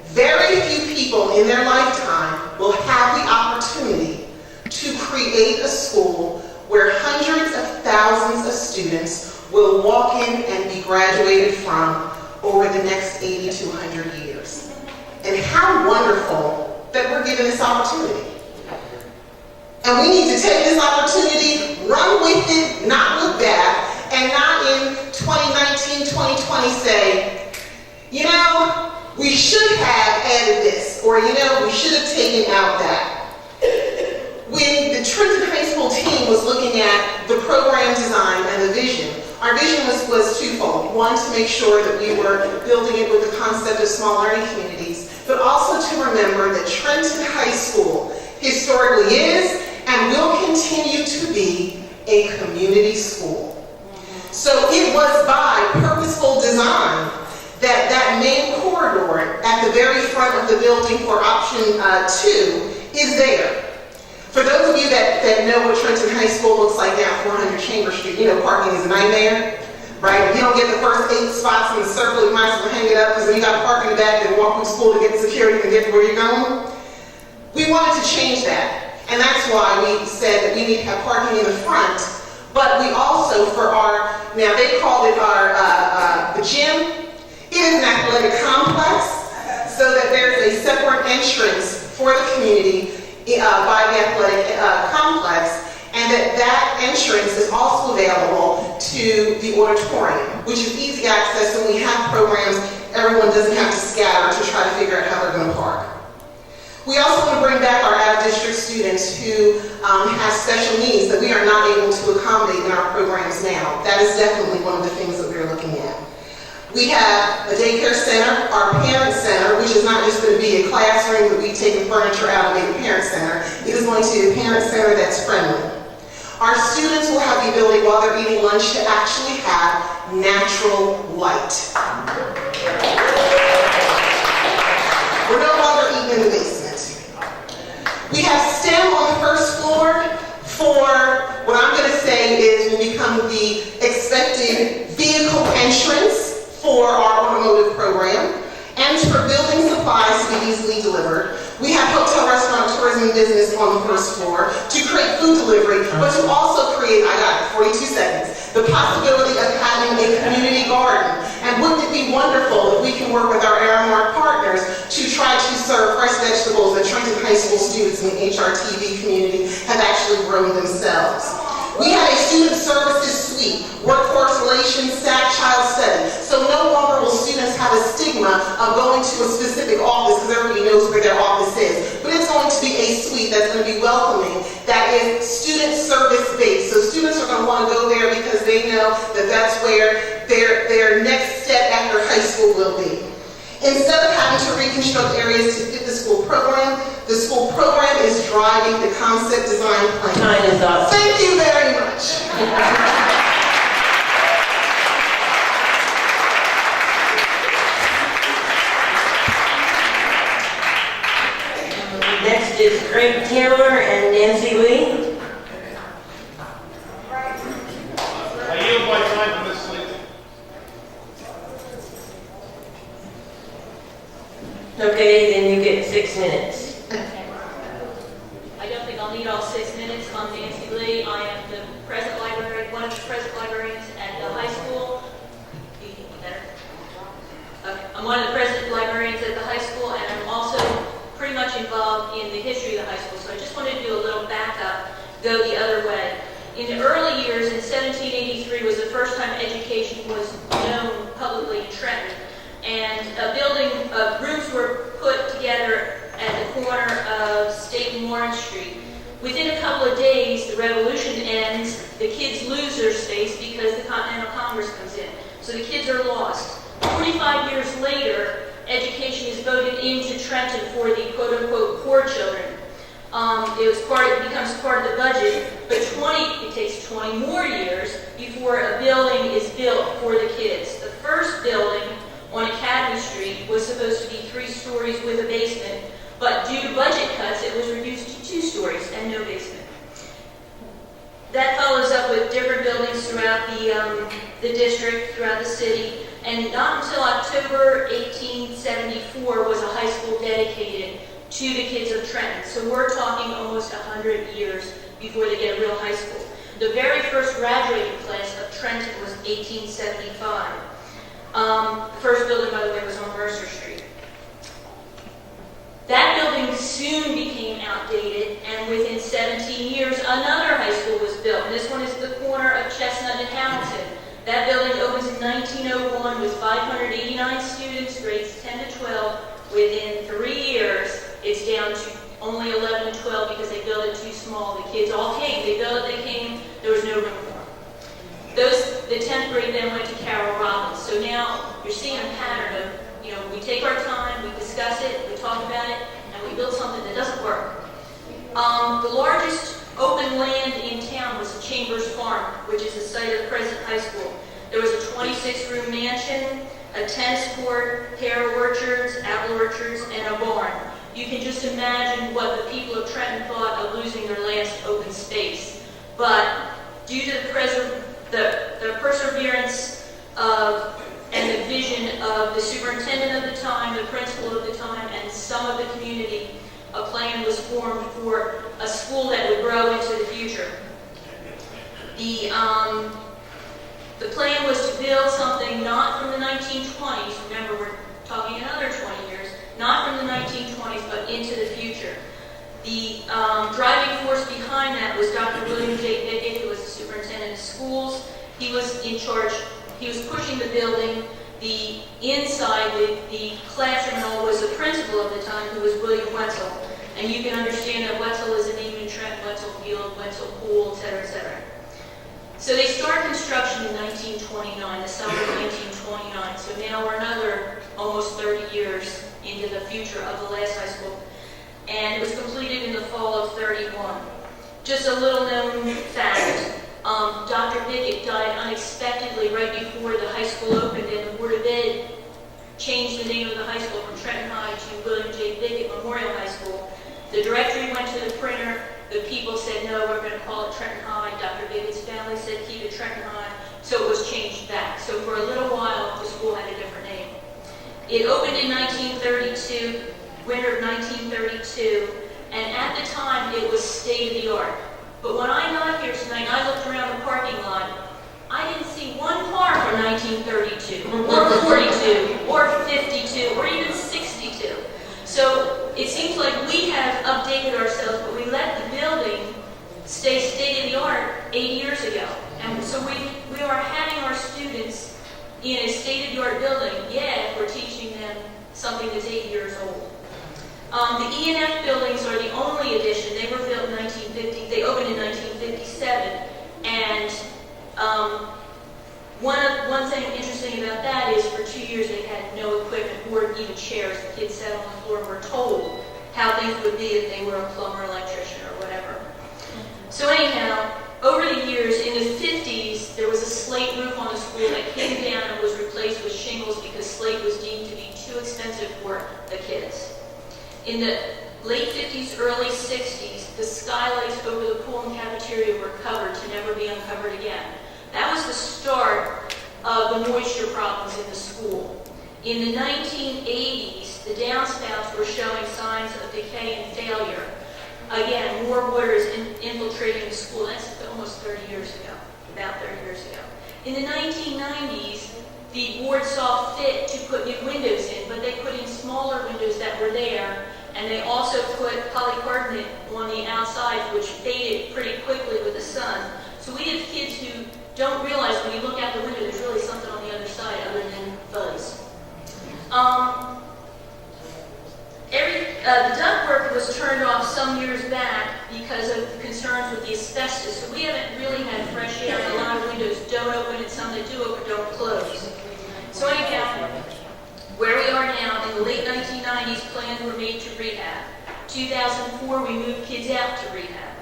Very few people in their lifetime will have the opportunity to create a school where hundreds of thousands of students will walk in and be graduated from over the next 80 to 100 years. And how wonderful that we're given this opportunity. And we need to take this opportunity, run with it, not look back, and not in 2019, 2020 say, you know, we should have added this, or you know, we should have taken out that. When the Trenton High School team was looking at the program design and the vision, our vision was twofold. One, to make sure that we were building it with the concept of small learning communities, but also to remember that Trenton High School historically is and will continue to be a community school. So it was by purposeful design that that main corridor at the very front of the building for option 2 is there. For those of you that know what Trenton High School looks like down 400 Chamber Street, you know parking is a nightmare, right? If you don't get the first 8 spots in the circle, you might as well hang it up because then you got to park in the back and walk through school to get the security and get to where you're going. We wanted to change that, and that's why we said that we need to have parking in the front, but we also, for our, now they called it our, the gym, it is an athletic complex, so that there's a separate entrance for the community by the athletic complex, and that entrance is also available to the auditorium, which is easy access. When we have programs, everyone doesn't have to scatter to try to figure out how they're going to park. We also want to bring back our out-of-district students who have special needs that we are not able to accommodate in our programs now. That is definitely one of the things that we're looking at. We have a daycare center, our parent center, which is not just going to be a classroom that we take the furniture out and make a parent center. It is going to be a parent center that's friendly. Our students will have the ability while they're eating lunch to actually have natural light. invested vehicle entrance for our automotive program, and for building supplies to be easily delivered. We have hotel, restaurant, tourism business on the first floor to create food delivery, but to also create, I got it, 42 seconds, the possibility of having a community garden. And wouldn't it be wonderful if we can work with our Aramark partners to try to serve fresh vegetables that Trenton High School students in the HRTV community have actually grown themselves. We had a student services suite, workforce relations, staff child study. So no longer will students have a stigma of going to a specific office because everybody knows where their office is. But it's going to be a suite that's going to be welcoming, that is student service based. So students are going to want to go there because they know that that's where their next step after high school will be. Instead of having to reconstruct areas to fit the school program is driving the concept design plan. Time is up. Thank you very much. Next is Greg Taylor and Nancy Lee. I yield my time to Ms. Lee. Okay, then you get 6 minutes. I don't think I'll need all 6 minutes. I'm Nancy Lee. I am the present librarian, one of the present librarians at the high school. Okay. I'm one of the present librarians at the high school, and I'm also pretty much involved in the history of the high school. So I just wanted to do a little backup, go the other way. In the early years, in 1783 was the first time education was known publicly in Trenton. And rooms were put together at the corner of State and Warren Street. Within a couple of days, the revolution ends, the kids lose their space because the Continental Congress comes in. So the kids are lost. 45 years later, education is voted into Trenton for the quote-unquote poor children. It becomes part of the budget, but it takes 20 more years before a building is built for the kids. The first building on Academy Street was supposed to be 3 stories with a basement, but due to budget cuts, it was reduced to 2 stories and no basement. That follows up with different buildings throughout the district, throughout the city, and not until October 1874 was a high school dedicated to the kids of Trenton. So we're talking almost 100 years before they get a real high school. The very first graduating class of Trenton was 1875. The first building, by the way, was on Mercer Street. That building soon became outdated, and within 17 years, another high school was built. And this one is at the corner of Chestnut and Hamilton. That building opens in 1901 with 589 students, grades 10 to 12. Within 3 years, it's down to only 11 and 12 because they built it too small. The kids all came. They built it, they came, there was no room for them. The 10th grade then went to Carol Robbins. So now you're seeing a pattern of, we take our time, we discuss it, we talk about it, and we build something that doesn't work. The largest open land in town was the Chambers Farm, which is the site of the present high school. There was a 26-room mansion, a tennis court, pear orchards, apple orchards, and a barn. You can just imagine what the people of Trenton thought of losing their last open space. But due to the perseverance of and the vision of the superintendent of the time, the principal of the time, and some of the community, a plan was formed for a school that would grow into the future. The plan was to build something not from the 1920s, remember we're talking another 20 years, not from the 1920s, but into the future. The driving force behind that was Dr. William J. Bickett, who was the superintendent of schools. He was in charge. He was pushing the building. The inside, the classroom and all, was the principal of the time, who was William Wetzel. And you can understand that Wetzel is a name in Trent, Wetzel Field, Wetzel Pool, et cetera, et cetera. So they start construction in 1929, the summer of 1929. So now we're another almost 30 years into the future of the last high school. And it was completed in the fall of 31. Just a little known fact. Dr. Bickett died unexpectedly right before the high school opened, and the Board of Ed changed the name of the high school from Trenton High to William J. Bickett Memorial High School. The directory went to the printer. The people said, no, we're going to call it Trenton High. Dr. Bickett's family said, keep it Trenton High. so it was changed back. So for a little while, the school had a different name. It opened in 1932, winter of 1932, and at the time it was state of the art. But when I got here tonight, I looked around the parking lot, I didn't see one car from 1932, or 42, or 52, or even 62. So it seems like we have updated ourselves, but we let the building stay state of the art 8 years ago. And so we are having our students in a state of the art building, yet we're teaching them something that's 8 years old. The E&F buildings are the only addition. They were built in 1950. They opened in 1957, and one thing interesting about that is for 2 years they had no equipment or even chairs. The kids sat on the floor and were told how things would be if they were a plumber, electrician, or whatever. So anyhow, over the years, in the 50s, there was a slate roof on the school that came down and was replaced with shingles because slate was deemed to be too expensive for the kids. In the late 50s, early 60s, the skylights over the pool and cafeteria were covered to never be uncovered again. That was the start of the moisture problems in the school. In the 1980s, the downspouts were showing signs of decay and failure. Again, more water is infiltrating the school. That's almost 30 years ago, about 30 years ago. In the 1990s, the board saw fit to put new windows in, but they put in smaller windows that were there, and they also put polycarbonate on the outside, which faded pretty quickly with the sun. So we have kids who don't realize when you look out the window, there's really something on the other side other than fuzz. The ductwork was turned off some years back because of concerns with the asbestos. So we haven't really had fresh air. A lot of windows don't open, and some that do open don't close. So anyhow, where we are now, in the late 1990s, plans were made to rehab. 2004, we moved kids out to rehab.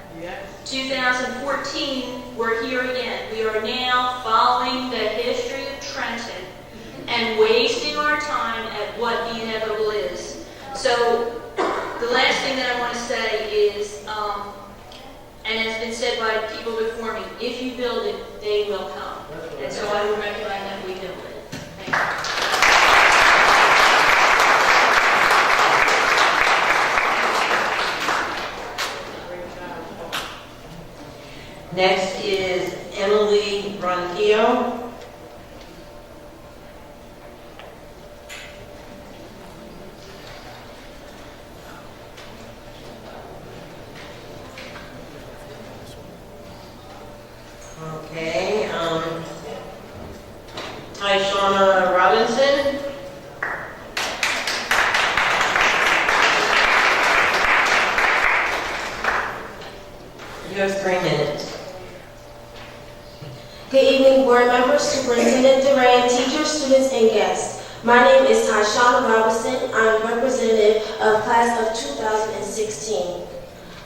2014, we're here again. We are now following the history of Trenton and wasting our time at what the inevitable is. So the last thing that I want to say is, and it's been said by people before me, if you build it, they will come. And so I would recommend that we build it. Thank you. Next is Emily Ronquillo. Okay, Tyshana Robinson. You have 3 minutes. Good evening, board members, Superintendent DeRay, teachers, students, and guests. My name is Tyshana Robinson. I am representative of class of 2016.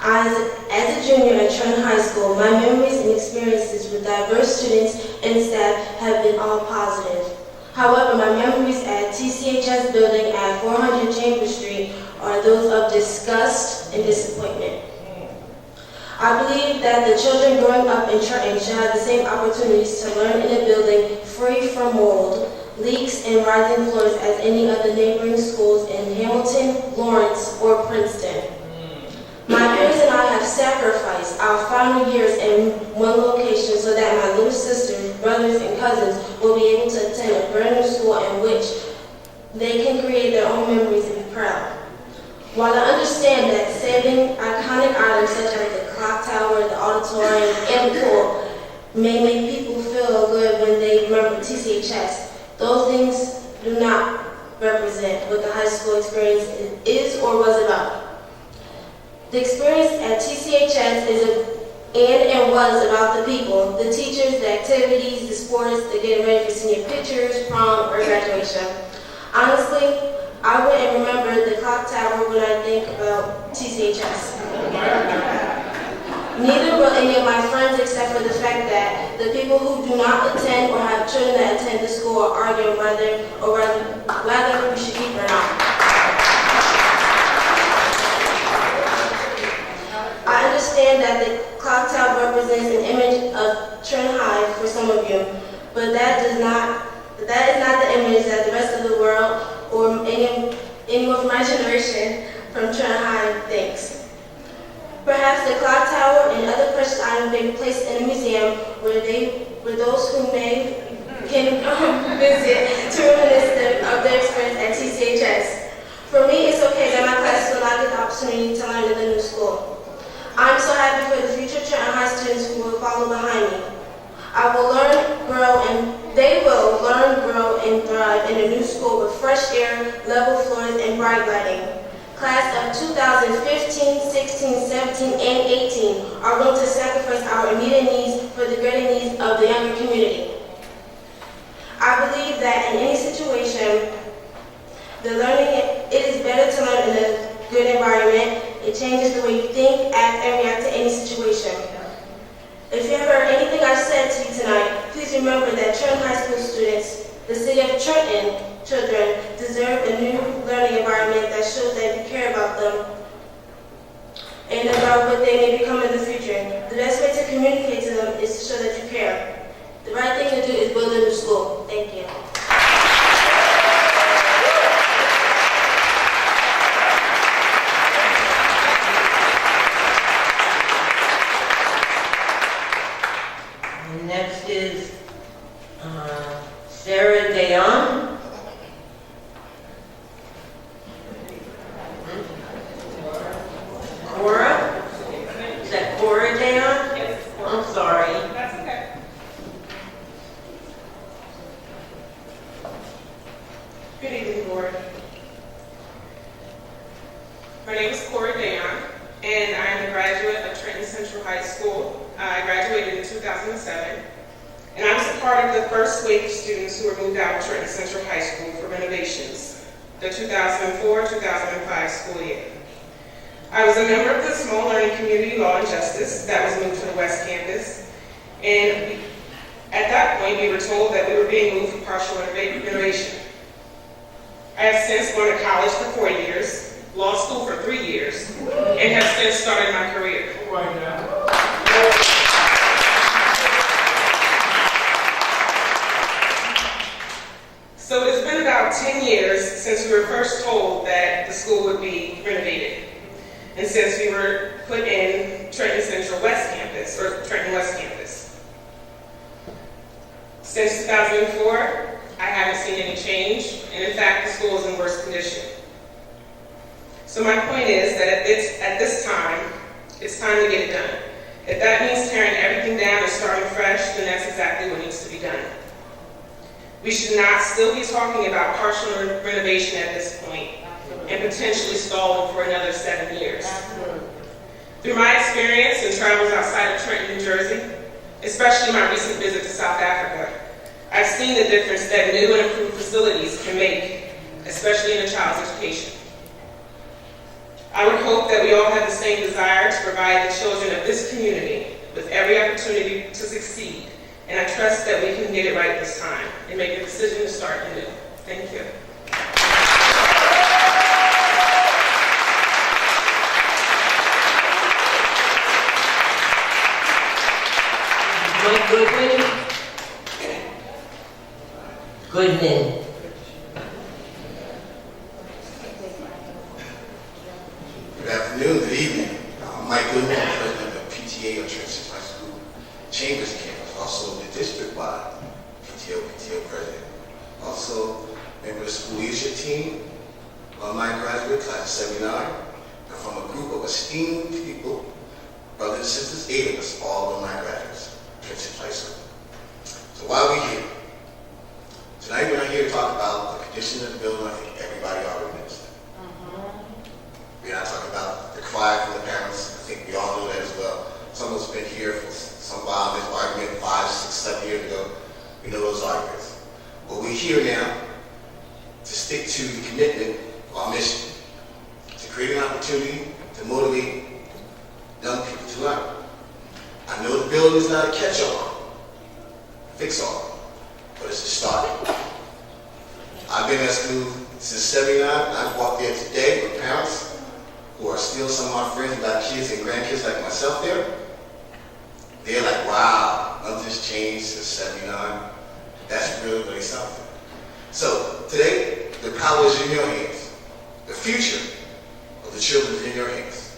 As a junior at Trenton High School, my memories and experiences with diverse students and staff have been all positive. However, my memories at TCHS building at 400 Chambers Street are those of disgust and disappointment. I believe that the children growing up in Trenton should have the same opportunities to learn in a building free from mold, leaks, and rising floors as any of the neighboring schools in Hamilton, Lawrence, or Princeton. My parents and I have sacrificed our final years in one location so that my little sisters, brothers, and cousins will be able to attend a brand new school in which they can create their own memories and be proud. While I understand that saving iconic items such as the clock tower, the auditorium, and the pool may make people feel good when they remember TCHS, those things do not represent what the high school experience is or was about. The experience at TCHS is and was about the people, the teachers, the activities, the sports, the getting ready for senior pictures, prom, or graduation. Honestly, I wouldn't remember the clock tower when I think about TCHS. Neither will any of my friends, except for the fact that the people who do not attend or have children that attend the school are arguing whether we should keep or not. I understand that the clock tower represents an image of Trenton High for some of you, but that is not the image that the rest of the world or anyone from my generation from Trenton High thinks. Perhaps the clock tower and other precious items may be placed in a museum where those who may can visit to reminisce of their experience at TCHS. For me, it's okay that my classes will not get the opportunity to learn in the new school. I'm so happy for the future Trenton High students who will follow behind me. I will learn, grow, and they will learn, grow, and thrive in a new school with fresh air, level floors, and bright lighting. Class of 2015, 16, 17, and 18 are willing to sacrifice our immediate needs for the greater needs of the younger community. I believe that in any situation, it is better to learn in a good environment. It changes the way you think, act, and react to any situation. If you have heard anything I've said to you tonight, please remember that Trenton High School students, the city of Trenton children, deserve a new learning environment that shows that you care about them and about what they may become in the future. The best way to communicate to them is to show that you care. The right thing to do is build a new school. Thank you. Next is Sarah Dayon. Cora? Is that Cora Dayon? Yes. I'm sorry. That's okay. Good evening, board. My name is Cora Dayon, and I am a graduate of Trenton Central High School. I graduated in 2007, and I was a part of the first wave of students who were moved out of Trenton Central High School for renovations, the 2004-2005 school year. I was a member of the Small Learning Community Law and Justice that was moved to the West Campus, and at that point we were told that we were being moved for partial renovation. I have since gone to college for 4 years, law school for 3 years, and have since started my career. Right now. So it's been about 10 years since we were first told that the school would be renovated, and since we were put in Trenton Central West Campus, or Trenton West Campus. Since 2004, I haven't seen any change, and in fact, the school is in worse condition. So my point is that at this time, it's time to get it done. If that means tearing everything down and starting fresh, then that's exactly what needs to be done. We should not still be talking about partial renovation at this point and potentially stalling for another 7 years. Through my experience and travels outside of Trenton, New Jersey, especially my recent visit to South Africa, I've seen the difference that new and improved facilities can make, especially in a child's education. I would hope that we all have the same desire to provide the children of this community with every opportunity to succeed, and I trust that we can get it right this time and make a decision to start anew. Thank you. Mike Goodman. Goodman. Good afternoon, good evening. I'm Mike Goodman, president of PTA of Trenton High School Chambers Campus, also the district-wide PTO president. Also, member of the school leadership team, alumni graduate, class of 79, and from a group of esteemed people, brothers and sisters, 8 of us, all alumni graduates, Trenton High School. So why are we here? Tonight we're not here to talk about the condition of the building. I think everybody already knows that. We're not talking about the cry from the parents. I think we all know that as well. Some of us have been here for some while. This argument 5, 6, 7 years ago. We know those arguments. But we're here now to stick to the commitment of our mission, to create an opportunity to motivate young people to learn. I know the building is not a catch-all, fix-all, but it's a start. I've been at school since 79. I've walked there today with parents who are still some of my friends who got kids and grandkids like myself there. They're like, wow, nothing's changed since 79. That's really, really something. So today, the power is in your hands. The future of the children is in your hands.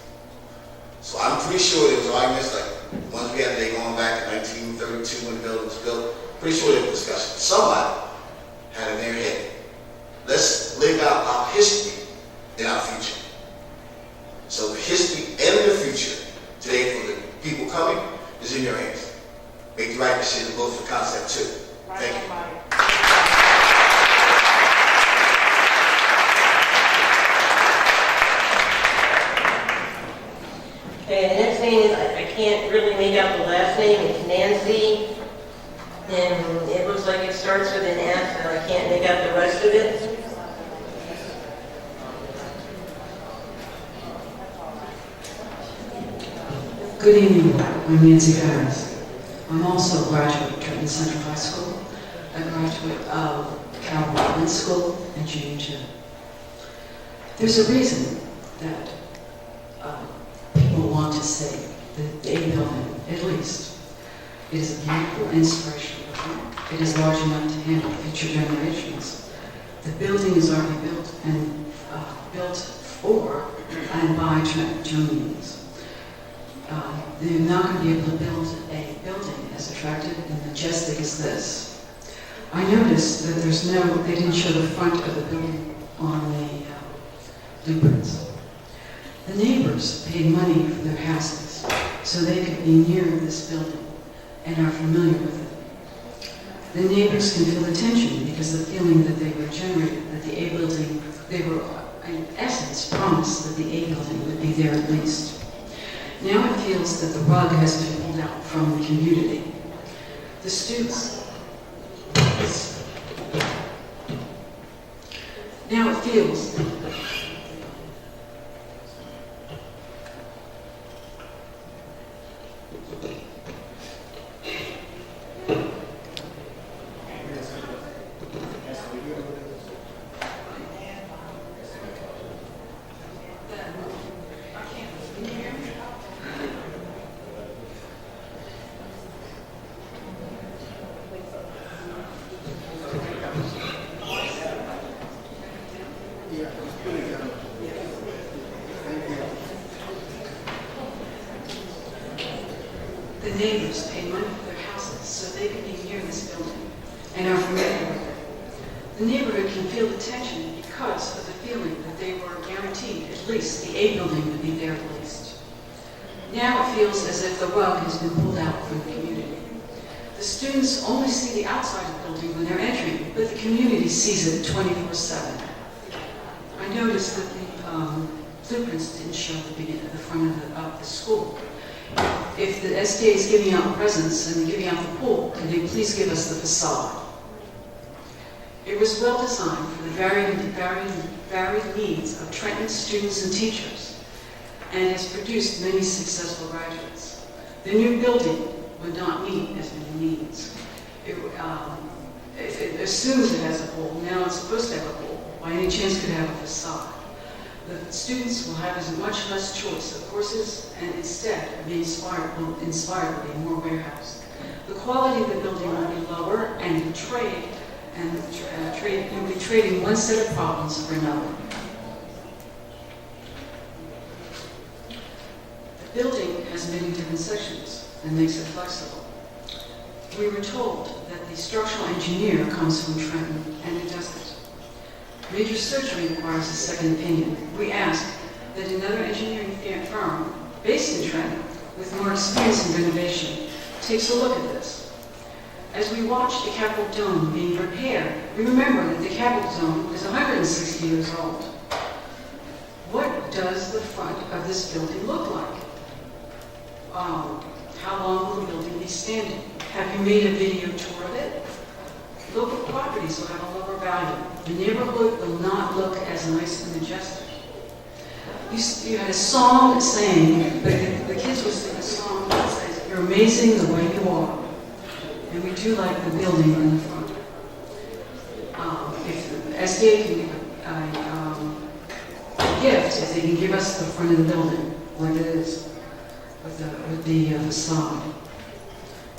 So I'm pretty sure there was arguments like ones we had today going back to 1932 when the building was built. Pretty sure there was discussion. Somebody had in their head, let's live out our history in our future. So the history and the future today for the people coming is in your hands. Make the right decision, vote for concept 2. Thank you. Okay, the next name is, I can't really make out the last name, it's Nancy, and it looks like it starts with an F, and I can't make out the rest of it. Good evening, I'm Nancy Harris. I'm also a graduate of Trenton Central High School, a graduate of Cal Robbins School and GU2. There's a reason that people want to say that the A building, at least, is a beautiful, inspirational building. It is large enough to handle future generations. The building is already built and built for and by Trentonians. They're not going to be able to build a building as attractive and majestic as this. I noticed that they didn't show the front of the building on the blueprints. The neighbors paid money for their houses so they could be near this building and are familiar with it. The neighbors can feel the tension because the feeling that they were generated, that the A building, they were in essence promised that the A building would be there at least. Now it feels that the rug has been pulled out from the community. The students. Now it feels. The neighbors paid money for their houses so they could be near this building and are familiar with it. The neighborhood can feel the tension because of the feeling that they were guaranteed at least the A building would be there at least. Now it feels as if the rug has been pulled out from the community. The students only see the outside of the building when they're entering, but the community sees it 24/7. I noticed that the blueprints didn't show the front of the school. If the SDA is giving out presents and giving out the pool, can they please give us the facade? It was well designed for the varied needs of Trenton students and teachers, and has produced many successful graduates. The new building would not meet as many needs. It assumes it has a pool. Now it's supposed to have a pool. By any chance could have a facade. The students will have as much less choice of courses and instead be inspired to be more warehouse. The quality of the building will be lower and you'll be trading one set of problems for another. The building has many different sections and makes it flexible. We were told that the structural engineer comes from Trenton and it doesn't. Major surgery requires a second opinion. We ask that another engineering firm based in Trenton with more experience in renovation takes a look at this. As we watch the Capitol Dome being repaired, we remember that the Capitol Dome is 160 years old. What does the front of this building look like? How long will the building be standing? Have you made a video tour of it? Local properties will have a lower value. The neighborhood will not look as nice and majestic. You had a song saying, the kids would sing a song that says, "You're amazing the way you are." And we do like the building in the front. If the SDA can give a gift, if they can give us the front of the building, like it is, with the facade.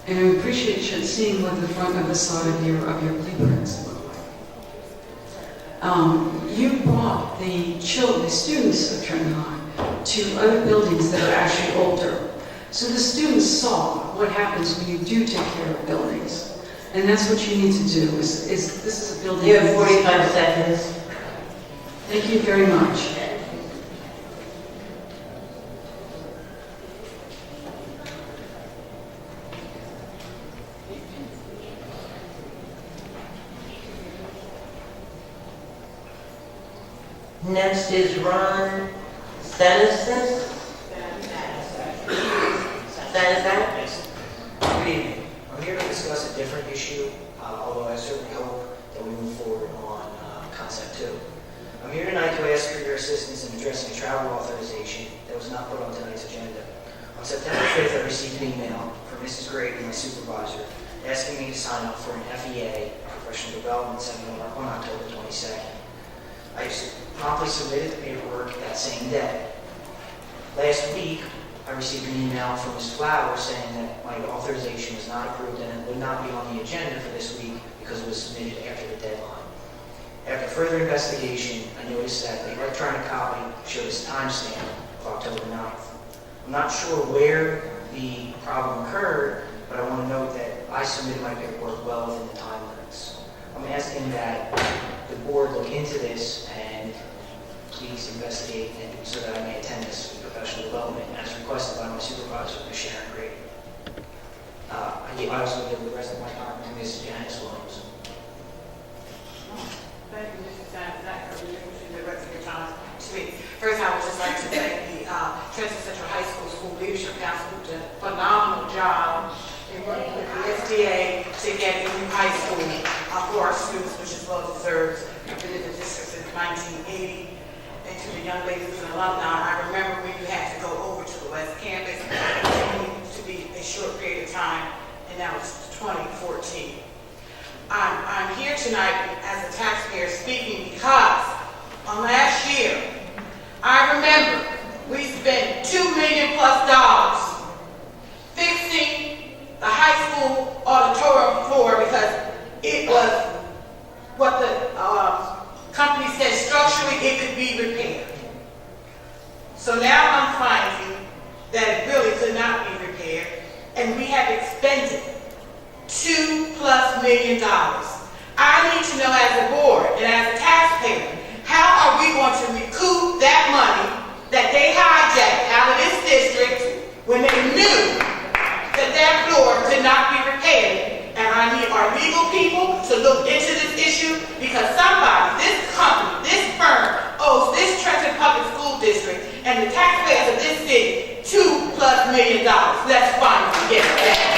And I appreciate seeing what the front of the side of your blueprints look like. You brought the students of Trenton High to other buildings that are actually older. So the students saw what happens when you do take care of buildings. And that's what you need to do, is this is a building. You have 45 seconds. Thank you very much. Next is Ron Stanislas. Good evening. I'm here to discuss a different issue, although I certainly hope that we move forward on concept 2. I'm here tonight to ask for your assistance in addressing a travel authorization that was not put on tonight's agenda. On September 5th, I received an email from Mrs. Grady, my supervisor, asking me to sign up for an FEA, Professional Development Seminar, on October 22nd. I promptly submitted the paperwork that same day. Last week, I received an email from Ms. Flowers saying that my authorization was not approved and it would not be on the agenda for this week because it was submitted after the deadline. After further investigation, I noticed that the electronic copy showed a timestamp of October 9th. I'm not sure where the problem occurred, but I want to note that I submitted my paperwork well within the time limits. I'm asking that the board look into this and please investigate and so that I may attend this professional development as requested by my supervisor, Ms. Sharon Grady. I also give the rest of my time to Ms. Janice Williams. Thank you, Mr. Zach, for relinquishing the rest of your time to me. First, I would just like to thank the Trenton Central High School School Leadership Council who did a phenomenal job in working with the SDA to get a new high school for our students, which is well deserved. I've been in the district since 1980. And to the young ladies and alumni, I remember when you had to go over to the West Campus. It continued to be a short period of time, and that was 2014. I'm here tonight as a taxpayer speaking because on last year, I remember we spent $2 million+ fixing the high school auditorium floor because it was what the company said structurally it could be repaired. So now I'm finding that it really could not be repaired, and we have expended $2+ million. I need to know as a board and as a taxpayer, how are we going to recoup that money that they hijacked out of this district when they knew that that floor could not be repaired? And I need our legal people to look into this issue because somebody, this company, this firm owes this Trenton Public School District and the taxpayers of this city $2+ million. Let's finally get it back.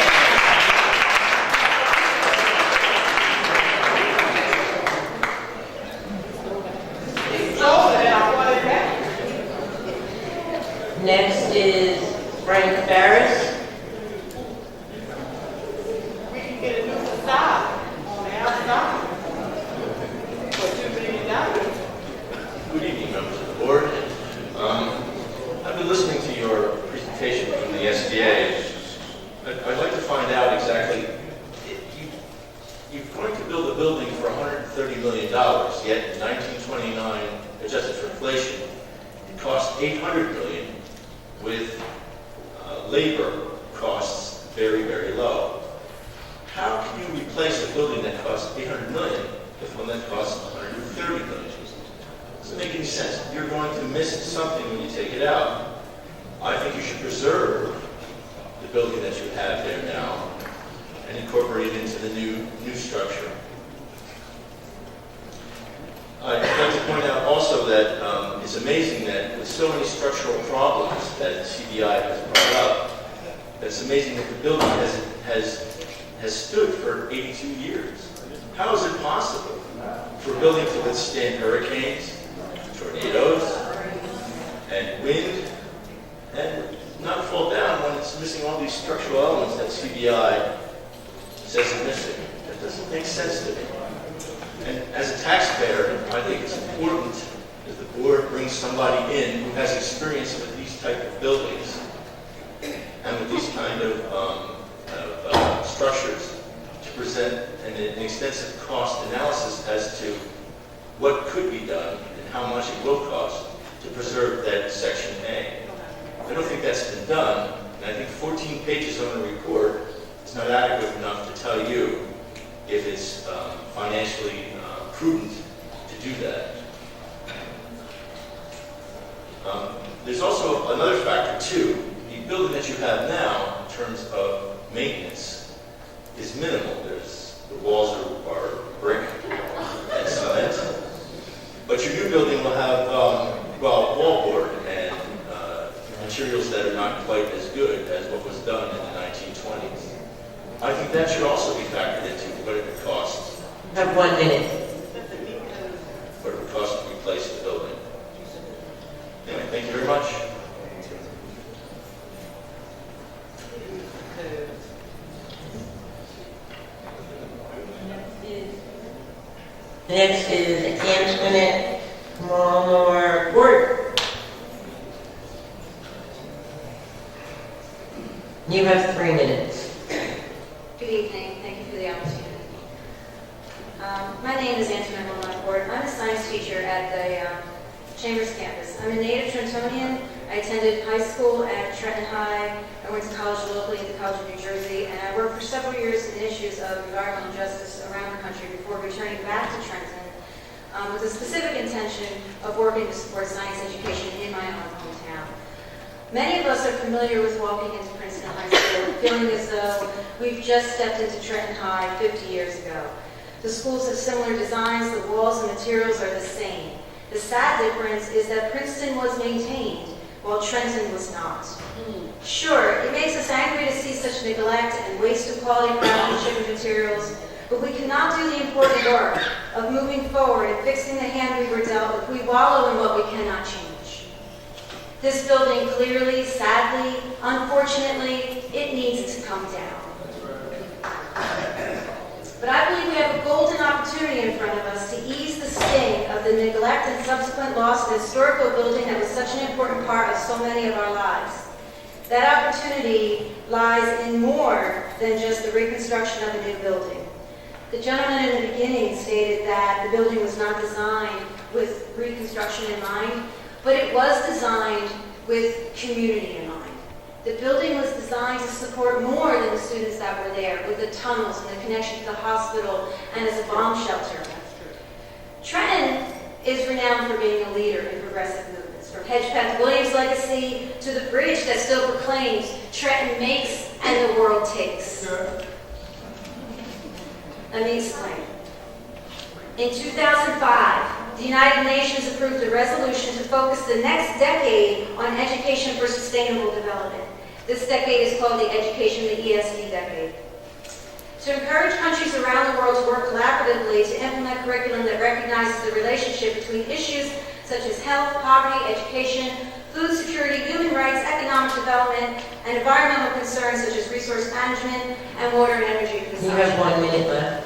Next is Frank Barris. We can get a new facade on the outside for $2 million. Good evening, members of the board. I've been listening to your presentation from the SDA. I'd like to find out exactly, you're going to build a building for $130 million, yet in 1929, adjusted for inflation, it cost $800 million with labor costs very, very low. How can you replace a building that costs $800 million with one that costs $130 million? Doesn't make any sense. You're going to miss something when you take it out. I think you should preserve the building that you have there now and incorporate it into the new structure. I'd like to point out also that it's amazing that with so many structural problems that CBI has brought up, it's amazing that the building has stood for 82 years. How is it possible for a building to withstand hurricanes, tornadoes, and wind, and not fall down when it's missing all these structural elements that CBI says is missing? That doesn't make sense to me. And as a taxpayer, I think it's important that the board brings somebody in who has experience with these type of buildings and with these kind of structures to present an extensive cost analysis as to what could be done and how much it will cost to preserve that Section A. I don't think that's been done, and I think 14 pages on the report is not adequate enough to tell you if it's financially prudent to do that. There's also another factor too. The building that you have now, in terms of maintenance, is minimal. The walls are brick and cement, but your new building will have wallboard and materials that are not quite as good as what was done in the 1920s. I think that should also be factored into what it would cost. Have 1 minute. What it would cost to replace the building. Anyway, thank you very much. Next is Antoinette Mulner Gordon. You have 3 minutes. Good evening. Thank you for the opportunity. My name is Antoinette Mulner Gordon. I'm a science teacher at the Chambers campus. I'm a native Trentonian. I attended high school at Trenton High. I went to college locally at the College of New Jersey, and I worked for several years in issues of environmental justice around the country before returning back to Trenton with a specific intention of working to support science education in my own hometown. Many of us are familiar with walking into Princeton High School, feeling as though we've just stepped into Trenton High 50 years ago. The schools have similar designs, the walls and materials are the same. The sad difference is that Princeton was maintained, while Trenton was not. Sure, it makes us angry to see such neglect and waste of quality craftsmanship and materials, but we cannot do the important work of moving forward and fixing the hand we were dealt if we wallow in what we cannot change. This building clearly, sadly, unfortunately, it needs to come down. But I believe we have a golden opportunity in front of us to ease the sting of the neglect and subsequent loss of a historical building that was such an important part of so many of our lives. That opportunity lies in more than just the reconstruction of a new building. The gentleman in the beginning stated that the building was not designed with reconstruction in mind, but it was designed with community in mind. The building was designed to support more than the students that were there, with the tunnels and the connection to the hospital and as a bomb shelter. Trenton is renowned for being a leader in progressive movements, from Hedgepeth Williams' legacy to the bridge that still proclaims Trenton makes and the world takes. Let me explain. In 2005, the United Nations approved a resolution to focus the next decade on education for sustainable development. This decade is called the Education, the ESD decade. To encourage countries around the world to work collaboratively to implement curriculum that recognizes the relationship between issues such as health, poverty, education, food security, human rights, economic development, and environmental concerns such as resource management and water and energy consumption. You have 1 minute left.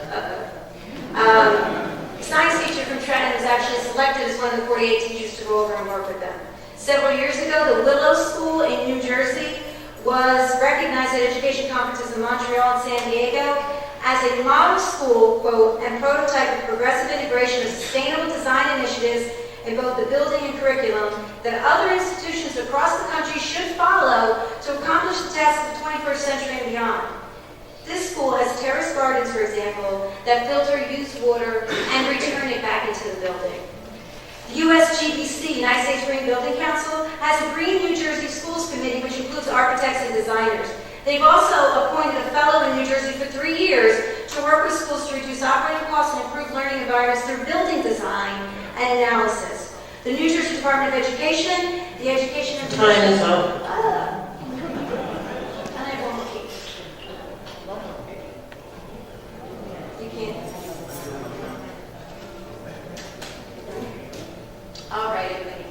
Science teacher from Trenton was actually selected as one of the 48 teachers to go over and work with them. Several years ago, the Willow School in New Jersey was recognized at education conferences in Montreal and San Diego as a model school, quote, and prototype of progressive integration of sustainable design initiatives in both the building and curriculum that other institutions across the country should follow to accomplish the tasks of the 21st century and beyond. This school has terrace gardens, for example, that filter used water and return it back into the building. The USGBC, United States Green Building Council, has a Green New Jersey Schools Committee, which includes architects and designers. They've also appointed a fellow in New Jersey for 3 years to work with schools to reduce operating costs and improve learning environments through building design and analysis. The New Jersey Department of Education, the Education... Time is up. All right, everybody.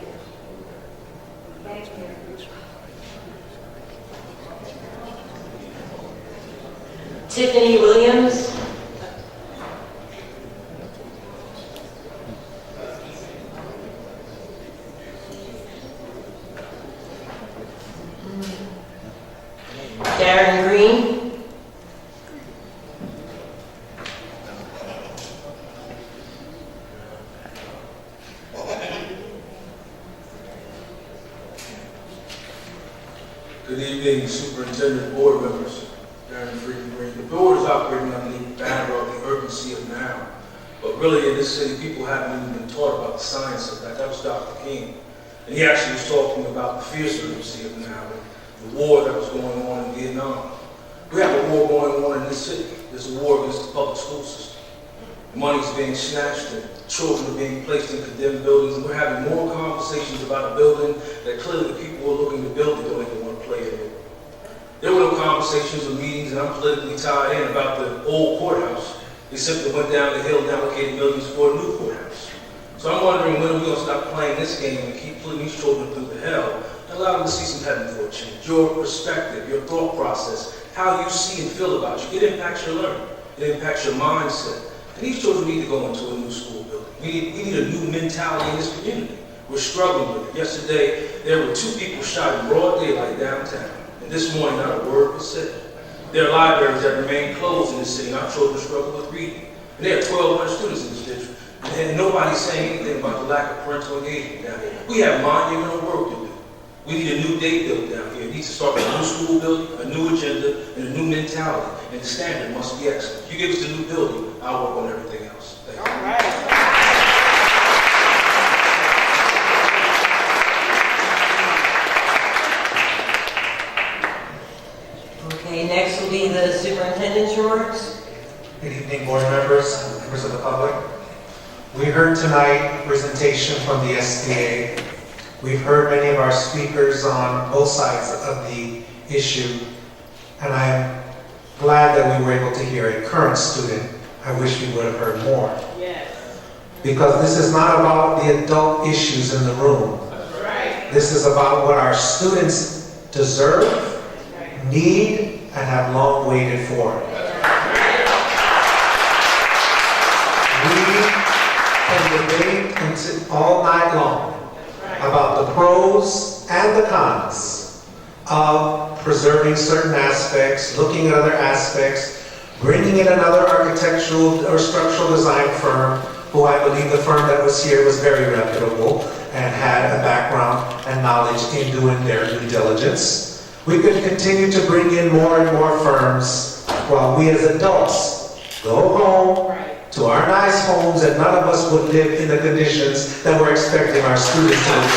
Thank you. Tiffany Williams. Darren Green. Good evening, Superintendent, board members. Darren Freeman Green. The board is operating under the banner of the urgency of now. But really, in this city, people haven't even been taught about the science of that. That was Dr. King. And he actually was talking about the fierce urgency of now and the war that was going on in Vietnam. We have a war going on in this city. There's a war against the public school system. The money's being snatched and children are being placed in condemned buildings. And we're having more conversations about a building that clearly the people who are looking to build it don't even want to play in it. There were no conversations or meetings, and I'm politically tied in about the old courthouse. They simply went down the hill and allocated millions for a new courthouse. So I'm wondering when are we going to stop playing this game and keep putting these children through the hell and allow them to see some heaven for a change. Your perspective, your thought process, how you see and feel about you, it impacts your learning. It impacts your mindset. And these children need to go into a new school building. We need a new mentality in this community. We're struggling with it. Yesterday, there were 2 people shot in broad daylight downtown. And this morning, not a word was said. There are libraries that remain closed in this city, and our children struggle with reading. And there are 1,200 students in this district. And nobody's saying anything about the lack of parental engagement down here. We have monumental work to do. We need a new day built down here. It needs to start with a new school building, a new agenda, and a new mentality. And the standard must be excellent. If you give us a new building, I'll work on everything else. Thank you. All right. Okay, next will be the superintendent's remarks. Good evening, board members, members of the public. We heard tonight a presentation from the SDA. We've heard many of our speakers on both sides of the issue, and I'm glad that we were able to hear a current student. I wish we would have heard more. Yes. Because this is not about the adult issues in the room. That's right. This is about what our students deserve, need, and have long waited for. We can debate all night long about the pros and the cons of preserving certain aspects, looking at other aspects, bringing in another architectural or structural design firm, who I believe the firm that was here was very reputable and had a background and knowledge in doing their due diligence. We could continue to bring in more and more firms while we as adults go home to our nice homes, and none of us would live in the conditions that we're expecting our students to live.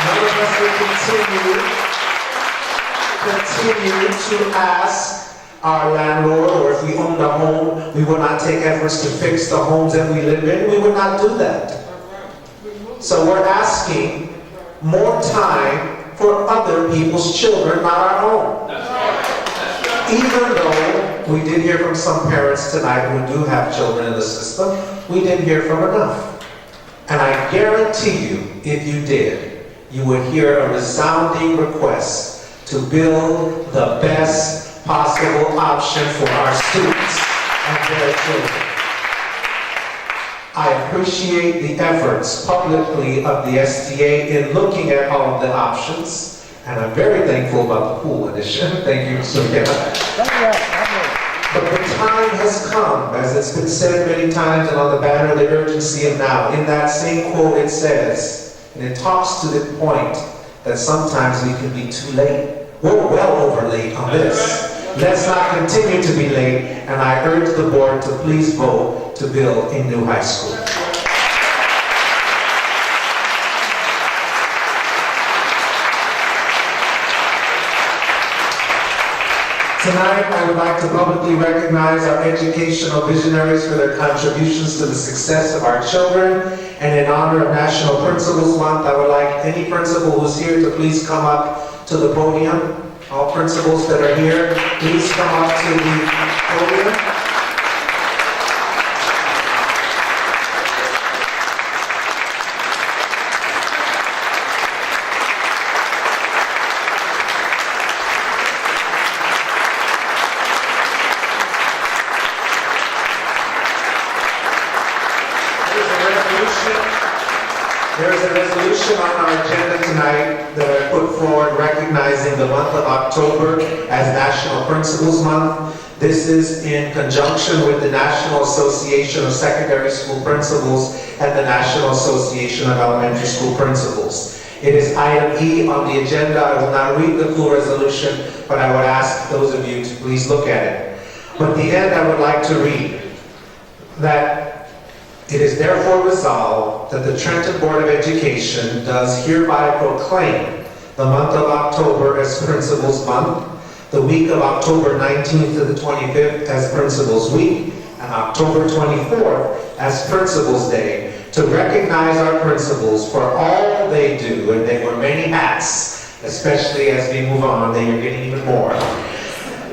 None of us will continue to ask our landlord, or if we owned a home, we would not take efforts to fix the homes that we live in. We would not do that. So we're asking more time for other people's children, not our own. Even though we did hear from some parents tonight who do have children in the system, we didn't hear from enough. And I guarantee you, if you did, you would hear a resounding request to build the best possible option for our students and their children. I appreciate the efforts publicly of the STA in looking at all of the options. And I'm very thankful about the pool addition. Thank you, Mr. Chairman. But the time has come, as it's been said many times, and on the banner of the urgency of now. In that same quote it says, and it talks to the point that sometimes we can be too late. We're well over late on this. Let's not continue to be late, and I urge the board to please vote to build a new high school. Tonight, I would like to publicly recognize our educational visionaries for their contributions to the success of our children. And in honor of National Principals Month, I would like any principal who's here to please come up to the podium. All principals that are here, please come up to the podium. There's a resolution on our agenda tonight that I put forward recognizing the month of October as National Principals Month. This is in conjunction with the National Association of Secondary School Principals and the National Association of Elementary School Principals. It is item E on the agenda. I will not read the full resolution, but I would ask those of you to please look at it. But at the end, I would like to read that it is therefore resolved that the Trenton Board of Education does hereby proclaim the month of October as Principals Month, the week of October 19th to the 25th as Principals Week, and October 24th as Principals Day, to recognize our principals for all they do, and they wear many hats, especially as we move on, they are getting even more,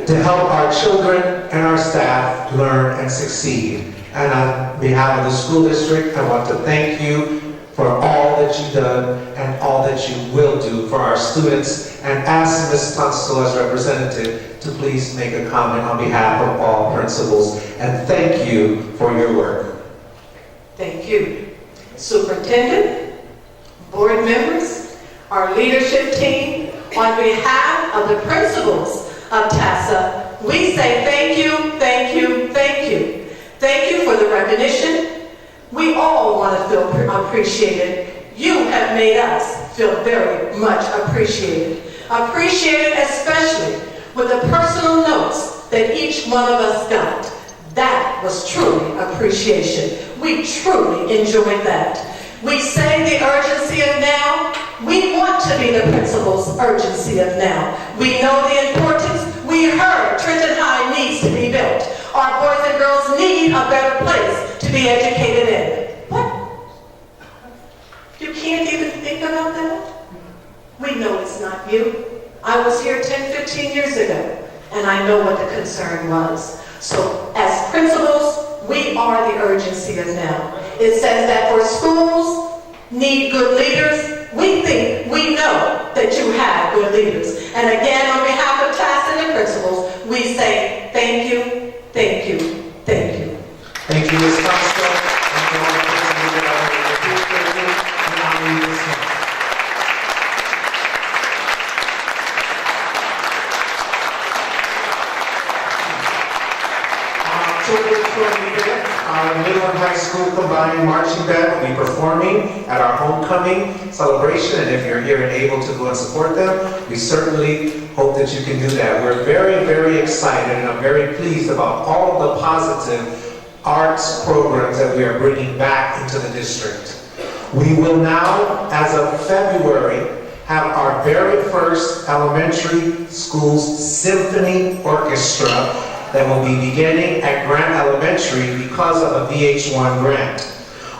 to help our children and our staff learn and succeed. And on behalf of the school district, I want to thank you for all that you've done and all that you will do for our students, and ask Ms. Tunstall as representative to please make a comment on behalf of all principals, and thank you for your work. Thank you. Superintendent, board members, our leadership team, on behalf of the principals of TASA, we say thank you, thank you, thank you. Thank you for the recognition. We all want to feel appreciated. You have made us feel very much appreciated. Appreciated especially with the personal notes that each one of us got. That was truly appreciation. We truly enjoyed that. We say the urgency of now. We want to be the principal's urgency of now. We know the importance. We heard Trenton High needs to be built. Our boys and girls need a better place to be educated in. What? You can't even think about that? We know it's not you. I was here 10, 15 years ago, and I know what the concern was. So as principals, we are the urgency of now. It says that for schools need good leaders. We think, we know that you have good leaders. And again, on behalf of TASA and the principals, we say thank you, thank you, thank you. Thank you, Ms. Tunstall. And to all the principals that are here, and I'll read this one. October 25th, our Midland High School Combined Marching Band will be performing at our homecoming celebration, and if you're here and able to go and support them, we certainly hope that you can do that. We're very, very excited, and I'm very pleased about all of the positive arts programs that we are bringing back into the district. We will now, as of February, have our very first elementary school's symphony orchestra that will be beginning at Grant Elementary because of a VH1 grant.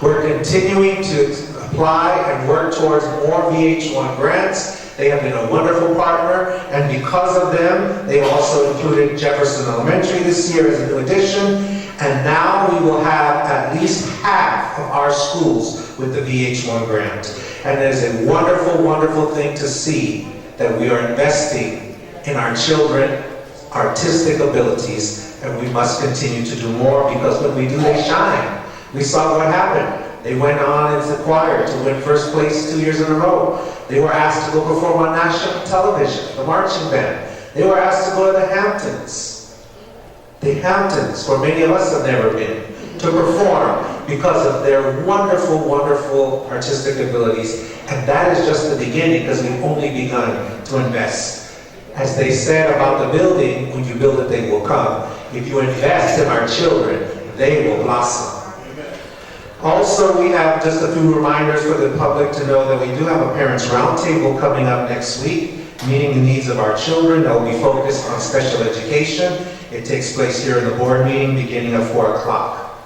We're continuing to apply and work towards more VH1 grants. They have been a wonderful partner, and because of them, they also included Jefferson Elementary this year as a new addition, and now we will have at least half of our schools with the VH1 grant. And it is a wonderful, wonderful thing to see that we are investing in our children, artistic abilities, and we must continue to do more, because when we do, they shine. We saw what happened. They went on as a choir to win first place 2 years in a row. They were asked to go perform on national television, the marching band. They were asked to go to the Hamptons. The Hamptons, where many of us have never been, to perform because of their wonderful, wonderful artistic abilities. And that is just the beginning, because we've only begun to invest. As they said about the building, when you build it, they will come. If you invest in our children, they will blossom. Also, we have just a few reminders for the public to know that we do have a Parents Roundtable coming up next week, meeting the needs of our children. That will be focused on special education. It takes place here in the board meeting beginning at 4 o'clock.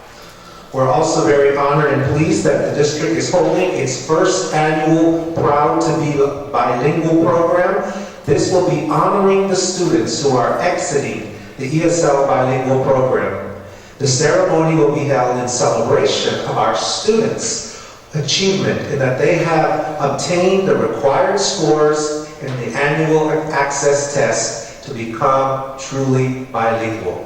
We're also very honored and pleased that the district is holding its first annual Proud to Be Bilingual program. This will be honoring the students who are exiting the ESL bilingual program. The ceremony will be held in celebration of our students' achievement in that they have obtained the required scores in the annual access test to become truly bilingual.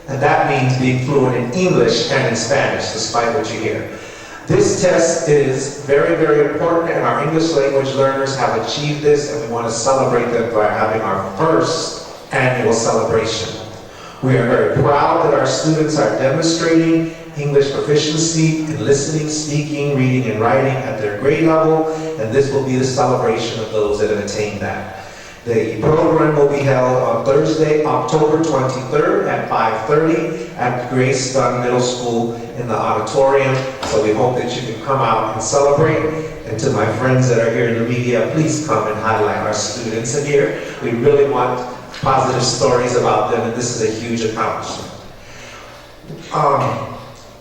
And that means being fluent in English and in Spanish, despite what you hear. This test is very, very important, and our English language learners have achieved this, and we want to celebrate them by having our first annual celebration. We are very proud that our students are demonstrating English proficiency in listening, speaking, reading, and writing at their grade level, and this will be the celebration of those that have attained that. The program will be held on Thursday, October 23rd at 5:30 at Grace Dunn Middle School in the auditorium. So we hope that you can come out and celebrate. And to my friends that are here in the media, please come and highlight our students in here. We really want positive stories about them, and this is a huge accomplishment.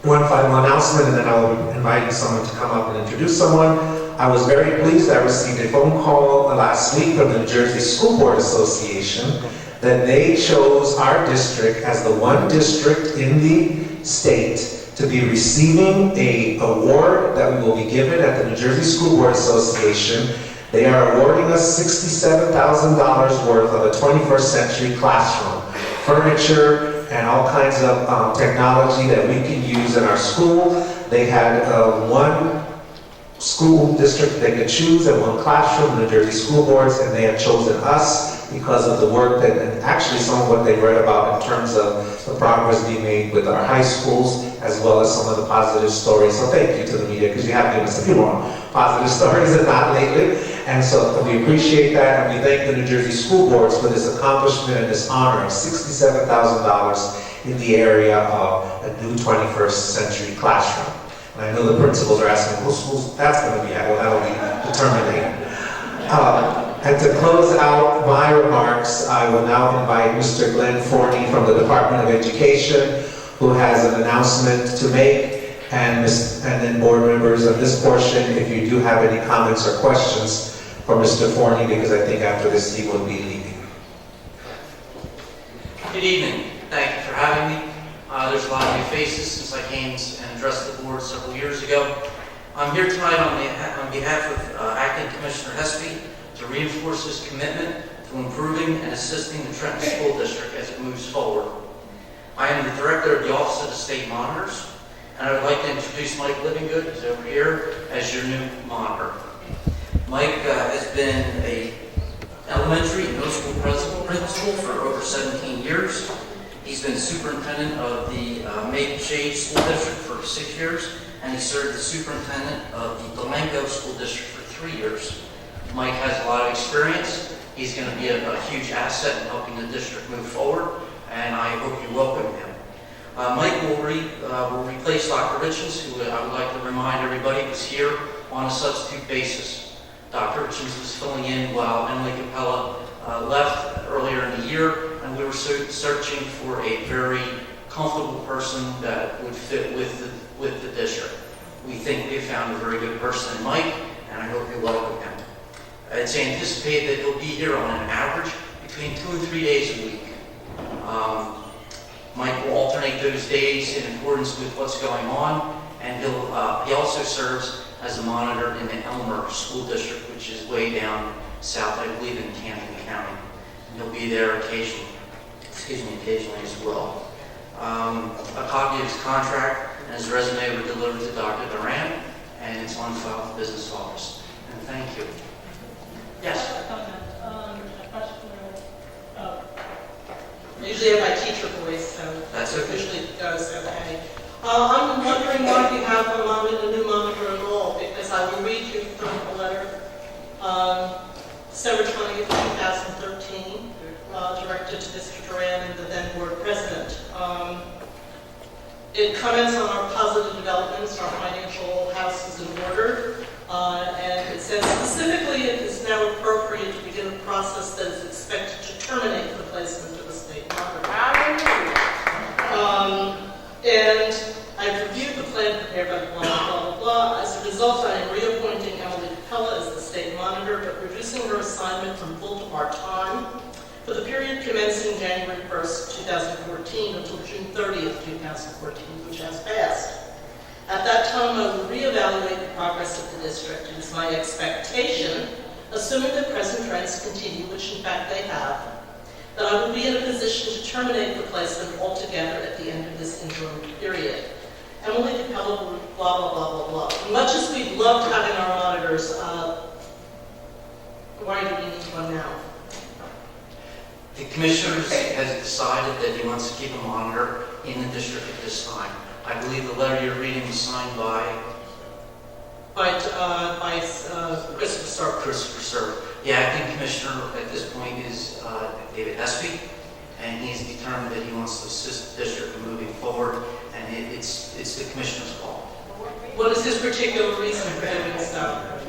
One final announcement, and then I'll be inviting someone to come up and introduce someone. I was very pleased. I received a phone call last week from the New Jersey School Board Association that they chose our district as the one district in the state to be receiving an award that we will be given at the New Jersey School Board Association. They are awarding us $67,000 worth of a 21st century classroom, furniture, and all kinds of technology that we can use in our school. They had one school district they could choose and one classroom, the New Jersey School Boards, and they have chosen us because of the work that, and actually some of what they read about in terms of the progress being made with our high schools, as well as some of the positive stories. So thank you to the media, because you have given us a few more positive stories and not lately. And so we appreciate that, and we thank the New Jersey School Boards for this accomplishment and this honor of $67,000 in the area of a new 21st century classroom. And I know the principals are asking, whose school that's going to be at? Well, that will be determined later. And to close out my remarks, I will now invite Mr. Glenn Forney from the Department of Education, who has an announcement to make, and then board members of this portion, if you do have any comments or questions for Mr. Forney, because I think after this he will be leaving. Good evening. Thank you for having me. There's a lot of new faces since I came and addressed the board several years ago. I'm here tonight on behalf of Acting Commissioner Hespy to reinforce his commitment to improving and assisting the Trenton School District as it moves forward. I am the Director of the Office of the State Monitors, and I would like to introduce Mike Livingood, who's over here, as your new monitor. Mike has been an elementary and middle school principal for over 17 years. He's been superintendent of the Maple Shade School District for 6 years, and he served as superintendent of the Delanco School District for 3 years. Mike has a lot of experience. He's going to be a huge asset in helping the district move forward, and I hope you welcome him. Mike will replace Dr. Richens, who I would like to remind everybody was here on a substitute basis. Dr. Richens was filling in while Emily Capella left earlier in the year, and we were searching for a very comfortable person that would fit with the district. We think we have found a very good person in Mike, and I hope you welcome him. It's anticipated that he'll be here on an average between 2 and 3 days a week. Mike will alternate those days in accordance with what's going on, and he also serves as a monitor in the Elmer School District, which is way down south, I believe, in Camden County. And he'll be there occasionally as well. A copy of his contract and his resume were delivered to Dr. Duran, and it's on file at the business office. And thank you. Yes. Usually I have my teacher voice, so that's okay. Usually it goes okay. I'm wondering why you have a new monitor at all, because I will read you from the letter, December 20th, 2013, directed to Mr. Duran and the then board president. It comments on our positive developments, our financial house is in order, and it says specifically it is now appropriate to begin a process that is expected to terminate the placement of a state monitor. And I've reviewed the plan prepared by blah, blah, blah, blah. As a result, I am reappointing Emily Capella as the state monitor, but reducing her assignment from full to part-time for the period commencing January 1st, 2014 until June 30th, 2014, which has passed. At that time, I will reevaluate the progress of the district. It is my expectation, assuming that present trends continue, which in fact they have, that I will be in a position to terminate the placement altogether at the end of this interim period. Emily Capella will blah, blah, blah, blah, blah. Much as we've loved having our monitors, why do we need one now? The commissioners has decided that he wants to keep a monitor in the district at this time. I believe the letter you're reading was signed by Christopher Sir. Christopher Sir. The acting commissioner at this point is David Espy, and he's determined that he wants to assist the district in moving forward, and it's the commissioner's call. What is his particular reason for doing so?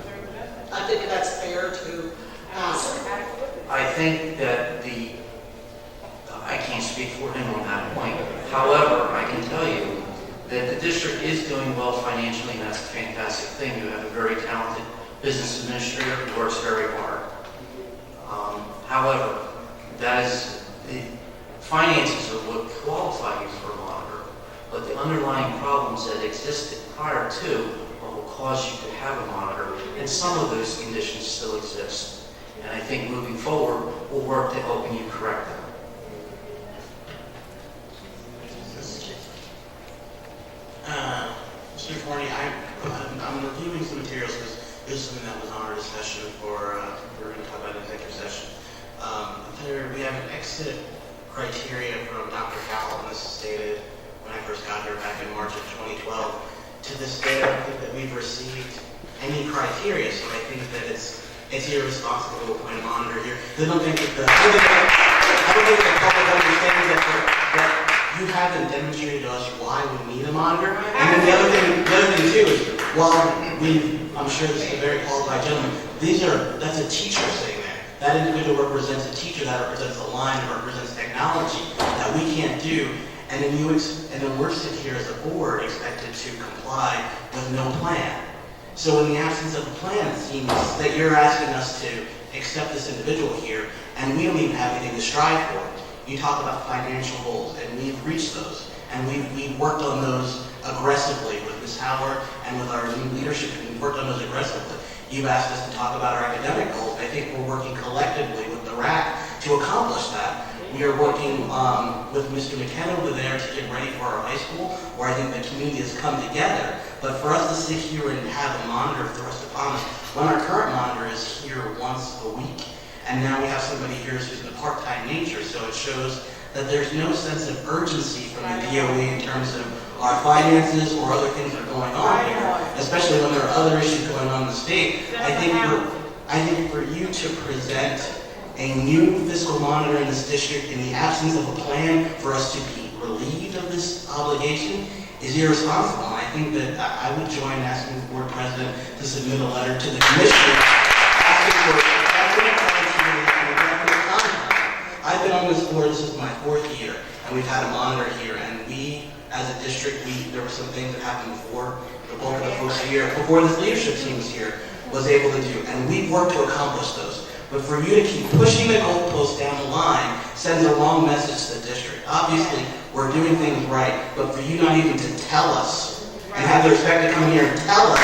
I think that's fair to ask. I think that I can't speak for him on that point. However, I can tell you that the district is doing well financially, and that's a fantastic thing. You have a very talented business administrator who works very hard. However, the finances are what qualify you for a monitor, but the underlying problems that existed prior to what will cause you to have a monitor, and some of those conditions still exist. And I think moving forward, we'll work to helping you correct them. Mr. Forney, I'm reviewing some materials because this is something that was on our discussion we're going to talk about in executive session. We have an exit criteria from Dr. Cowell, and this is stated when I first got here back in March of 2012. To this day, I don't think that we've received any criteria, so I think that it's irresponsible to appoint a monitor here. I don't think that the public understands that you haven't demonstrated to us why we need a monitor. And then the other thing too is, I'm sure this is a very qualified gentleman, that's a teacher sitting there. That individual represents a teacher, that represents a line, that represents technology that we can't do. And then we're sitting here as a board expected to comply with no plan. So in the absence of a plan, it seems that you're asking us to accept this individual here, and we don't even have anything to strive for. You talk about financial goals, and we've reached those, and we've worked on those aggressively with Ms. Howard and with our new leadership. We've worked on those aggressively. You've asked us to talk about our academic goals. I think we're working collectively with the RAC to accomplish that. We are working with Mr. McKenna over there to get ready for our high school, where I think the community has come together. But for us to sit here and have a monitor thrust upon us, when our current monitor is here once a week, and now we have somebody here who's in a part-time nature, so it shows that there's no sense of urgency from the DOE in terms of our finances or other things that are going on here, especially when there are other issues going on in the state. I think for you to present a new fiscal monitor in this district in the absence of a plan for us to be relieved of this obligation is irresponsible. And I think that I would join asking the board president to submit a letter to the commissioner asking for definite criteria and a definite timeline. I've been on this board, this is my 4th year, and we've had a monitor here, and we, as a district, there were some things that happened before the bulk of the first year, before this leadership team was here, was able to do, and we've worked to accomplish those. But for you to keep pushing the goalposts down the line sends a wrong message to the district. Obviously, we're doing things right, but for you not even to tell us and have the respect to come here and tell us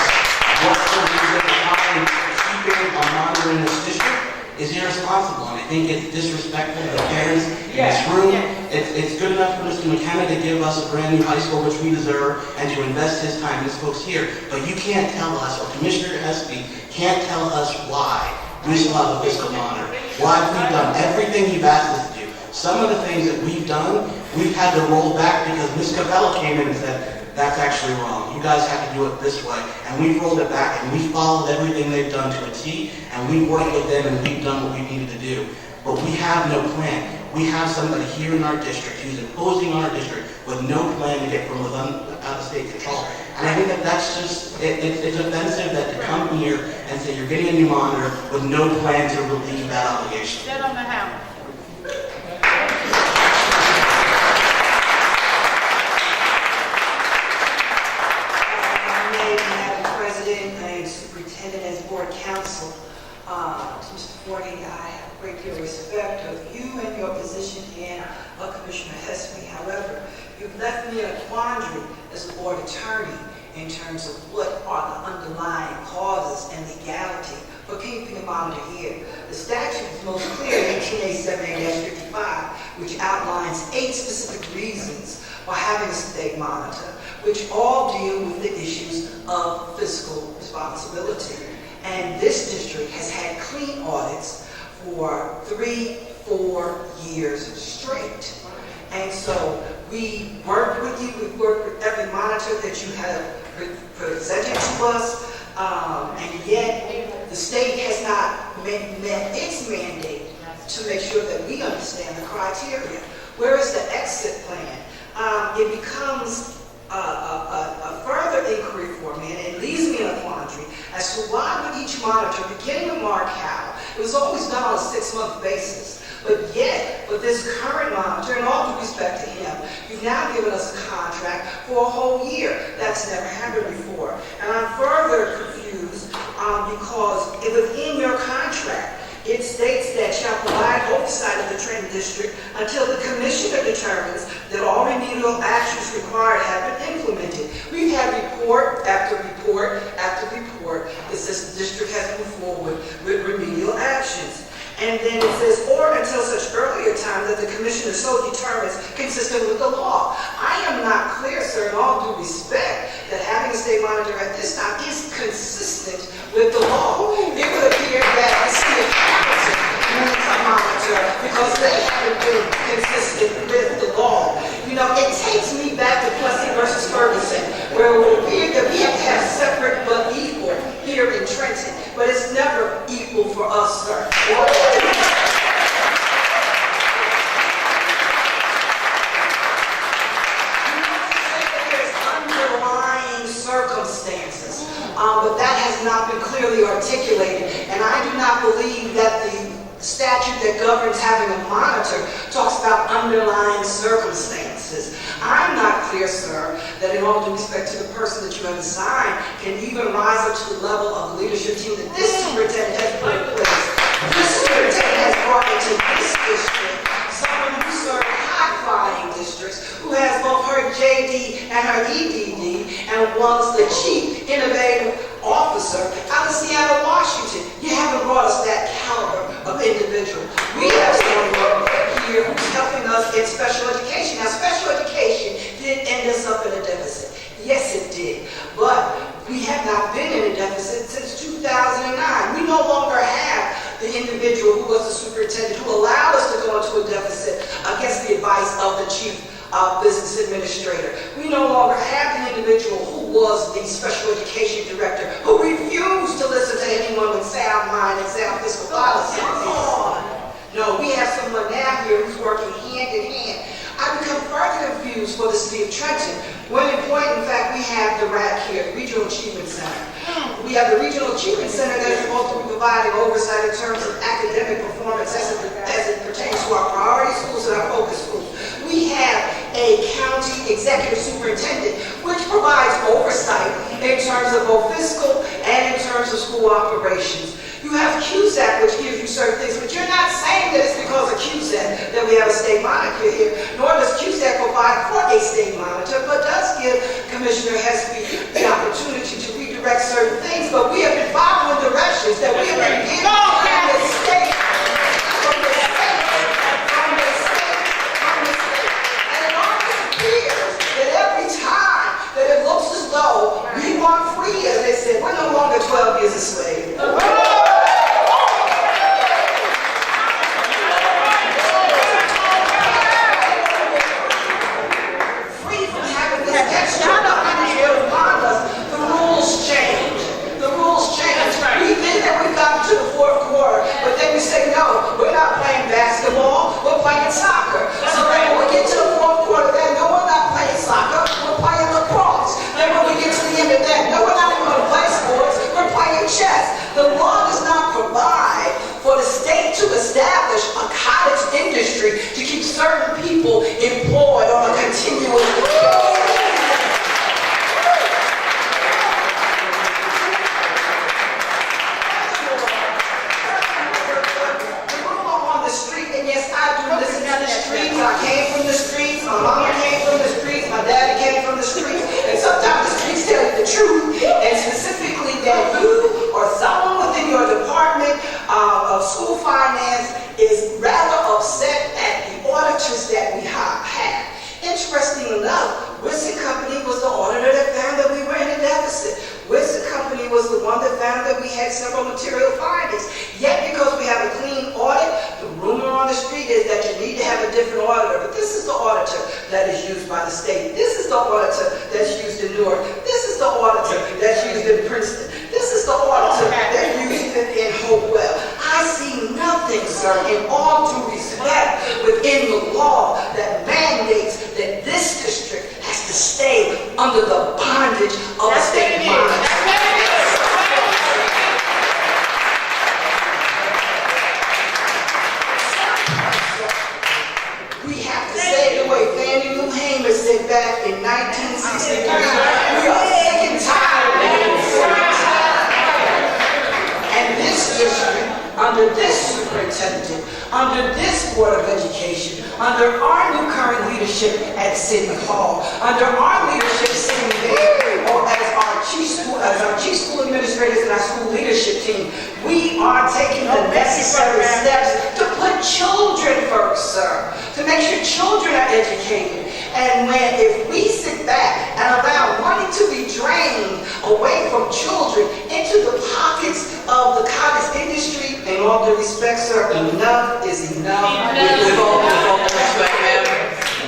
what's the reason behind keeping a monitor in this district is irresponsible. And I think it's disrespectful to the parents in this room. It's good enough for Mr. McKenna to give us a brand new high school, which we deserve, and to invest his time and his folks here. But you can't tell us, or Commissioner Espy can't tell us why we still have a fiscal monitor. Why have we done everything you've asked us to do? Some of the things that we've done, we've had to roll back because Ms. Capella came in and said, that's actually wrong. You guys have to do it this way. And we've rolled it back and we followed everything they've done to a T, and we worked with them and we've done what we needed to do. But we have no plan. We have somebody here in our district who's imposing on our district with no plan to get from out of state control. And I think that that's just, it's offensive that to come here and say you're getting a new monitor with no plan to relieve that obligation. Sit on the hammer. Madam President and Superintendent as Board Counsel, Mr. Forney, I have a great deal of respect of you and your position and Commissioner Hespy. However, you've left me a quandary as a board attorney in terms of what are the underlying causes and legality for keeping a monitor here. The statute is most clear, 1887-55, which outlines 8 specific reasons for having a state monitor, which all deal with the issues of fiscal responsibility. And this district has had clean audits for 3-4 years straight. And so We worked with you, we worked with every monitor that you have presented to us, and yet the state has not met its mandate to make sure that we understand the criteria. Where is the exit plan? It becomes a further inquiry for me, and it leaves me in a quandary as to why would each monitor, beginning with Mark Howell, it was always done on a 6-month basis. But yet, with this current monitor, and all due respect to him, you've now given us a contract for a whole year. That's never happened before. And I'm further confused because within your contract, it states that shall provide oversight of the Trenton District until the commissioner determines that all remedial actions required have been implemented. We've had report after report after report that says the district has moved forward with remedial actions. And then it says, or until such earlier time that the commissioner so determines consistent with the law. I am not clear, sir, in all due respect, that having a state monitor at this time is consistent with the law. It would appear that the city of Hamilton needs a monitor because they haven't been consistent with the law. You know, it takes me back to Plessy versus Ferguson, where it would appear that we have to have separate but equal here in Trenton, but it's never equal for us, sir. Circumstances, but that has not been clearly articulated, and I do not believe that the statute that governs having a monitor talks about underlying circumstances. I'm not clear, sir, that in all due respect to the person that you have assigned can even rise up to the level of the leadership team that this superintendent has put in place. This superintendent has brought into this district someone who served high-flying districts, who has both her JD and her EDD, and was the chief innovative officer out of Seattle, Washington. You haven't brought us that caliber of individual. We have someone here who's helping us in special education. Now, special education did end us up in a deficit. Yes, it did. But we have not been in a deficit since 2009. We no longer have the individual who was the superintendent who allowed us to go into a deficit against the advice of the chief business administrator. We no longer have the individual who was the special education director who refused to listen to anyone with sound mind and sound fiscal policy. No, we have someone now here who's working hand in hand. I become further confused for the city of Trenton when, in point in fact, we have the RAC here, the Regional Achievement Center. We have the Regional Achievement Center that is supposed to be providing oversight in terms of academic performance as it pertains to our priority schools and our focus schools. We have a county executive superintendent which provides oversight in terms of both fiscal and in terms of school operations. You have CUSAC, which gives you certain things, but you're not saying that it's because of CUSAC that we have a state monitor here, nor does CUSAC provide for a state monitor, but does give Commissioner Hesby the opportunity to redirect certain things. But we have been following directions that we have been given from the state. And it always appears that every time that it looks as though we want free, as they said, we're no longer 12 years a slave. To the fourth quarter, but then we say, no, we're not playing basketball, we're playing soccer. So then when we get to the fourth quarter, then no, we're not playing soccer, we're playing lacrosse. Then when we get to the end of that, no, we're not even going to play sports, we're playing chess. The law does not provide for the state to establish a cottage industry to keep certain people employed on a continuous basis. I came from the streets, my mama came from the streets, my daddy came from the streets, and sometimes the streets tell you the truth, and specifically that you or someone within your department of school finance is rather upset at the auditors that we have had. Interesting enough, Wilson Company was the auditor that found that we were in a deficit. Wilson Company was the one that found that we had several material findings. Yet because we have a clean audit, the rumor on the street is that you need to have a different auditor. But this is the auditor. that is used by the state. This is the auditor that's used in Newark. This is the auditor that's used in Princeton. This is the auditor that's used in Hopewell. I see nothing, sir, in all due respect, within the law that mandates that this district has to stay under the bondage of a state monitor. We have to say the way Fannie Lou Hamer said back in 1963, we are sick and tired of it. And this district, under this superintendent, under this Board of Education, under our new current leadership at City Hall, under our leadership sitting there, or as our chief school administrators and our school leadership team, we are taking the necessary steps to put children first, sir, to make sure children are educated. And if we sit back and allow money to be drained away from children into the pockets of the college industry, in all due respect, sir, enough is enough. With all respect, ma'am,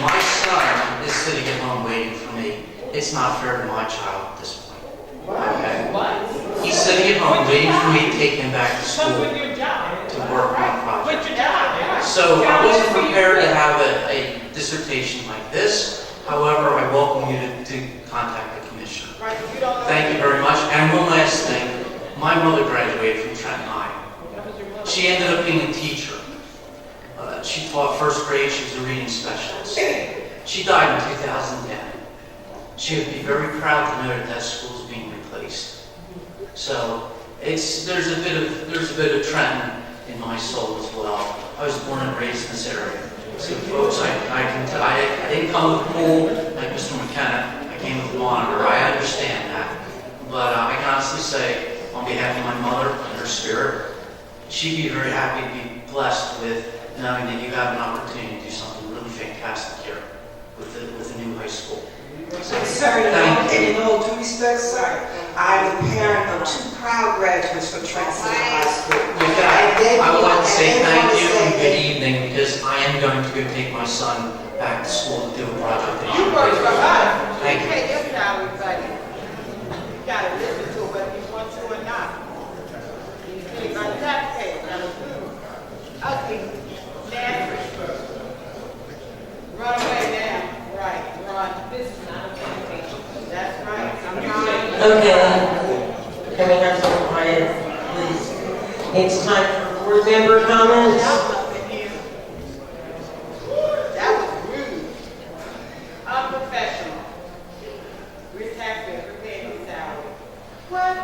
my son is sitting at home waiting for me. It's not fair to my child at this point. Okay? He's sitting at home waiting for me to take him back to school to work on a project. So I wasn't prepared to have a dissertation like this. However, I welcome you to contact the commissioner. Thank you very much. And one last thing. My mother graduated from Trenton High. She ended up being a teacher. She taught first grade. She was a reading specialist. She died in 2010. She would be very proud to know that that school is being replaced. So there's a bit of Trenton in my soul as well. I was born and raised in this area. So folks, I didn't come with a pool like Mr. McKenna. I came with a monitor. I understand that. But I can honestly say, on behalf of my mother and her spirit, she'd be very happy to be blessed with knowing that you have an opportunity to do something really fantastic here with the new high school. So, sir, in all due respect, sir, I'm the parent of 2 proud graduates from Trenton High School. With that, I would like to say thank you and good evening, because I am going to go take my son back to school to do a project. You work for us. Thank you. Hey, this now, everybody. You gotta listen to whether you want to or not. You think about that pay, that was good. Okay, nasty. Run away now. Right, run. This is not a presentation. That's right. I'm trying. Okay, can we have some quiet, please? It's time for board member comments. That was rude. Unprofessional. We're taxpayers, we're paying his salary. What?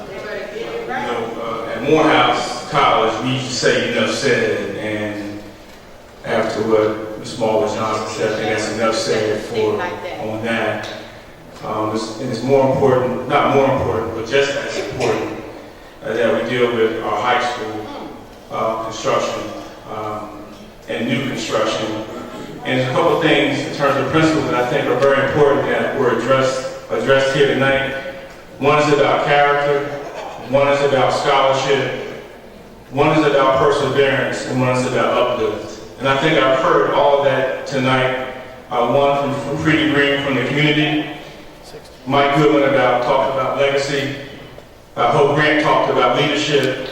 They better get it right. At Morehouse College, we used to say enough said, and after what Ms. Small Johnson said, I think that's enough said on that. And it's more important, not more important, but just as important that we deal with our high school construction and new construction. And there's a couple of things in terms of principles that I think are very important that were addressed here tonight. One is about character, one is about scholarship, one is about perseverance, and one is about uplift. And I think I've heard all of that tonight. One from Freddie Green from the community, Mike Goodwin talked about legacy, Hope Grant talked about leadership,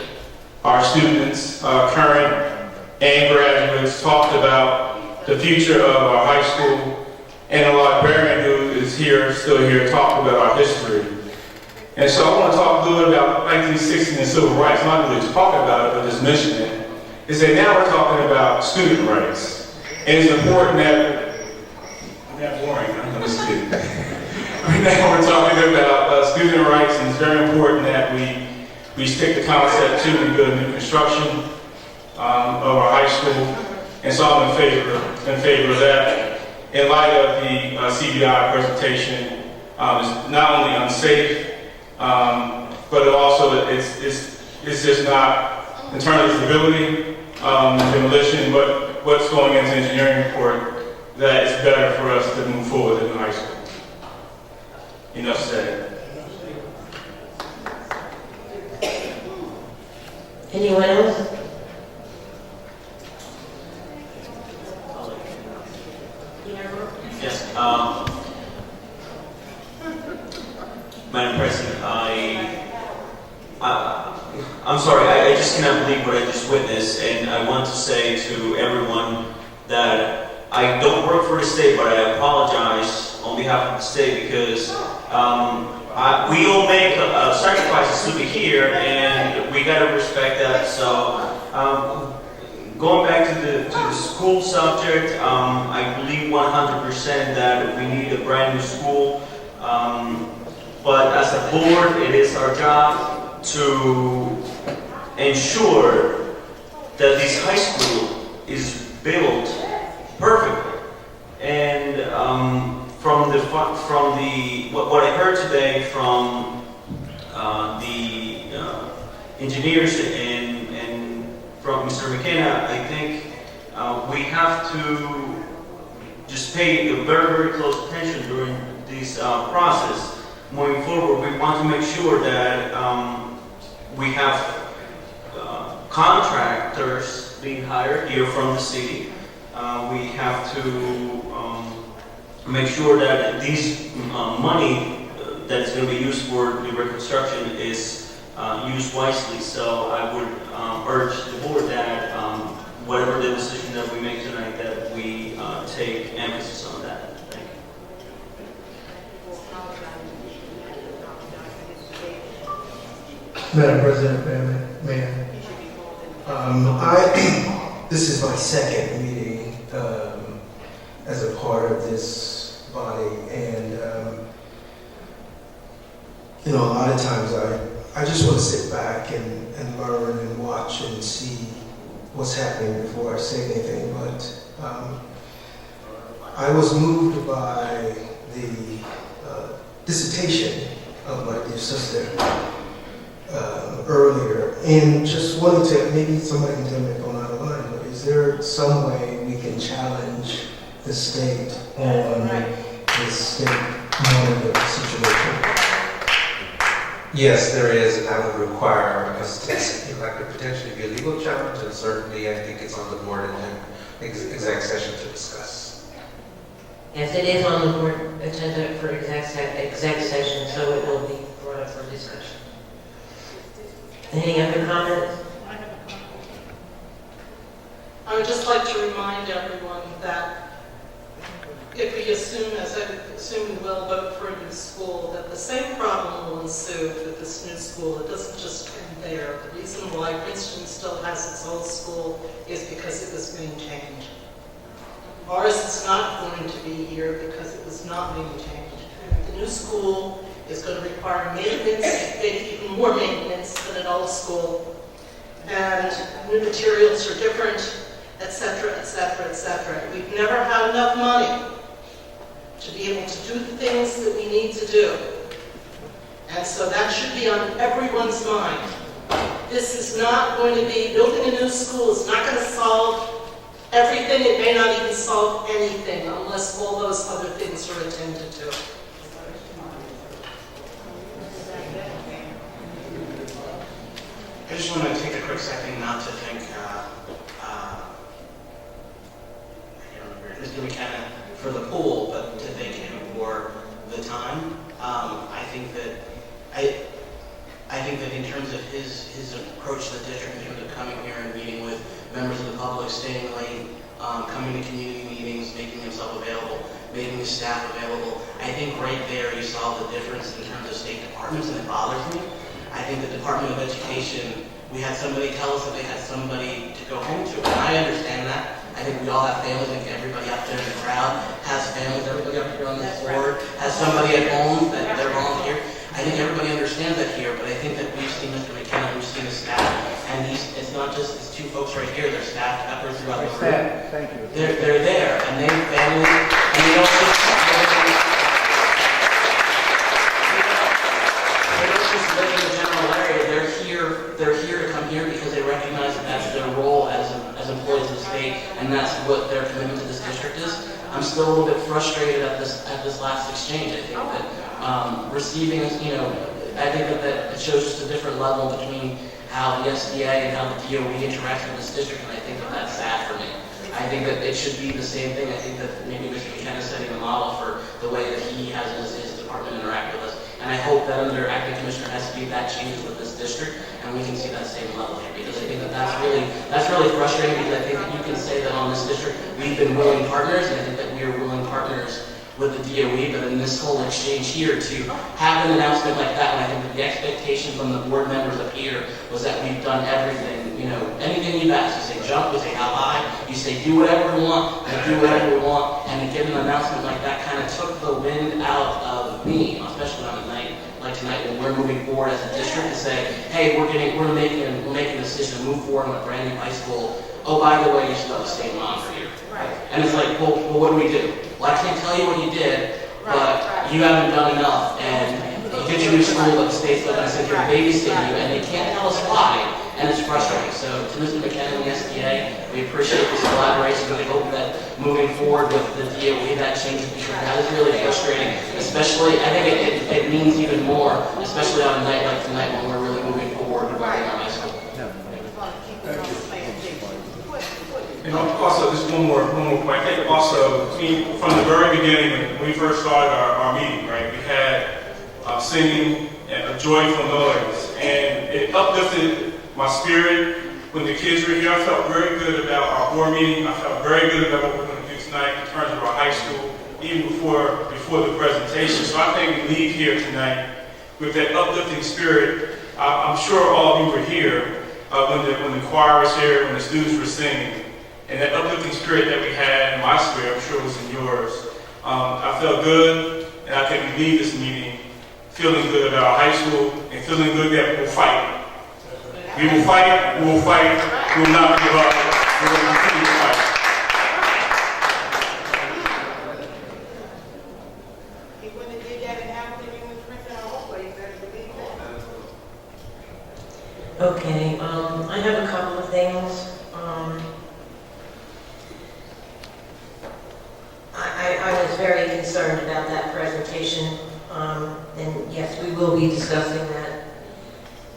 our students, current and graduates, talked about the future of our high school, and a librarian who is here, still here, talked about our history. And so I want to talk a little bit about 1960 and civil rights, not really to talk about it, but just mention it. Is that now we're talking about student rights. And it's important that, I'm not boring, I'm just kidding. Now we're talking about student rights, and it's very important that we stick the concept to and build new construction of our high school. And so I'm in favor of that. In light of the CBI presentation, it's not only unsafe, but it also it's just not, in terms of stability, demolition, but what's going into the engineering report, that it's better for us to move forward in the high school. Enough said. Anyone else? I'm sorry, I just cannot believe what I just witnessed, and I want to say to everyone that I don't work for the state, but I apologize on behalf of the state because we all make sacrifices to be here, and we got to respect that. So, going back to the school subject, I believe 100% that we need a brand new school. But as a board, it is our job to ensure that this high school is built perfectly. And what I heard today from the engineers and from Mr. McKenna, I think we have to just pay a very, very close attention during this process. Moving forward, we want to make sure that we have contractors being hired here from the city. We have to make sure that this money that is going to be used for the reconstruction is used wisely. So I would urge the board that whatever the decision that we make tonight, that we take emphasis on that. Thank you. Madam President, Mayor, this is my second meeting as a part of this body, and a lot of times I just want to sit back and learn and watch and see what's happening before I say anything. But I was moved by the dissertation of my dear sister earlier, and just wanted to, maybe somebody can tell me if I'm out of line, but is there some way we can challenge the state on this state monitor situation? Yes, there is, and that would require us to, like, could potentially be a legal challenge, and certainly I think it's on the board in an exec session to discuss. Yes, it is on the board agenda for exec session, so it will be brought up for discussion. Any other comments? I would just like to remind everyone that if we assume, as I assume we will vote for a new school, that the same problem will ensue with this new school. It doesn't just end there. The reason why Princeton still has its old school is because it was maintained. Ours is not going to be here because it was not maintained. The new school is going to require maintenance, maybe even more maintenance than an old school. And new materials are different, etc., etc., etc. We've never had enough money to be able to do the things that we need to do. And so that should be on everyone's mind. This is not going to be, building a new school is not going to solve everything. It may not even solve anything unless all those other things are attended to. I just want to take a quick second not to thank Mr. McKenna for the pool, but to thank him for the time. I think that in terms of his approach to the district, in terms of coming here and meeting with members of the public, staying late, coming to community meetings, making himself available, making his staff available, I think right there you saw the difference in terms of state departments, and it bothers me. I think the Department of Education, we had somebody tell us that they had somebody to go home to, and I understand that. I think we all have families. I think everybody out there in the crowd has families. Everybody up here on this board has somebody at home that they're volunteer. I think everybody understands that here, but I think that we've seen Mr. McKenna, we've seen his staff, and it's not just these two folks right here. They're staff members throughout the room. Thank you. They're there, and they have families, and they don't just live in the general area. They're here to come here because they recognize that that's their role as employees of the state, and that's what their commitment to this district is. I'm still a little bit frustrated at this last exchange. I think that receiving, I think that it shows just a different level between how the SDA and how the DOE interacts with this district, and I think that that's sad for me. I think that it should be the same thing. I think that maybe Mr. McKenna is setting a model for the way that he has his department interact with us. And I hope that under Acting Commissioner Heskey, that changes with this district, and we can see that same level here. Because I think that that's really frustrating, because I think that you can say that on this district, we've been willing partners, and I think that we are willing partners with the DOE, but in this whole exchange here, to have an announcement like that, and I think that the expectation from the board members up here was that we've done everything, you know, anything you've asked. You say jump, you say how high, you say do whatever we want, and do whatever we want, and to get an announcement like that kind of took the wind out of me, especially on a night like tonight when we're moving forward as a district to say, hey, we're making a decision to move forward on a brand new high school. Oh, by the way, you still have a state monitor here. Right. And it's like, well, what do we do? Well, I can't tell you what you did, but you haven't done enough, and you get your new school, but the state's looking at you, babysitting you, and they can't tell us why, and it's frustrating. So to Mr. McKenna and the SBA, we appreciate this collaboration, and we hope that moving forward with the DOE, that changes, because that is really frustrating, especially, I think it means even more, especially on a night like tonight when we're really moving forward with our high school. And also, just one more point. I think also, from the very beginning, when we first started our meeting, right, we had singing and a joyful noise, and it uplifted my spirit when the kids were here. I felt very good about our board meeting. I felt very good about what we're going to do tonight in terms of our high school, even before the presentation. So I think we leave here tonight with that uplifting spirit. I'm sure all of you were here when the choir was here, when the students were singing. And that uplifting spirit that we had in my spirit, I'm sure it was in yours. I felt good, and I think we leave this meeting feeling good about our high school and feeling good that we'll fight. We will fight, we will fight, we will not give up, we will continue to fight. He wouldn't have did that in Hamilton, he was printing our whole place, better believe that. Okay, I have a couple of things. I was very concerned about that presentation, and yes, we will be discussing that.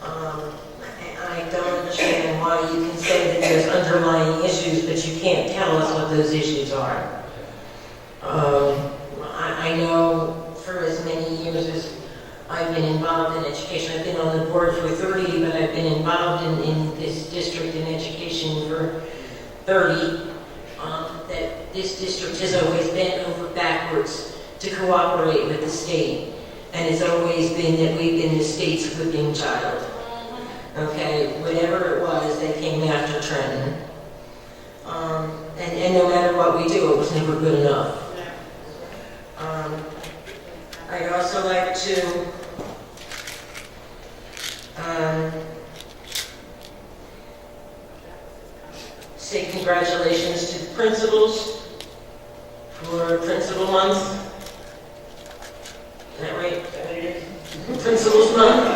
I don't understand why you can say that there's underlying issues, but you can't tell us what those issues are. I know for as many years as I've been involved in education, I've been on the board for 30, but I've been involved in this district in education for 30. That this district has always bent over backwards to cooperate with the state, and it's always been that we've been the state's whipping child. Okay, whatever it was, they came after Trenton. And no matter what we do, it was never good enough. I'd also like to say congratulations to the principals for Principal Month. Is that right? Is that what it is? Principals Month.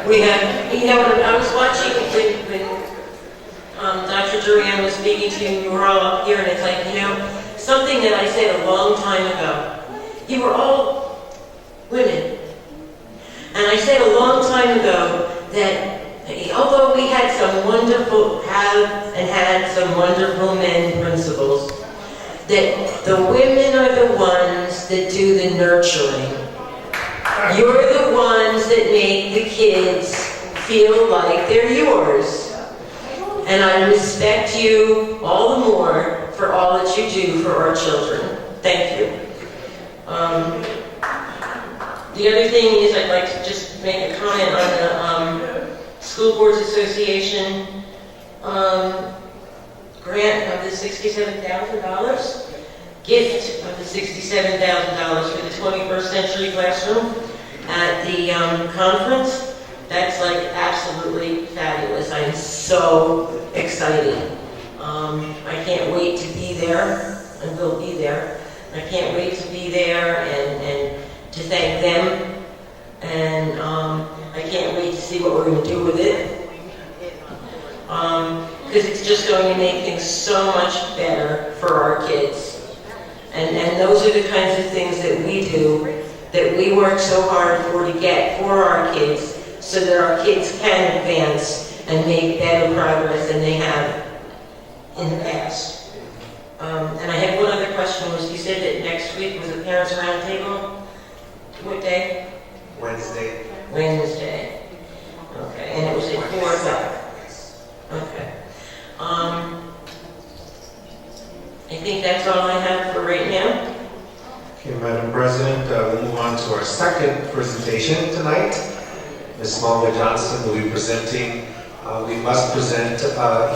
We have, you know, I was watching when Dr. Durian was speaking to you, and you were all up here, and it's like, you know, something that I said a long time ago. You were all women. And I said a long time ago that although we had some wonderful, had some wonderful men principals, that the women are the ones that do the nurturing. You're the ones that make the kids feel like they're yours. And I respect you all the more for all that you do for our children. Thank you. The other thing is I'd like to just make a comment on the School Boards Association grant of the $67,000, gift of the $67,000 for the 21st Century Classroom at the conference. That's like absolutely fabulous. I'm so excited. I can't wait to be there, and we'll be there. I can't wait to be there and to thank them, and I can't wait to see what we're going to do with it, because it's just going to make things so much better for our kids. And those are the kinds of things that we do, that we work so hard for to get for our kids, so that our kids can advance and make better progress than they have in the past. And I had one other question, was you said that next week was a parents' roundtable. What day? Wednesday. Wednesday. Okay, and it was at 4 o'clock. Okay. I think that's all I have for right now. Okay, Madam President, we'll move on to our second presentation tonight. Ms. Malva Johnson will be presenting. We must present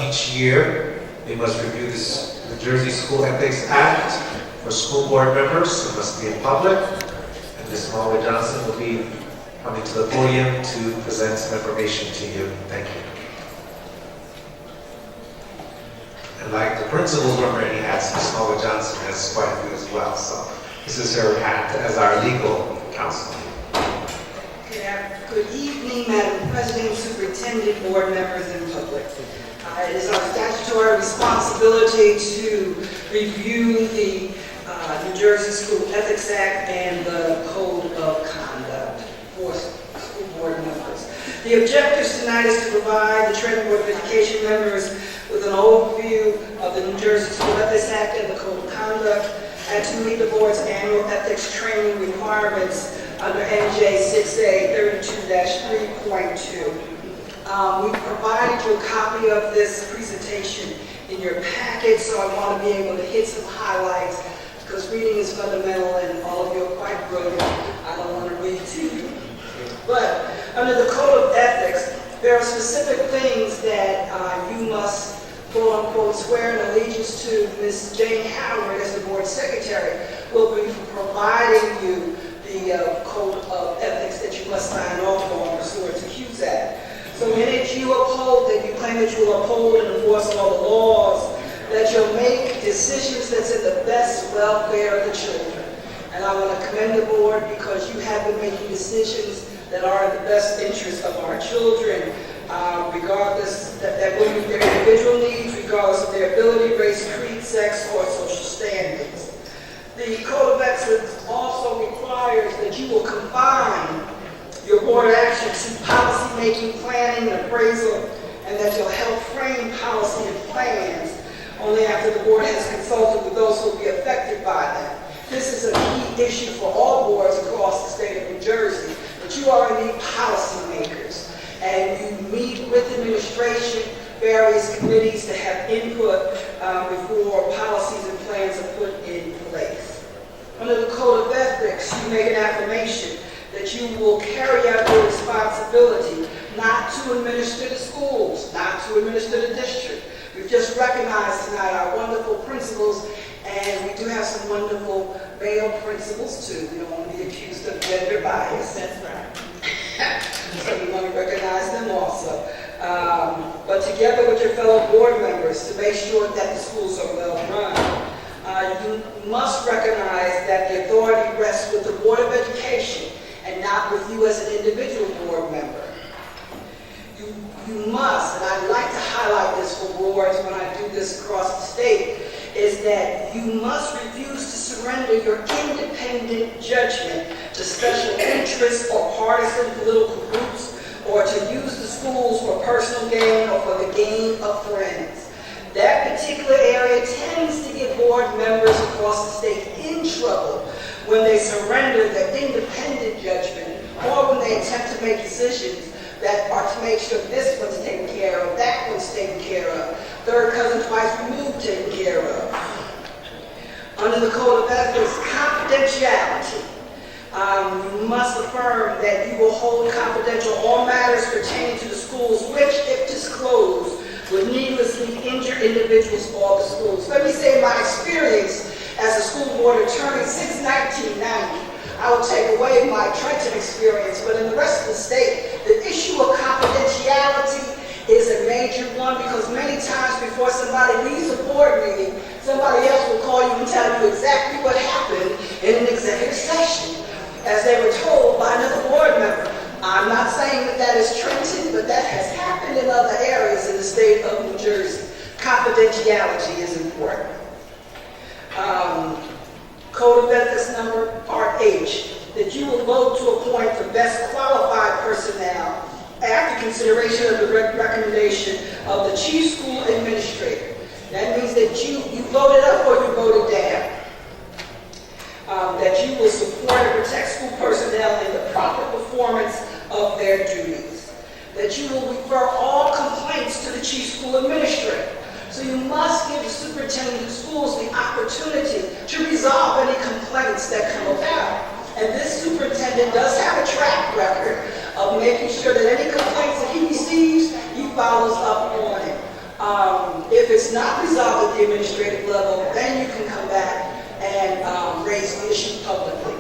each year. We must review this New Jersey School Ethics Act for school board members. It must be in public. And Ms. Malva Johnson will be coming to the podium to present some information to you. Thank you. And like the principals wear many hats, Ms. Malva Johnson has quite a few as well. So this is her hat as our legal counsel. Good evening, Madam President, Superintendent, board members, and public. It is our statutory responsibility to review the New Jersey School Ethics Act and the Code of Conduct for school board members. The objectives tonight is to provide the Trenton Board of Education members with an overview of the New Jersey School Ethics Act and the Code of Conduct, and to meet the board's annual ethics training requirements under NJ 6A 32-3.2. We provided you a copy of this presentation in your packet, so I want to be able to hit some highlights because reading is fundamental and all of you are quite brilliant. I don't want to read to you. But under the Code of Ethics, there are specific things that you must, quote unquote, swear an allegiance to. Ms. Jane Howard, as the board secretary, will be providing you the Code of Ethics that you must sign off on pursuant to CUSAC. So in it you uphold, that you claim that you will uphold and enforce all the laws, that you'll make decisions that's in the best welfare of the children. And I want to commend the board because you have been making decisions that are in the best interest of our children, regardless that will meet their individual needs, regardless of their ability, race, creed, sex, or social standings. The Code of Ethics also requires that you will combine your board action to policy-making, planning, and appraisal, and that you'll help frame policy and plans only after the board has consulted with those who will be affected by them. This is a key issue for all boards across the state of New Jersey, but you are indeed policymakers, and you meet with administration, various committees to have input before policies and plans are put in place. Under the Code of Ethics, you make an affirmation that you will carry out your responsibility not to administer the schools, not to administer the district. We've just recognized tonight our wonderful principals, and we do have some wonderful male principals too. We don't want to be accused of gender bias. That's right. So we want to recognize them also. But together with your fellow board members to make sure that the schools are well run, you must recognize that the authority rests with the Board of Education and not with you as an individual board member. You must, and I'd like to highlight this for boards when I do this across the state, is that you must refuse to surrender your independent judgment to special interests or partisan political groups, or to use the schools for personal gain or for the gain of friends. That particular area tends to get board members across the state in trouble when they surrender their independent judgment or when they attempt to make decisions that are to make sure this one's taken care of, that one's taken care of, third cousin twice removed taken care of. Under the Code of Ethics, confidentiality. You must affirm that you will hold confidential all matters pertaining to the schools which, if disclosed, would needlessly injure individuals or the schools. Let me say my experience as a school board attorney since 1990. I will take away my Trenton experience, but in the rest of the state, the issue of confidentiality is a major one because many times before somebody leaves a board meeting, somebody else will call you and tell you exactly what happened in an executive session, as they were told by another board member. I'm not saying that that is Trenton, but that has happened in other areas in the state of New Jersey. Confidentiality is important. Code of Ethics number Part H, that you will vote to appoint the best qualified personnel after consideration of the recommendation of the chief school administrator. That means that you voted up or you voted down. that you will support and protect school personnel in the proper performance of their duties, that you will refer all complaints to the chief school administrator. So you must give the superintendent of schools the opportunity to resolve any complaints that come about. And this superintendent does have a track record of making sure that any complaints that he receives, he follows up on it. If it's not resolved at the administrative level, then you can come back and raise the issue publicly.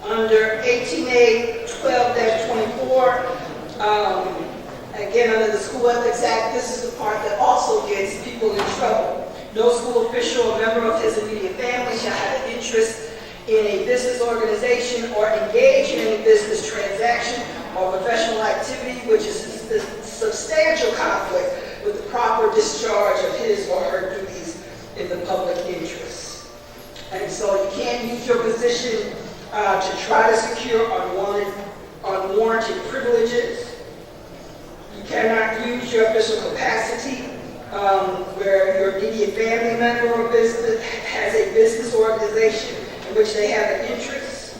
Under 18A 12-24, again, under the School Ethics Act, this is the part that also gets people in trouble. No school official or member of his immediate family shall have an interest in a business organization or engage in any business transaction or professional activity which is a substantial conflict with the proper discharge of his or her duties in the public interest. And so you can't use your position to try to secure unwarranted privileges. You cannot use your official capacity where your immediate family member or business has a business organization in which they have an interest.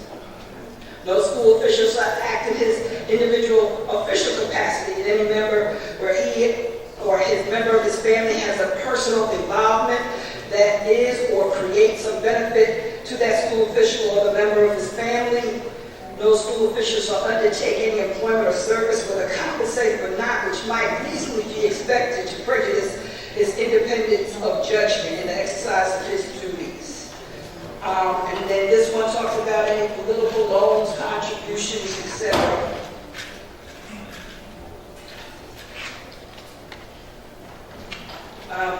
No school official shall act in his individual official capacity in any member where he or his member of his family has a personal involvement that is or creates some benefit to that school official or the member of his family. No school official shall undertake any employment or service, whether compensated or not, which might reasonably be expected to prejudice his independence of judgment in the exercise of his duties. And then this one talks about any political loans, contributions, etc.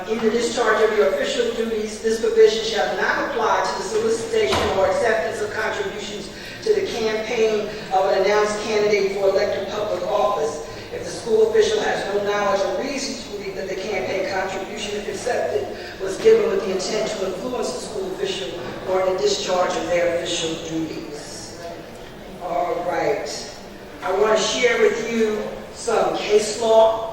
In the discharge of your official duties, this provision shall not apply to the solicitation or acceptance of contributions to the campaign of an announced candidate for elected public office. If the school official has no knowledge or reason to believe that the campaign contribution, if accepted, was given with the intent to influence the school official or in the discharge of their official duties. All right. I want to share with you some case law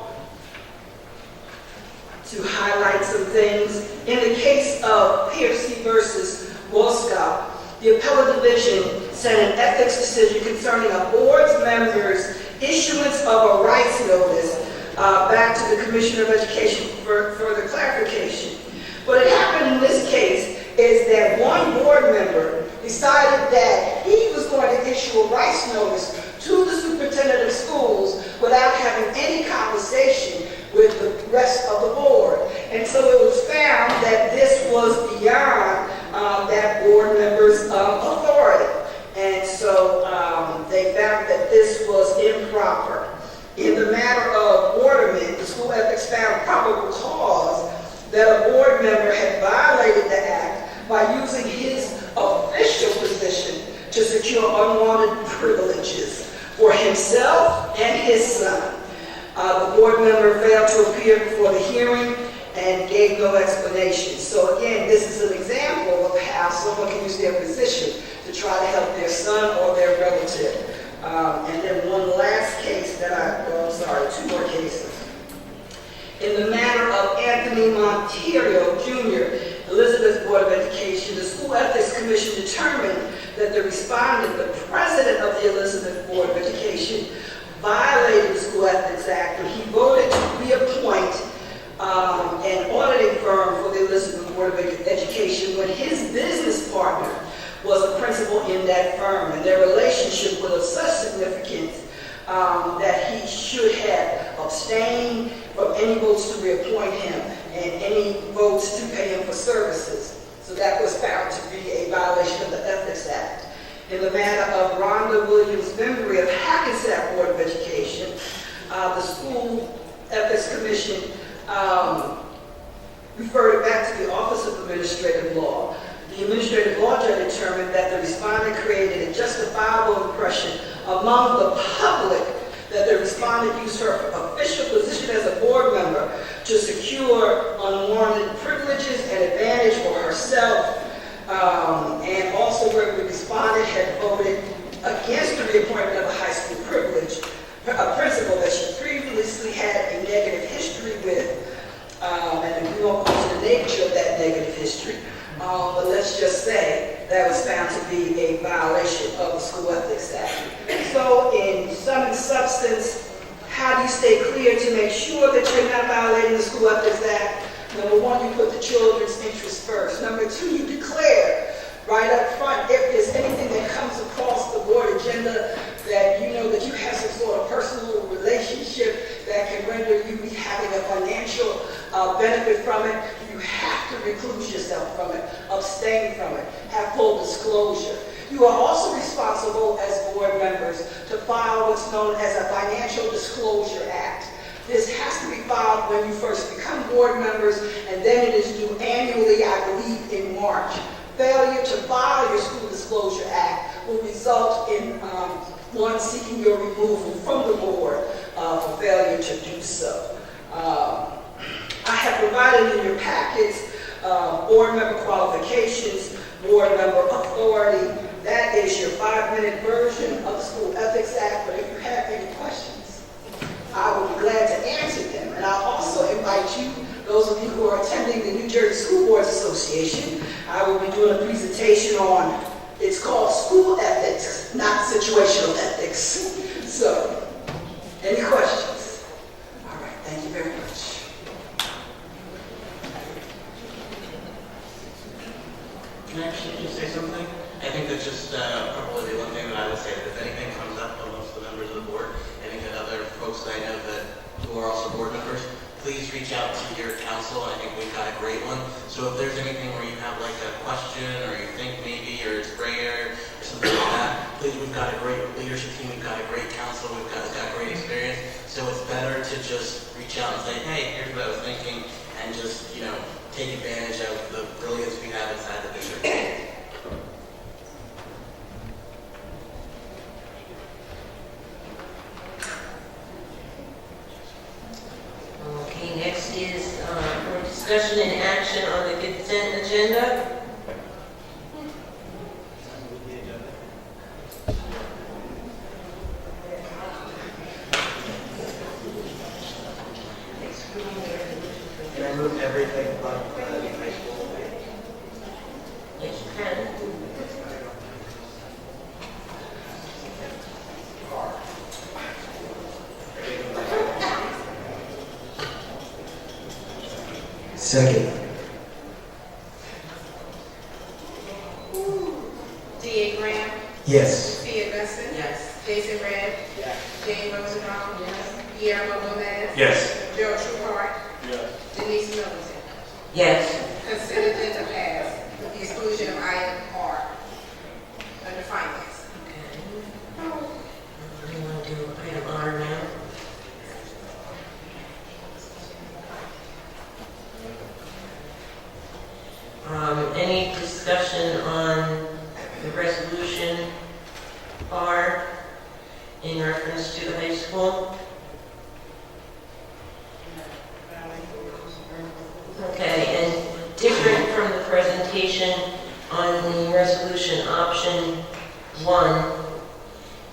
to highlight some things. In the case of PFC versus Wolscott, the appellate division sent an ethics decision concerning a board's members' issuance of a rights notice back to the Commissioner of Education for further clarification. What had happened in this case is that one board member decided that he was going to issue a rights notice to the superintendent of schools without having any conversation with the rest of the board. And so it was found that this was beyond that board member's authority. And so they found that this was improper. In the matter of Waterman, the school ethics found probable cause that a board member had violated the act by using his official position to secure unwanted privileges for himself and his son. The board member failed to appear before the hearing and gave no explanation. So again, this is an example of how someone can use their position to try to help their son or their relative. And then one last case that two more cases. In the matter of Anthony Monteiro Jr., Elizabeth Board of Education, the School Ethics Commission determined that the respondent, the president of the Elizabeth Board of Education, violated the School Ethics Act when he voted to reappoint an auditing firm for the Elizabeth Board of Education when his business partner was a principal in that firm, and their relationship was of such significance that he should have abstained from any votes to reappoint him and any votes to pay him for services. So that was found to be a violation of the Ethics Act. In the matter of Rhonda Williams Memory of Hackensack Board of Education, the School Ethics Commission referred back to the Office of Administrative Law. The administrative law judge determined that the respondent created a justifiable impression among the public that the respondent used her official position as a board member to secure unwarranted privileges and advantage for herself, and also where the respondent had voted against the reappointment of a high school a principal that she previously had a negative history with, and we won't go into the nature of that negative history. substance, how do you stay clear to make sure that you're not violating the School Ethics Act? Number one, you put the children's interests first. Number two, you declare right up front if there's anything that comes across the board agenda that you know that you have some sort of personal relationship that can render you be having a financial benefit from it. You have to recluse yourself from it, abstain from it, have full disclosure. You are also responsible as board members to file what's known as a Financial Disclosure Act. This has to be filed when you first become board members, and then it is due annually, I believe, in March. Failure to file your School Disclosure Act will result in one seeking your removal from the board for failure to do so. I have provided in your packets board member qualifications, board member authority. That is your 5-minute version of the School Ethics Act, but if you have any questions, I will be glad to answer them. And I'll also invite you, those of you who are attending the New Jersey School Boards Association, I will be doing a presentation on, it's called School Ethics, not Situational Ethics. So, any questions? All right, thank you very much. Can I actually just say something? I think that's just probably the one thing that I would say, that if anything comes up amongst the members of the board, any of the other folks that I know that who are also board members, please reach out to your council. I think we've got a great one. So if there's anything where you have like a question, or you think maybe, or it's gray area, or something like that, please, we've got a great leadership team, we've got a great council, we've got great experience. So it's better to just reach out and say, hey, here's what I was thinking, and just, you know, take advantage of the brilliance we have inside the district. Okay, next is for discussion and action on the consent agenda. Can I move everything but high school? Yes, you can. Second. D.A. Graham. Yes. Sophia Benson. Yes. Jason Redd. Yes. Jane Rosenbaum. Yes. Guillermo Gomez. Yes. Gerald Trueheart. Yes. Denise Middleton. Yes. Consent agenda passed with the exclusion of item R under finance. Okay. You want to do item R now? Any discussion on the resolution R in reference to the high school? Okay, and different from the presentation on the resolution option 1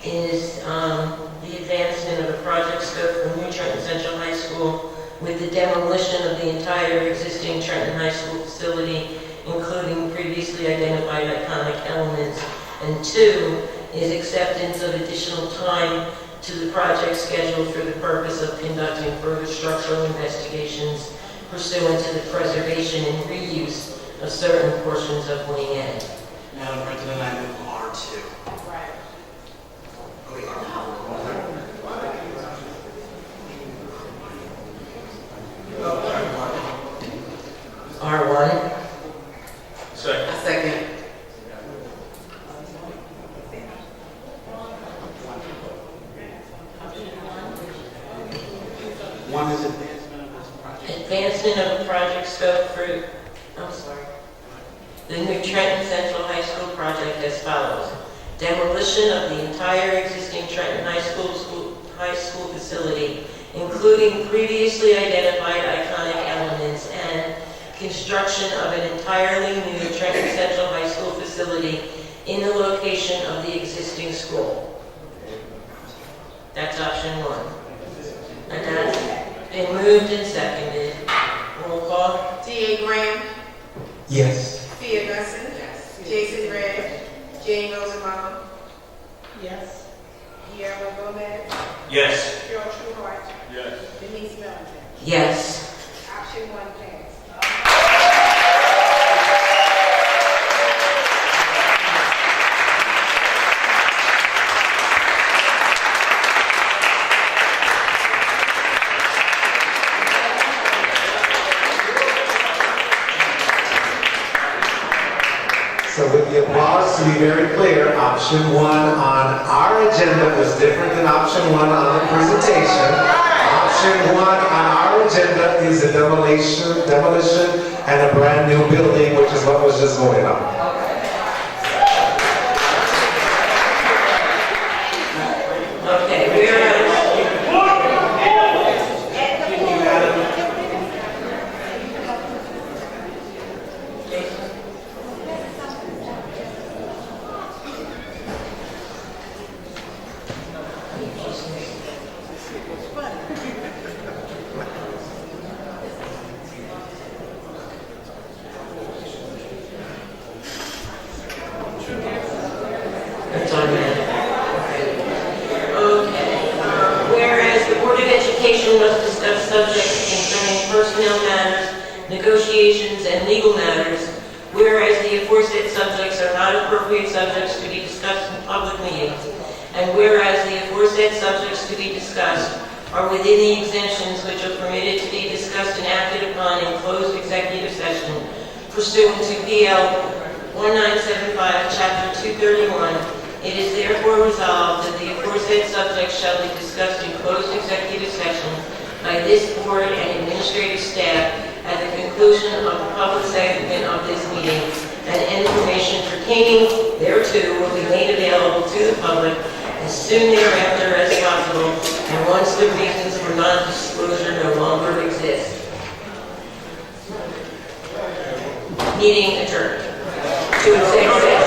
is the advancement of the project scope for New Trenton Central High School with the demolition of the entire existing Trenton High School facility, including previously identified iconic elements. And 2 is acceptance of additional time to the project schedule for the purpose of conducting further structural investigations pursuant to the preservation and reuse of certain portions of Wing A. Madam President, I move R2. Right. Oh, wait, R1. Second. Second. One is advancement of this project. Advancement of the project scope for, I'm sorry, the New Trenton Central High School project as follows. Demolition of the entire existing Trenton High School facility, including previously identified iconic elements, and construction of an entirely new Trenton Central High School facility in the location of the existing school. That's option 1. And that's been moved and seconded. Roll call. D.A. Graham. Yes. Sophia Benson. Jason Redd. Jane Rosenbaum. Yes. Guillermo Darrell Gomez, Yes. Cheryl Trueheart, Yes. Denise Melton. Yes. Option 1 passed. So with the applause, to be very clear, option 1 on our agenda was different than option 1 on the presentation. Option 1 on our agenda is a demolition and a brand new building, which is what was just voted on. Okay, whereas, That's on that. Okay. Whereas the Board of Education must discuss subjects concerning personnel matters, negotiations, and legal matters, whereas the aforesaid subjects are not appropriate subjects to be discussed in public meetings, and whereas the aforesaid subjects to be discussed are within the exemptions which are permitted to be discussed and acted upon in closed executive session pursuant to PL 1975, Chapter 231, it is therefore resolved that the aforesaid subjects shall be discussed in closed executive session by this board and administrative staff at the conclusion of the public segment of this meeting, and information pertaining thereto will be made available to the public as soon thereafter as possible, and once the reasons for non-disclosure no longer exist. Meeting adjourned. To executive